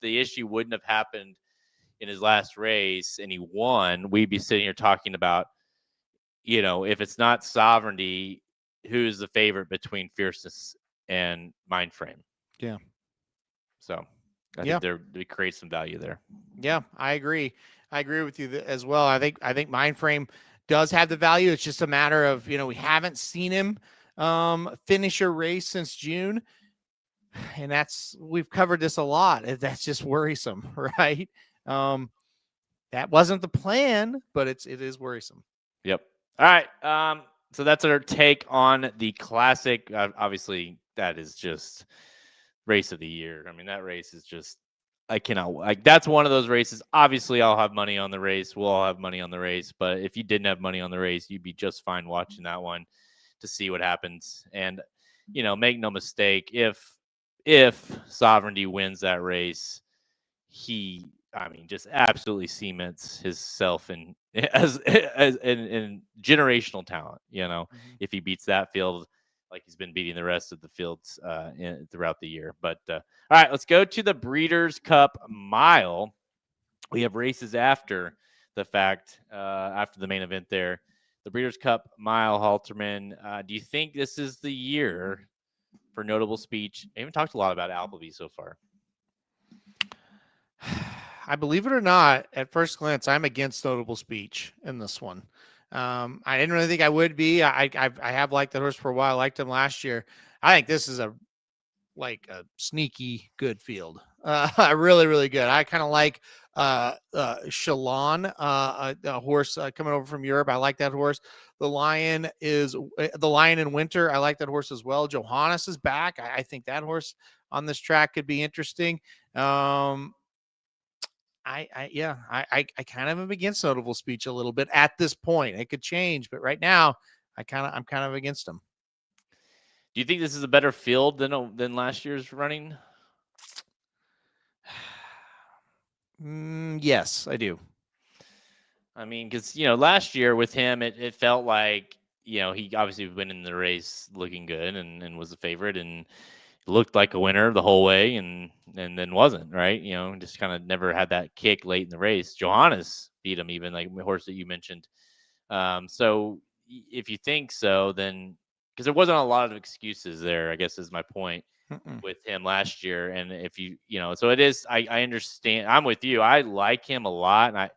[SPEAKER 2] the issue wouldn't have happened in his last race and he won, we'd be sitting here talking about, if it's not sovereignty, who's the favorite between fierceness and mind frame.
[SPEAKER 3] Yeah.
[SPEAKER 2] So I think they create some value there.
[SPEAKER 3] Yeah, I agree. I agree with you as well. I think mind frame does have the value. It's just a matter of, we haven't seen him finish a race since June. And we've covered this a lot. That's just worrisome, right? That wasn't the plan, but it is worrisome.
[SPEAKER 2] Yep. All right. So that's our take on the classic. Obviously, that is just race of the year. I mean, that race is just, I cannot, that's one of those races. Obviously, I'll have money on the race. We'll all have money on the race. But if you didn't have money on the race, you'd be just fine watching that one to see what happens. And, make no mistake, if Sovereignty wins that race, he, just absolutely cements himself in generational talent. If he beats that field like he's been beating the rest of the fields throughout the year. But all right, let's go to the Breeders' Cup Mile. We have races after the fact, after the main event there. The Breeders' Cup Mile, Halterman. Do you think this is the year for notable speech? I haven't talked a lot about Appleby so far.
[SPEAKER 3] I believe it or not, at first glance, I'm against notable speech in this one. I didn't really think I would be. I have liked that horse for a while. I liked him last year. I think this is a sneaky good field. Really, really good. I kind of like Shalon, a horse coming over from Europe. I like that horse. The Lion in Winter. I like that horse as well. Johannes is back. I think that horse on this track could be interesting. I kind of am against notable speech a little bit at this point. It could change, but right now I'm kind of against them.
[SPEAKER 2] Do you think this is a better field than last year's running?
[SPEAKER 3] Yes, I do.
[SPEAKER 2] I mean, because last year with him, it felt like he obviously went in the race looking good and was a favorite and looked like a winner the whole way and then wasn't, right? Just kind of never had that kick late in the race. Johannes beat him, even like the horse that you mentioned. So if you think so, then because there wasn't a lot of excuses there, I guess is my point
[SPEAKER 3] Mm-mm.
[SPEAKER 2] with him last year. And if you know, so it is, I understand. I'm with you. I like him a lot. And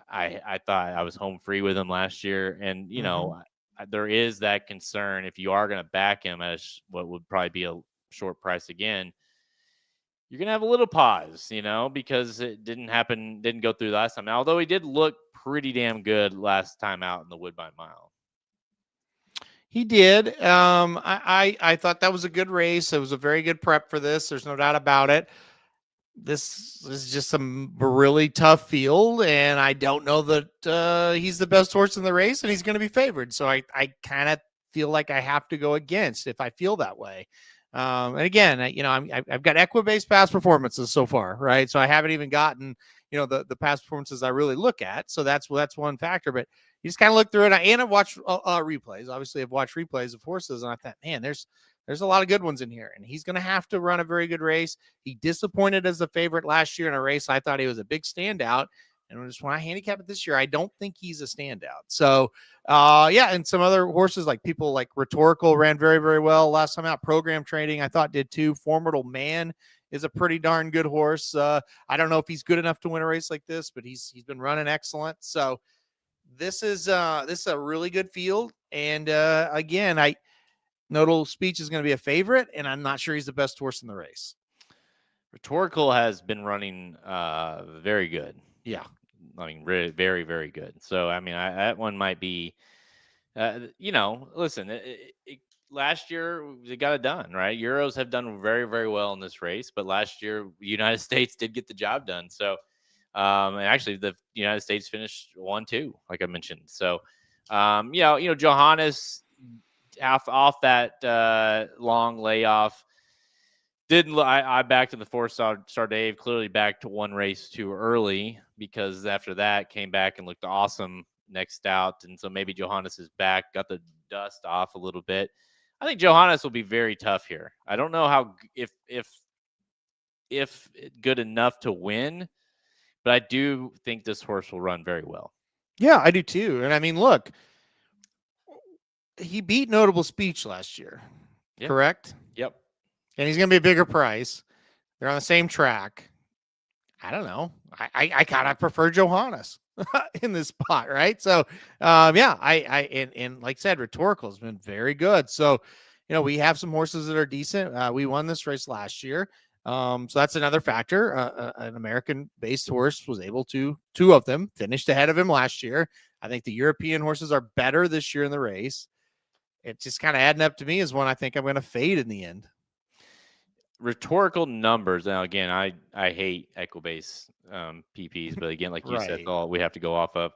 [SPEAKER 2] I thought I was home free with him last year. And, you know, there is that concern if you are going to back him as what would probably be a short price again, you're going to have a little pause, you know, because it didn't go through last time. Although he did look pretty damn good last time out in the Woodbine Mile.
[SPEAKER 3] He did. I thought that was a good race. It was a very good prep for this. There's no doubt about it. This is just a really tough field, and I don't know that he's the best horse in the race, and he's going to be favored. So I kind of feel like I have to go against if I feel that way. And again, I've got Equibase past performances so far, right? So I haven't even gotten, the past performances I really look at. So that's one factor. But you just kind of look through it, and I've watched replays. Obviously, I've watched replays of horses, and I thought, man, there's a lot of good ones in here, and he's going to have to run a very good race. He disappointed as a favorite last year in a race I thought he was a big standout. And just when I handicap it this year, I don't think he's a standout. So, and some other horses, like people like Rhetorical, ran very, very well last time out. Program Trading, I thought, did too. Formidable Man is a pretty darn good horse. I don't know if he's good enough to win a race like this, but he's been running excellent. So this is a really good field. And again, Notable Speech is going to be a favorite, and I'm not sure he's the best horse in the race.
[SPEAKER 2] Rhetorical has been running very good.
[SPEAKER 3] Yeah.
[SPEAKER 2] I mean, really, very, very good. So, I mean, that one might be, listen, last year they got it done, right? Euros have done very, very well in this race, but last year the United States did get the job done. So, and actually the United States finished 1-2, like I mentioned. So, Johannes off that long layoff. I backed in the 4-star Dave, clearly backed to one race too early, because after that came back and looked awesome next out. And so maybe Johannes is back, got the dust off a little bit. I think Johannes will be very tough here. I don't know how, if good enough to win, but I do think this horse will run very well.
[SPEAKER 3] Yeah, I do too. And I mean, look, he beat Notable Speech last year, correct?
[SPEAKER 2] Yep.
[SPEAKER 3] And he's going to be a bigger price. They're on the same track. I don't know. I kind of prefer Johannes in this spot, right? So, and like I said, Rhetorical has been very good. So, we have some horses that are decent. We won this race last year. So that's another factor. An American-based horse was able to, two of them finished ahead of him last year. I think the European horses are better this year in the race. It's just kind of adding up to me as one I think I'm going to fade in the end.
[SPEAKER 2] Rhetorical numbers. Now, again, I hate Equibase PPs, but again, like you said, all we have to go off of.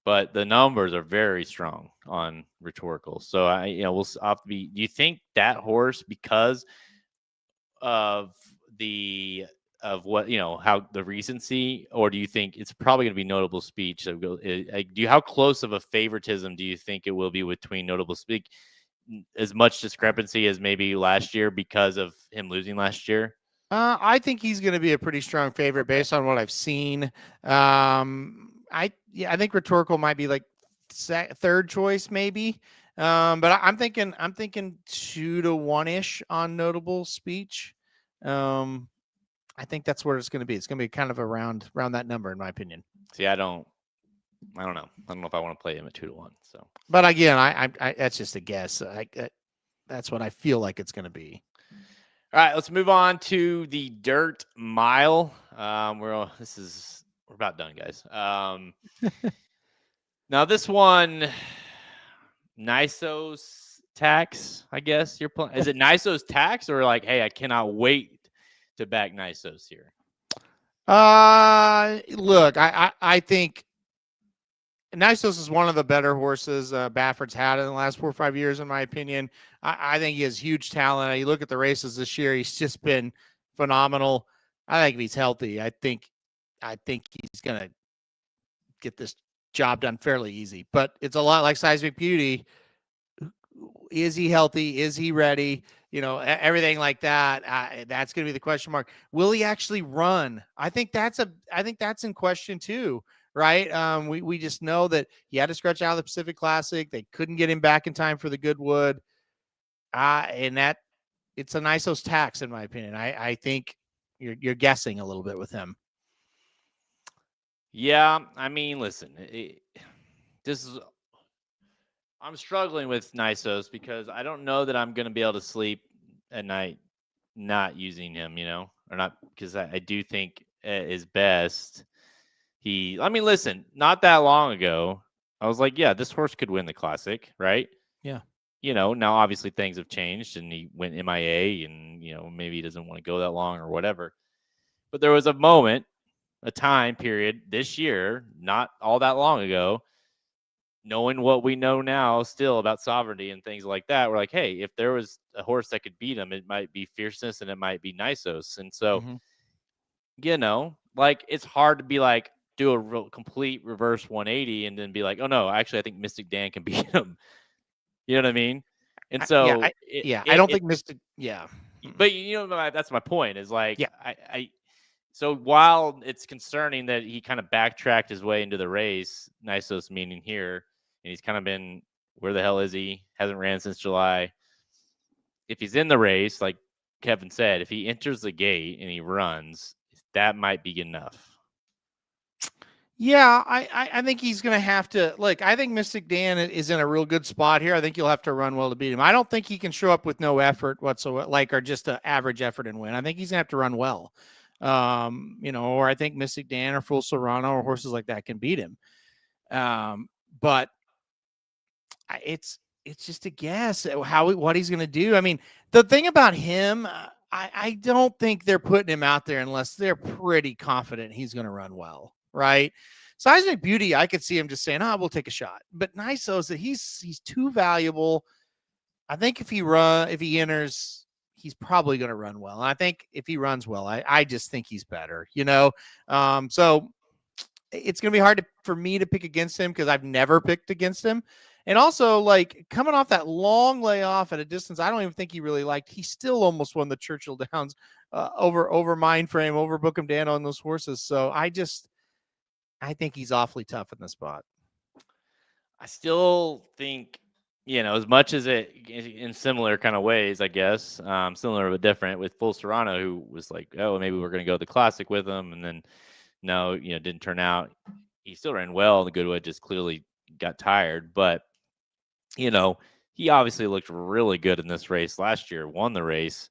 [SPEAKER 2] But the numbers are very strong on Rhetorical. So we'll have to be. Do you think that horse, because of how the recency, or do you think it's probably going to be Notable Speech? How close of a favoritism do you think it will be between Notable Speech? As much discrepancy as maybe last year because of him losing last year?
[SPEAKER 3] I think he's going to be a pretty strong favorite based on what I've seen. I think Rhetorical might be like third choice maybe. But I'm thinking 2-1-ish on Notable Speech. I think that's where it's going to be. It's going to be kind of around that number, in my opinion.
[SPEAKER 2] See, I don't know. I don't know if I want to play him at 2-1. So,
[SPEAKER 3] but again, I that's just a guess. That's what I feel like it's going to be.
[SPEAKER 2] All right, let's move on to the Dirt Mile. We're about done, guys. Now this one, Nisos Tax, I guess you're playing. Is it Nisos Tax, or like, hey, I cannot wait to back Nisos here?
[SPEAKER 3] Look, I think Nisos is one of the better horses Baffert's had in the last 4 or 5 years, in my opinion. I think he has huge talent. You look at the races this year; he's just been phenomenal. I think if he's healthy, I think he's gonna get this job done fairly easy. But it's a lot like Seismic Beauty. Is he healthy? Is he ready? Everything like that. That's going to be the question mark. Will he actually run? I think that's in question too. right? We just know that he had to stretch out of the Pacific Classic. They couldn't get him back in time for the Goodwood. And that it's a Nisos tax, in my opinion. I think you're guessing a little bit with him.
[SPEAKER 2] Yeah, I mean, listen, I'm struggling with Nisos because I don't know that I'm going to be able to sleep at night not using him, or not, because I do think at his best, listen, not that long ago, I was like, yeah, this horse could win the Classic, right?
[SPEAKER 3] Yeah.
[SPEAKER 2] Now obviously things have changed and he went MIA and, maybe he doesn't want to go that long or whatever. But there was a time period this year, not all that long ago, knowing what we know now still about sovereignty and things like that, we're like, hey, if there was a horse that could beat him, it might be Fierceness and it might be Nisos. And so, it's hard to be like, do a real complete reverse 180 and then be like, oh no, actually, I think Mystic Dan can beat him. You know what I mean? And so,
[SPEAKER 3] I don't think Mystic. Yeah.
[SPEAKER 2] But that's my point is like,
[SPEAKER 3] yeah.
[SPEAKER 2] So while it's concerning that he kind of backtracked his way into the race, Nisos meaning here, and he's kind of been, where the hell is he? Hasn't ran since July. If he's in the race, like Kevin said, if he enters the gate and he runs, that might be enough.
[SPEAKER 3] Yeah, I think he's going to have to look. I think Mystic Dan is in a real good spot here. I think he'll have to run well to beat him. I don't think he can show up with no effort whatsoever, or just an average effort and win. I think he's going to have to run well. Or I think Mystic Dan or Full Serrano or horses like that can beat him. But it's just a guess what he's going to do. I mean, the thing about him, I don't think they're putting him out there unless they're pretty confident he's going to run well. Right. Seismic Beauty, I could see him just saying, we'll take a shot. But Nisos, that he's too valuable. I think if he enters, he's probably going to run well. And I think if he runs well, I just think he's better, So it's going to be hard for me to pick against him because I've never picked against him. And also, coming off that long layoff at a distance, I don't even think he really liked. He still almost won the Churchill Downs over Mind Frame, over Bookham Dan on those horses. So I think he's awfully tough in the spot.
[SPEAKER 2] I still think, as much as it in similar kind of ways, I guess, similar but different with Full Serrano, who was like, oh, maybe we're going to go to the Classic with him. And then no, didn't turn out. He still ran well. The Goodwood just clearly got tired. But, he obviously looked really good in this race last year, won the race.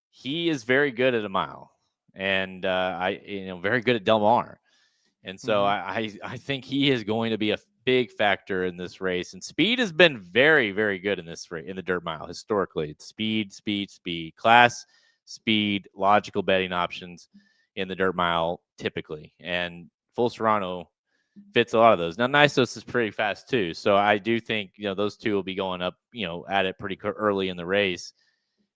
[SPEAKER 2] He is very good at a mile and, very good at Del Mar. And so I think he is going to be a big factor in this race. And speed has been very, very good in this race, in the dirt mile historically. It's speed, class, speed, logical betting options in the dirt mile typically. And Full Serrano fits a lot of those. Now, Nisos is pretty fast too. So I do think, those two will be going up, at it pretty early in the race.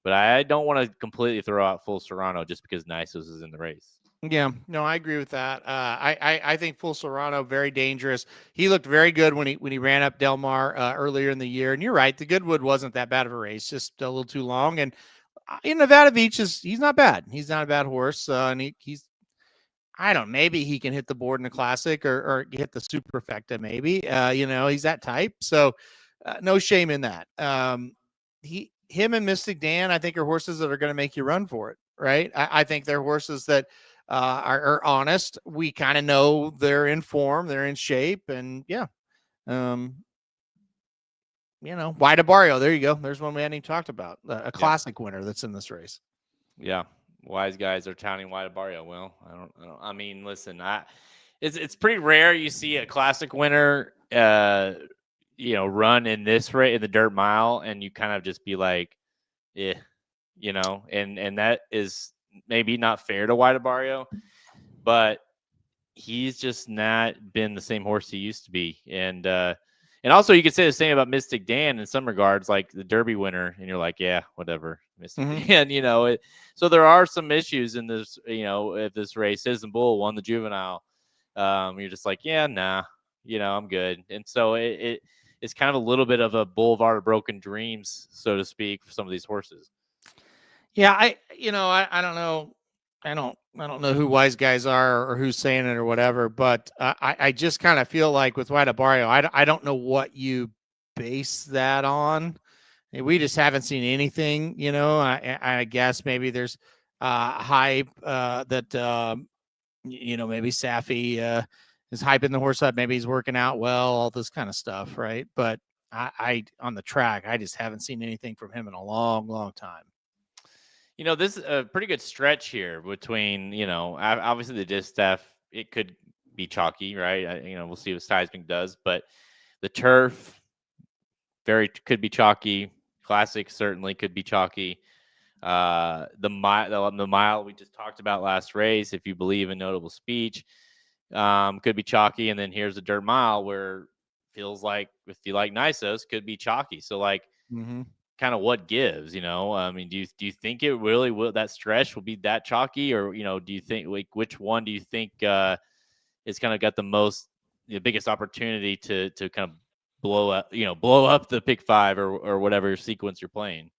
[SPEAKER 2] But I don't want to completely throw out Full Serrano just because Nisos is in the race.
[SPEAKER 3] Yeah, no, I agree with that. I think Full Serrano very dangerous. He looked very good when he ran up Del Mar earlier in the year. And you're right, the Goodwood wasn't that bad of a race, just a little too long. And in Nevada Beach he's not bad. He's not a bad horse, and he's I don't know, maybe he can hit the board in the Classic or hit the superfecta. Maybe he's that type. So no shame in that. Him and Mystic Dan, I think, are horses that are going to make you run for it. Right? I think they're horses that are honest. We kind of know they're in form, they're in shape, and Wide Barrio. There you go. There's one we hadn't even talked about. A Classic winner that's in this race.
[SPEAKER 2] Yeah, wise guys are touting Wide Barrio. Well, I mean, listen, it's pretty rare you see a Classic winner, run in this race in the dirt mile, and you kind of just be like, and that is maybe not fair to Wide Barrio, but he's just not been the same horse he used to be. And also you could say the same about Mystic Dan in some regards, like the Derby winner, and you're like, yeah, whatever, Mystic Dan, so there are some issues in this, if this race. Citizen Bull won the juvenile. You're just like, yeah, nah, I'm good. And so it's kind of a little bit of a boulevard of broken dreams, so to speak, for some of these horses.
[SPEAKER 3] Yeah, I don't know. I don't know who wise guys are or who's saying it or whatever, but I just kind of feel like with White Barrio, I don't know what you base that on. We just haven't seen anything, I guess maybe there's hype that maybe Safi is hyping the horse up, maybe he's working out well, all this kind of stuff, right? But I on the track, I just haven't seen anything from him in a long time.
[SPEAKER 2] This is a pretty good stretch here between, obviously the disc stuff, it could be chalky, right? We'll see what Seismic does, but the turf could be chalky. Classic certainly could be chalky. The mile we just talked about last race, if you believe in notable speech, could be chalky. And then here's the dirt mile where feels like, if you like Nisos, could be chalky. So kind of what gives, I mean, do you think it really will, that stretch will be that chalky, or, do you think, like, which one do you think is kind of got the biggest opportunity to kind of blow up the pick five or whatever sequence you're playing?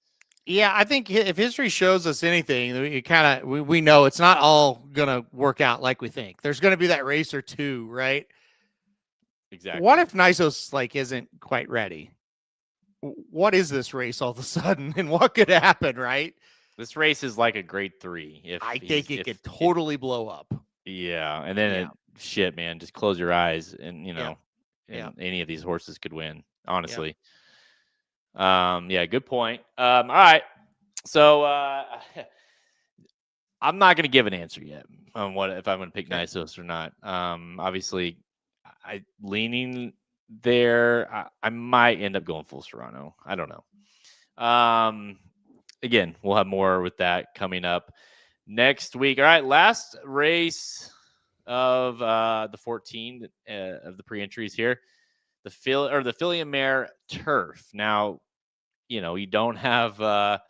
[SPEAKER 3] Yeah, I think if history shows us anything, we know it's not all gonna work out like we think. There's gonna be that race or two, right?
[SPEAKER 2] Exactly.
[SPEAKER 3] What if Nisos isn't quite ready? What is this race all of a sudden, and what could happen, right?
[SPEAKER 2] This race is like a grade 3.
[SPEAKER 3] I think it could totally blow up.
[SPEAKER 2] Yeah, and then shit, man, just close your eyes, and any of these horses could win. Honestly, good point. All right, so I'm not going to give an answer yet on what if I'm going to pick Nisos or not. Obviously, I leaning there. I might end up going full Serrano. I don't know. Again, we'll have more with that coming up next week. All right, last race of the 14 of the pre-entries here, the filly and mare turf. Now, you don't have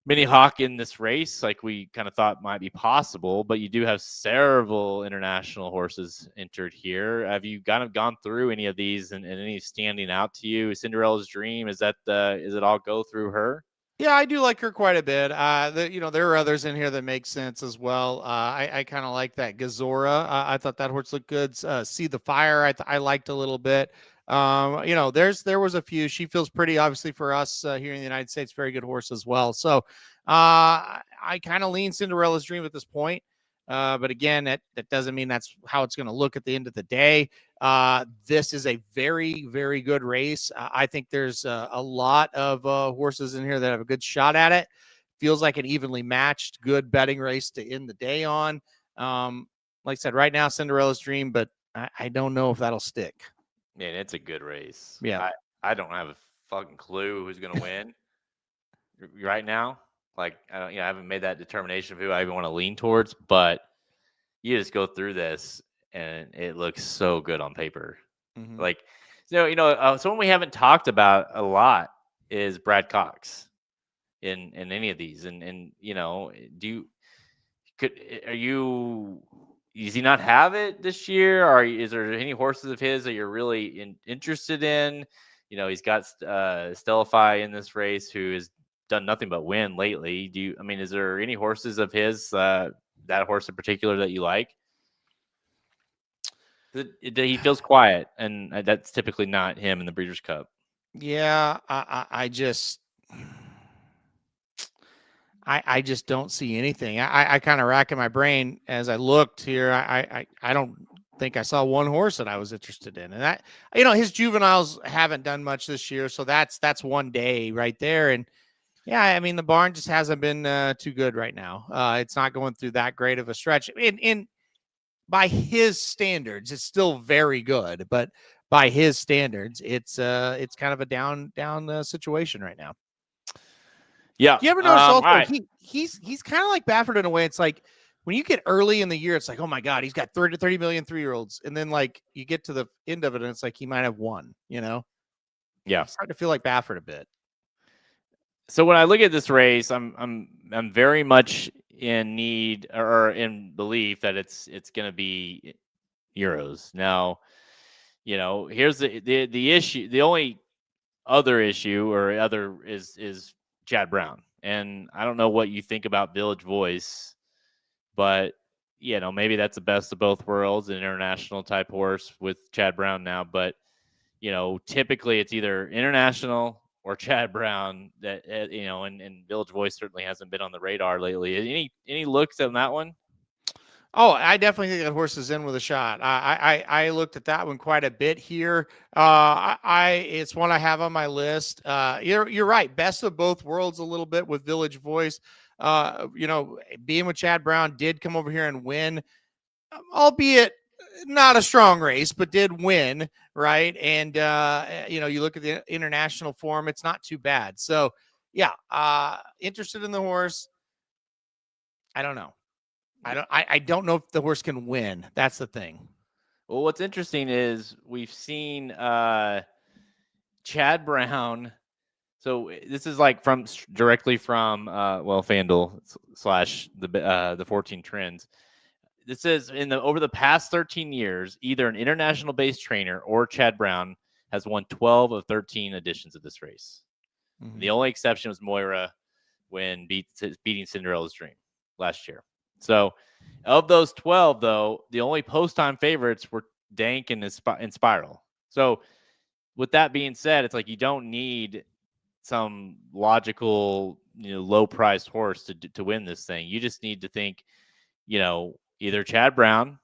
[SPEAKER 2] Mini Hawk in this race like we kind of thought might be possible, but you do have several international horses entered here. Have you kind of gone through any of these and any standing out to you? Cinderella's Dream, is it all go through her?
[SPEAKER 3] Yeah, I do like her quite a bit. There are others in here that make sense as well. I kind of like that Gazora. I thought that horse looked good. See the Fire, I liked a little bit. There was a few. She feels pretty, obviously, for us here in the United States. Very good horse as well. So I kind of lean Cinderella's Dream at this point. But again, that doesn't mean that's how it's going to look at the end of the day. This is a very, very good race. I think there's a lot of horses in here that have a good shot at it. Feels like an evenly matched, good betting race to end the day on. Like I said, right now, Cinderella's Dream, but I don't know if that'll stick.
[SPEAKER 2] Man, it's a good race.
[SPEAKER 3] Yeah.
[SPEAKER 2] I don't have a fucking clue who's going to win right now. Like, I haven't made that determination of who I even want to lean towards, but you just go through this and it looks so good on paper.
[SPEAKER 3] Mm-hmm.
[SPEAKER 2] Like, someone we haven't talked about a lot is Brad Cox in any of these. And does he not have it this year? Or is there any horses of his that you're really interested in? He's got Stellify in this race, who has done nothing but win lately. Is there any horses of his, that horse in particular, that you like? He feels quiet, and that's typically not him in the Breeders' Cup.
[SPEAKER 3] Yeah, I just don't see anything. I kind of racking my brain as I looked here. I don't think I saw one horse that I was interested in, and that his juveniles haven't done much this year, so that's one day right there. And yeah, the barn just hasn't been too good right now. It's not going through that great of a stretch. In by his standards, it's still very good, but by his standards, it's kind of a down situation right now.
[SPEAKER 2] Yeah.
[SPEAKER 3] Do you ever notice also
[SPEAKER 2] right.
[SPEAKER 3] he's kind of like Baffert in a way? It's like when you get early in the year, it's like, oh my God, he's got 30 million 3-year-olds. And then like you get to the end of it and it's like he might have won,
[SPEAKER 2] Yeah.
[SPEAKER 3] It's starting to feel like Baffert a bit.
[SPEAKER 2] So when I look at this race, I'm very much in need or in belief that it's going to be Euros. Now, here's the issue. The only other issue is Chad Brown. And I don't know what you think about Village Voice but maybe that's the best of both worlds, an international type horse with Chad Brown now. But typically it's either international or Chad Brown that and Village Voice certainly hasn't been on the radar lately. Any looks on that one?
[SPEAKER 3] Oh, I definitely think that horse is in with a shot. I looked at that one quite a bit here. It's one I have on my list. You're right. Best of both worlds a little bit with Village Voice. Being with Chad Brown, did come over here and win, albeit not a strong race, but did win, right? And you look at the international form, it's not too bad. So yeah, interested in the horse. I don't know. I don't know if the horse can win. That's the thing.
[SPEAKER 2] Well, what's interesting is we've seen Chad Brown. So this is like directly from FanDuel / the 14 Trends. This says over the past 13 years, either an international based trainer or Chad Brown has won 12 of 13 editions of this race. Mm-hmm. The only exception was Moira when beating Cinderella's Dream last year. So of those 12, though, the only post-time favorites were Dank and Spiral. So with that being said, it's like you don't need some logical, low-priced horse to win this thing. You just need to think, either Chad Brown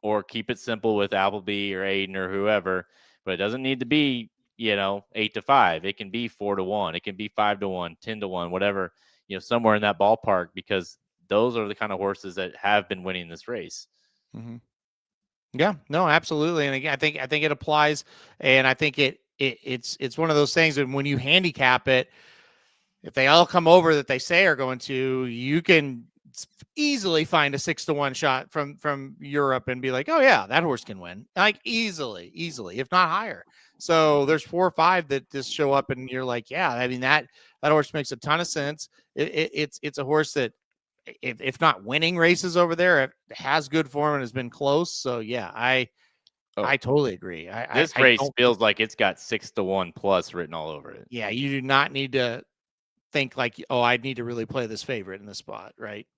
[SPEAKER 2] or keep it simple with Appleby or Aiden or whoever. But it doesn't need to be, 8-5. It can be 4-1. It can be 5-1, 10-1, whatever, somewhere in that ballpark, because those are the kind of horses that have been winning this race.
[SPEAKER 3] Mm-hmm. Yeah, no, absolutely. And again, I think it applies, and I think it's one of those things that when you handicap it, if they all come over that they say are going to, you can easily find a 6-1 shot from Europe and be like, oh yeah, that horse can win, like easily, if not higher. So there's 4 or 5 that just show up and you're like, yeah, I mean, that horse makes a ton of sense. It's a horse that, if not winning races over there, it has good form and has been close. So yeah, I totally agree.
[SPEAKER 2] This race feels like it's got 6-1 plus written all over it.
[SPEAKER 3] Yeah, you do not need to think like, oh, I need to really play this favorite in this spot, right?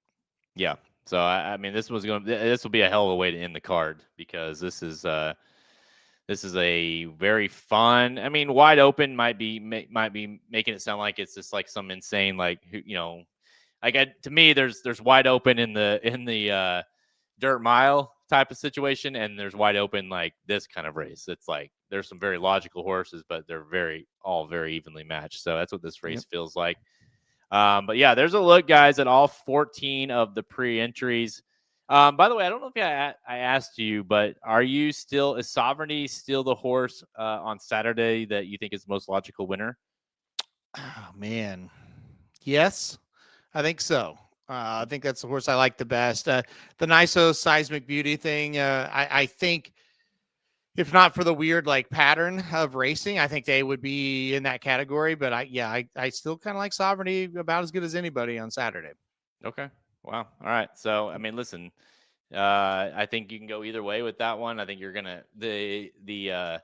[SPEAKER 2] Yeah. So I mean, this will be a hell of a way to end the card, because this is a very fun. I mean, wide open might be making it sound like it's just like some insane, like, to me, there's wide open in the dirt mile type of situation, and there's wide open like this kind of race. It's like there's some very logical horses, but they're all very evenly matched. So that's what this race feels like. But yeah, there's a look, guys, at all 14 of the pre-entries. By the way, I don't know if I asked you, but is Sovereignty still the horse on Saturday that you think is the most logical winner?
[SPEAKER 3] Oh man, yes. I think so. I think that's the horse I like the best. The NISO Seismic Beauty thing, I think, if not for the weird like pattern of racing, I think they would be in that category. But I still kind of like Sovereignty about as good as anybody on Saturday.
[SPEAKER 2] Okay. Wow. All right. So, I mean, listen, I think you can go either way with that one. I think you're gonna the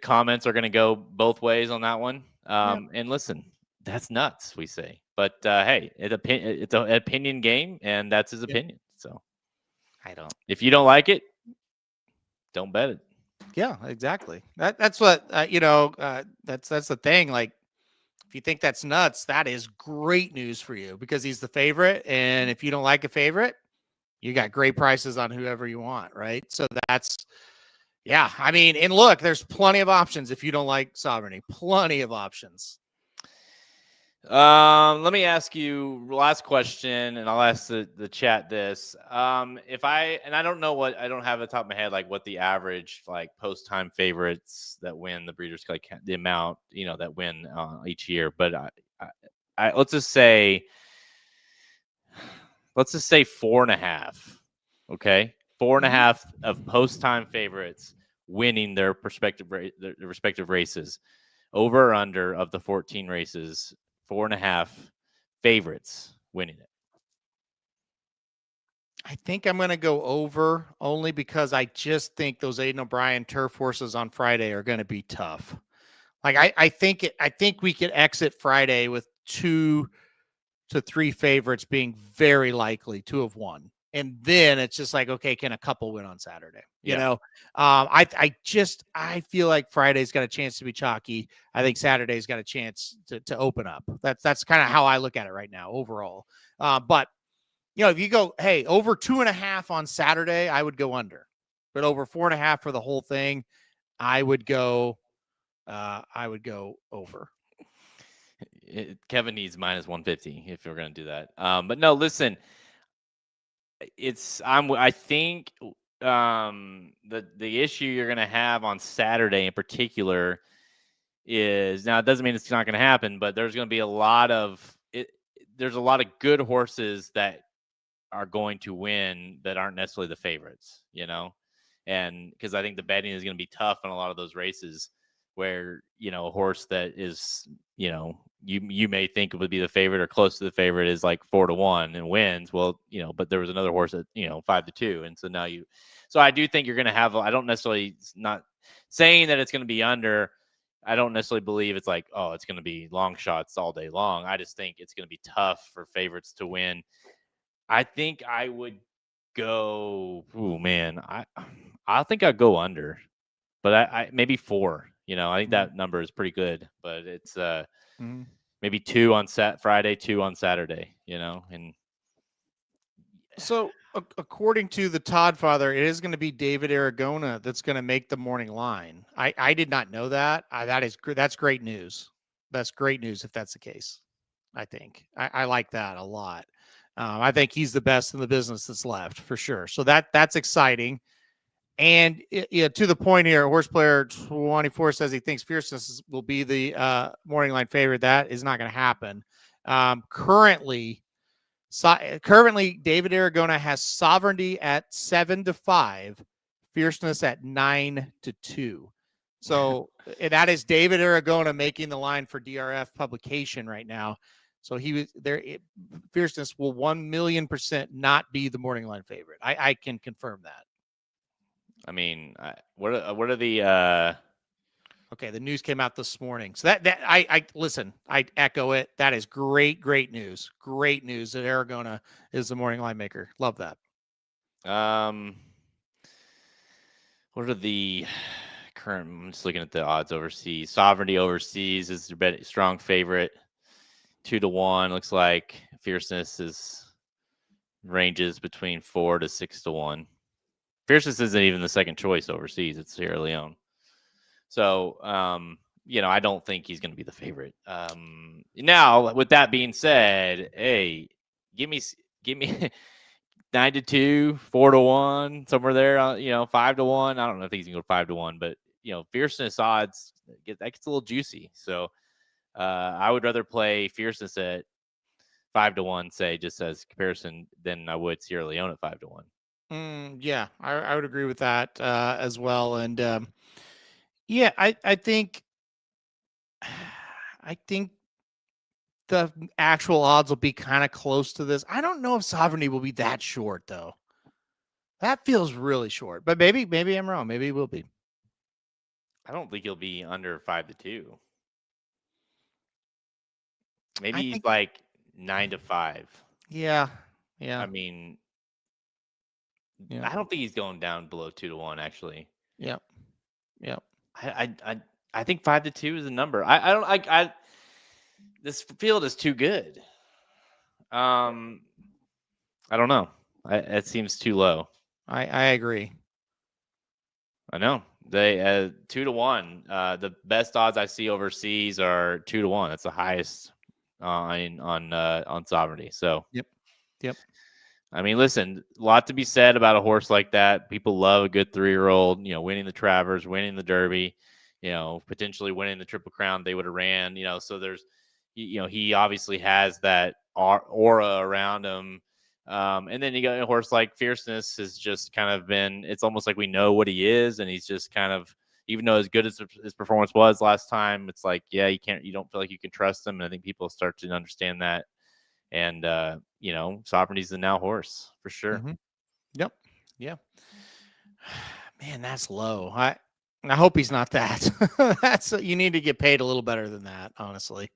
[SPEAKER 2] comments are gonna go both ways on that one. And listen, that's nuts, we say. But hey, it's an opinion game, and that's his opinion. So if you don't like it, don't bet it.
[SPEAKER 3] Yeah, exactly. That's what that's the thing. Like, if you think that's nuts, that is great news for you, because he's the favorite. And if you don't like a favorite, you got great prices on whoever you want, right? So I mean, and look, there's plenty of options if you don't like Sovereignty. Plenty of options.
[SPEAKER 2] Let me ask you last question, and I'll ask the chat this. I don't know I don't have at the top of my head like what the average like post time favorites that win the Breeders' Cup, like the amount that win each year, but let's just say 4.5. Okay, 4.5 of post time favorites winning their respective races. Over or under of the 14 races. 4.5 favorites winning it.
[SPEAKER 3] I think I'm going to go over, only because I just think those Aidan O'Brien turf horses on Friday are going to be tough. Like I think we could exit Friday with 2 to 3 favorites being very likely, 2 of 1. And then it's just like, okay, can a couple win on Saturday? You
[SPEAKER 2] Yeah.
[SPEAKER 3] know, I feel like Friday's got a chance to be chalky. I think Saturday's got a chance to open up. That's kind of how I look at it right now overall. But if you go, hey, over 2.5 on Saturday, I would go under. But over 4.5 for the whole thing, I would go over.
[SPEAKER 2] Kevin needs minus 150 if you're going to do that. But no, listen, I think the issue you're going to have on Saturday in particular is, now it doesn't mean it's not going to happen, but there's going to be a lot of there's a lot of good horses that are going to win that aren't necessarily the favorites, and because I think the betting is going to be tough in a lot of those races where, a horse that is, you may think it would be the favorite or close to the favorite is like 4-1 and wins. Well, but there was another horse at, 5-2. And so now so I do think you're going to have, I don't necessarily, not saying that it's going to be under. I don't necessarily believe it's like, oh, it's going to be long shots all day long. I just think it's going to be tough for favorites to win. I think I would go, I think I'd go under, but I maybe 4. I think that number is pretty good, but it's maybe 2 on Friday, 2 on Saturday, and
[SPEAKER 3] so according to the Todd father, it is going to be David Aragona that's going to make the morning line. I did not know that. That's great news. That's great news if that's the case. I think I like that a lot. I think he's the best in the business that's left for sure. So that's exciting. And to the point here, Horse Player 24 says he thinks Fierceness will be the morning line favorite. That is not going to happen. Currently, David Aragona has Sovereignty at 7-5, Fierceness at 9-2. So that is David Aragona making the line for DRF publication right now. So he was there. Fierceness will 1,000,000% not be the morning line favorite. I can confirm that.
[SPEAKER 2] I mean, what are the
[SPEAKER 3] okay, the news came out this morning. So that I listen, I echo it. That is great news. Great news that Aragona is the morning line maker. Love that.
[SPEAKER 2] What are the current? I'm just looking at the odds overseas. Sovereignty overseas is their strong favorite, 2-1. Looks like Fierceness ranges between 4 to 6-1. Fierceness isn't even the second choice overseas. It's Sierra Leone. So, I don't think he's going to be the favorite. Now, with that being said, hey, give me 9-2, 4-1, somewhere there. 5-1. I don't know if he's going to go 5-1, but Fierceness odds that gets a little juicy. So, I would rather play Fierceness at 5-1, say, just as comparison, than I would Sierra Leone at 5-1.
[SPEAKER 3] Yeah, I would agree with that as well. And I think the actual odds will be kind of close to this. I don't know if Sovereignty will be that short though. That feels really short, but maybe I'm wrong. Maybe it will be.
[SPEAKER 2] I don't think he'll be under 5-2. Maybe he's like 9-5.
[SPEAKER 3] Yeah.
[SPEAKER 2] I mean, I don't think he's going down below 2-1. Actually.
[SPEAKER 3] Yep.
[SPEAKER 2] I think 5-2 is a number. This field is too good. I don't know. It seems too low.
[SPEAKER 3] I agree.
[SPEAKER 2] I know. They 2-1. The best odds I see overseas are 2-1. That's the highest on Sovereignty. So
[SPEAKER 3] yep.
[SPEAKER 2] I mean, listen, a lot to be said about a horse like that. People love a good 3-year-old, winning the Travers, winning the Derby, potentially winning the Triple Crown they would have ran, so there's, he obviously has that aura around him. And then you got a horse like Fierceness has just kind of been, it's almost like we know what he is. And he's just kind of, even though as good as his performance was last time, it's like, yeah, you don't feel like you can trust him. And I think people start to understand that. And, Sovereignty's the now horse for sure.
[SPEAKER 3] Mm-hmm. Yep. Yeah. Man, that's low. I hope he's not that. You need to get paid a little better than that, honestly,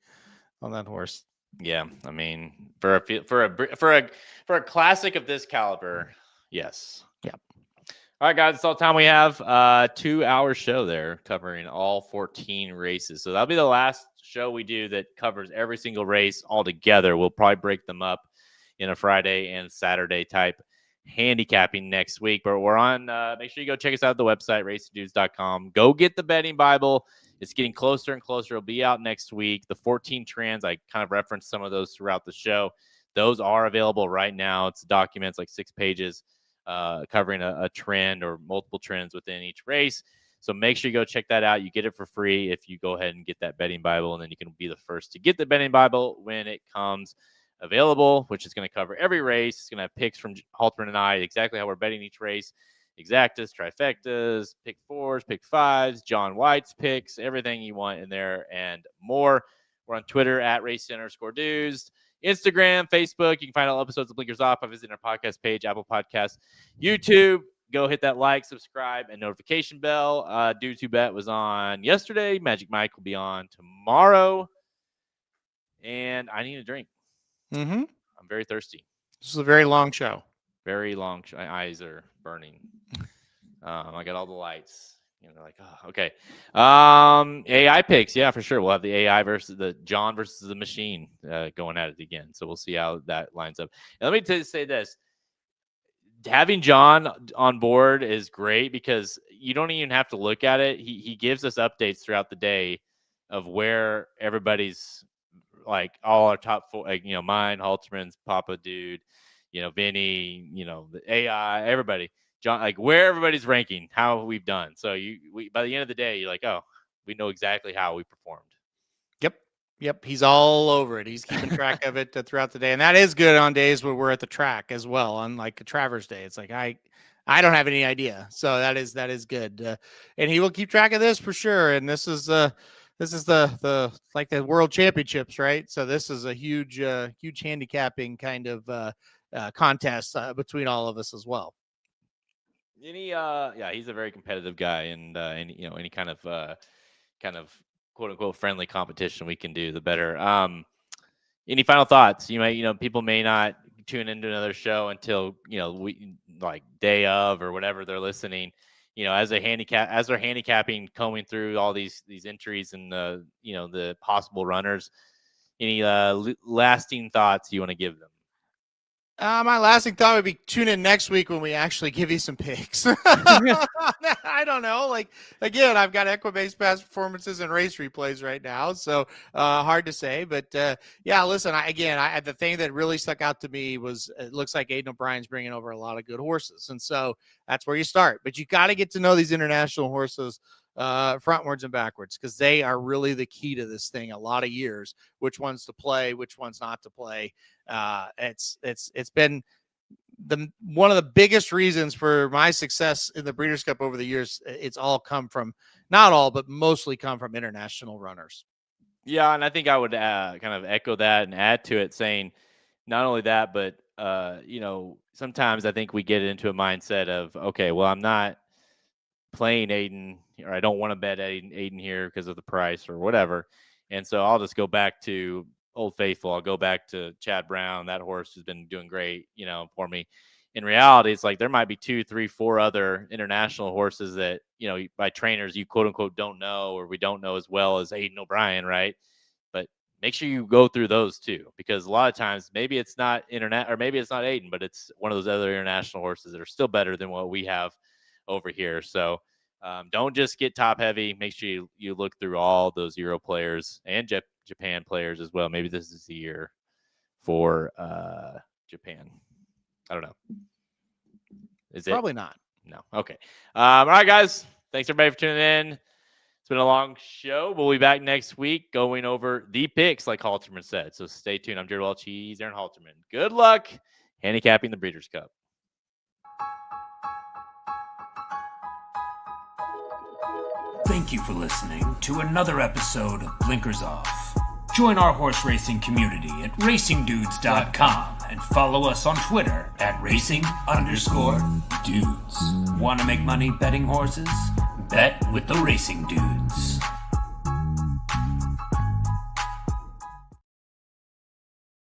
[SPEAKER 3] on that horse.
[SPEAKER 2] Yeah, I mean, for a classic of this caliber, yes.
[SPEAKER 3] Yeah.
[SPEAKER 2] All right, guys, that's all the time we have. 2-hour show there covering all 14 races. So that'll be the last show we do that covers every single race all together. We'll probably break them up in a Friday and Saturday type handicapping next week. But we're on. Make sure you go check us out at the website, racingdudes.com. Go get the betting Bible. It's getting closer and closer. It'll be out next week. The 14 trends, I kind of referenced some of those throughout the show. Those are available right now. It's documents like 6 pages covering a trend or multiple trends within each race. So make sure you go check that out. You get it for free if you go ahead and get that betting Bible, and then you can be the first to get the betting Bible when it comes available, which is going to cover every race. It's going to have picks from Halterman and I, exactly how we're betting each race. Exactas, trifectas, pick 4s, pick 5s, John White's picks, everything you want in there and more. We're on Twitter at @race_dudes, Instagram, Facebook. You can find all episodes of Blinkers Off by visiting our podcast page, Apple Podcasts, YouTube. Go hit that like, subscribe, and notification bell. Dudes Who Bet was on yesterday. Magic Mike will be on tomorrow. And I need a drink.
[SPEAKER 3] Mm-hmm.
[SPEAKER 2] I'm very thirsty.
[SPEAKER 3] This is a very long show.
[SPEAKER 2] Very long. My eyes are burning. I got all the lights. They're like, oh, okay. AI picks, yeah, for sure. We'll have the AI versus the John versus the machine going at it again. So we'll see how that lines up. And let me say this: having John on board is great because you don't even have to look at it. He gives us updates throughout the day of where everybody's, like, all our top 4, like, mine, Halterman's, Papa Dude, Vinny, the AI, everybody. John, like, where everybody's ranking, how we've done. So we by the end of the day, you're like, oh, we know exactly how we performed.
[SPEAKER 3] Yep. He's all over it. He's keeping track of it throughout the day. And that is good on days where we're at the track as well. On like a Travers Day, it's like, I don't have any idea. So that is good. And he will keep track of this for sure. And this is the like the World Championships, right? So this is a huge handicapping kind of contest between all of us as well.
[SPEAKER 2] He's a very competitive guy, and any kind of quote unquote friendly competition we can do, the better. Any final thoughts? People may not tune into another show until we like day of or whatever they're listening. As they're handicapping, combing through all these entries and the possible runners. Any lasting thoughts you want to give them?
[SPEAKER 3] My lasting thought would be tune in next week when we actually give you some picks. I don't know. Like, again, I've got Equibase past performances and race replays right now. So hard to say. But yeah, listen, the thing that really stuck out to me was it looks like Aiden O'Brien's bringing over a lot of good horses. And so that's where you start. But you got to get to know these international horses frontwards and backwards, because they are really the key to this thing a lot of years, which ones to play, which ones not to play. It's been one of the biggest reasons for my success in the Breeders' Cup over the years. It's all come from, not all, but mostly come from international runners.
[SPEAKER 2] Yeah, and I think I would kind of echo that and add to it, saying not only that, but sometimes I think we get into a mindset of, okay, well, I'm not playing Aiden, or I don't want to bet Aiden here because of the price or whatever, and so I'll just go back to Old Faithful. I'll go back to Chad Brown. That horse has been doing great, for me. In reality, it's like there might be 2, 3, 4 other international horses that, by trainers you quote unquote don't know, or we don't know as well as Aiden O'Brien, right? But make sure you go through those too, because a lot of times maybe it's not internet, or maybe it's not Aiden, but it's one of those other international horses that are still better than what we have over here. So don't just get top heavy. Make sure you look through all those Euro players and Japan players as well. Maybe this is the year for Japan. I don't know. Is it?
[SPEAKER 3] Probably not.
[SPEAKER 2] No. Okay. All right, guys. Thanks everybody for tuning in. It's been a long show. We'll be back next week going over the picks, like Halterman said. So stay tuned. I'm Jared Welch. He's Aaron Halterman. Good luck handicapping the Breeders' Cup.
[SPEAKER 1] Thank you for listening to another episode of Blinkers Off. Join our horse racing community at racingdudes.com and follow us on Twitter at @racing_dudes. Want to make money betting horses? Bet with the Racing Dudes.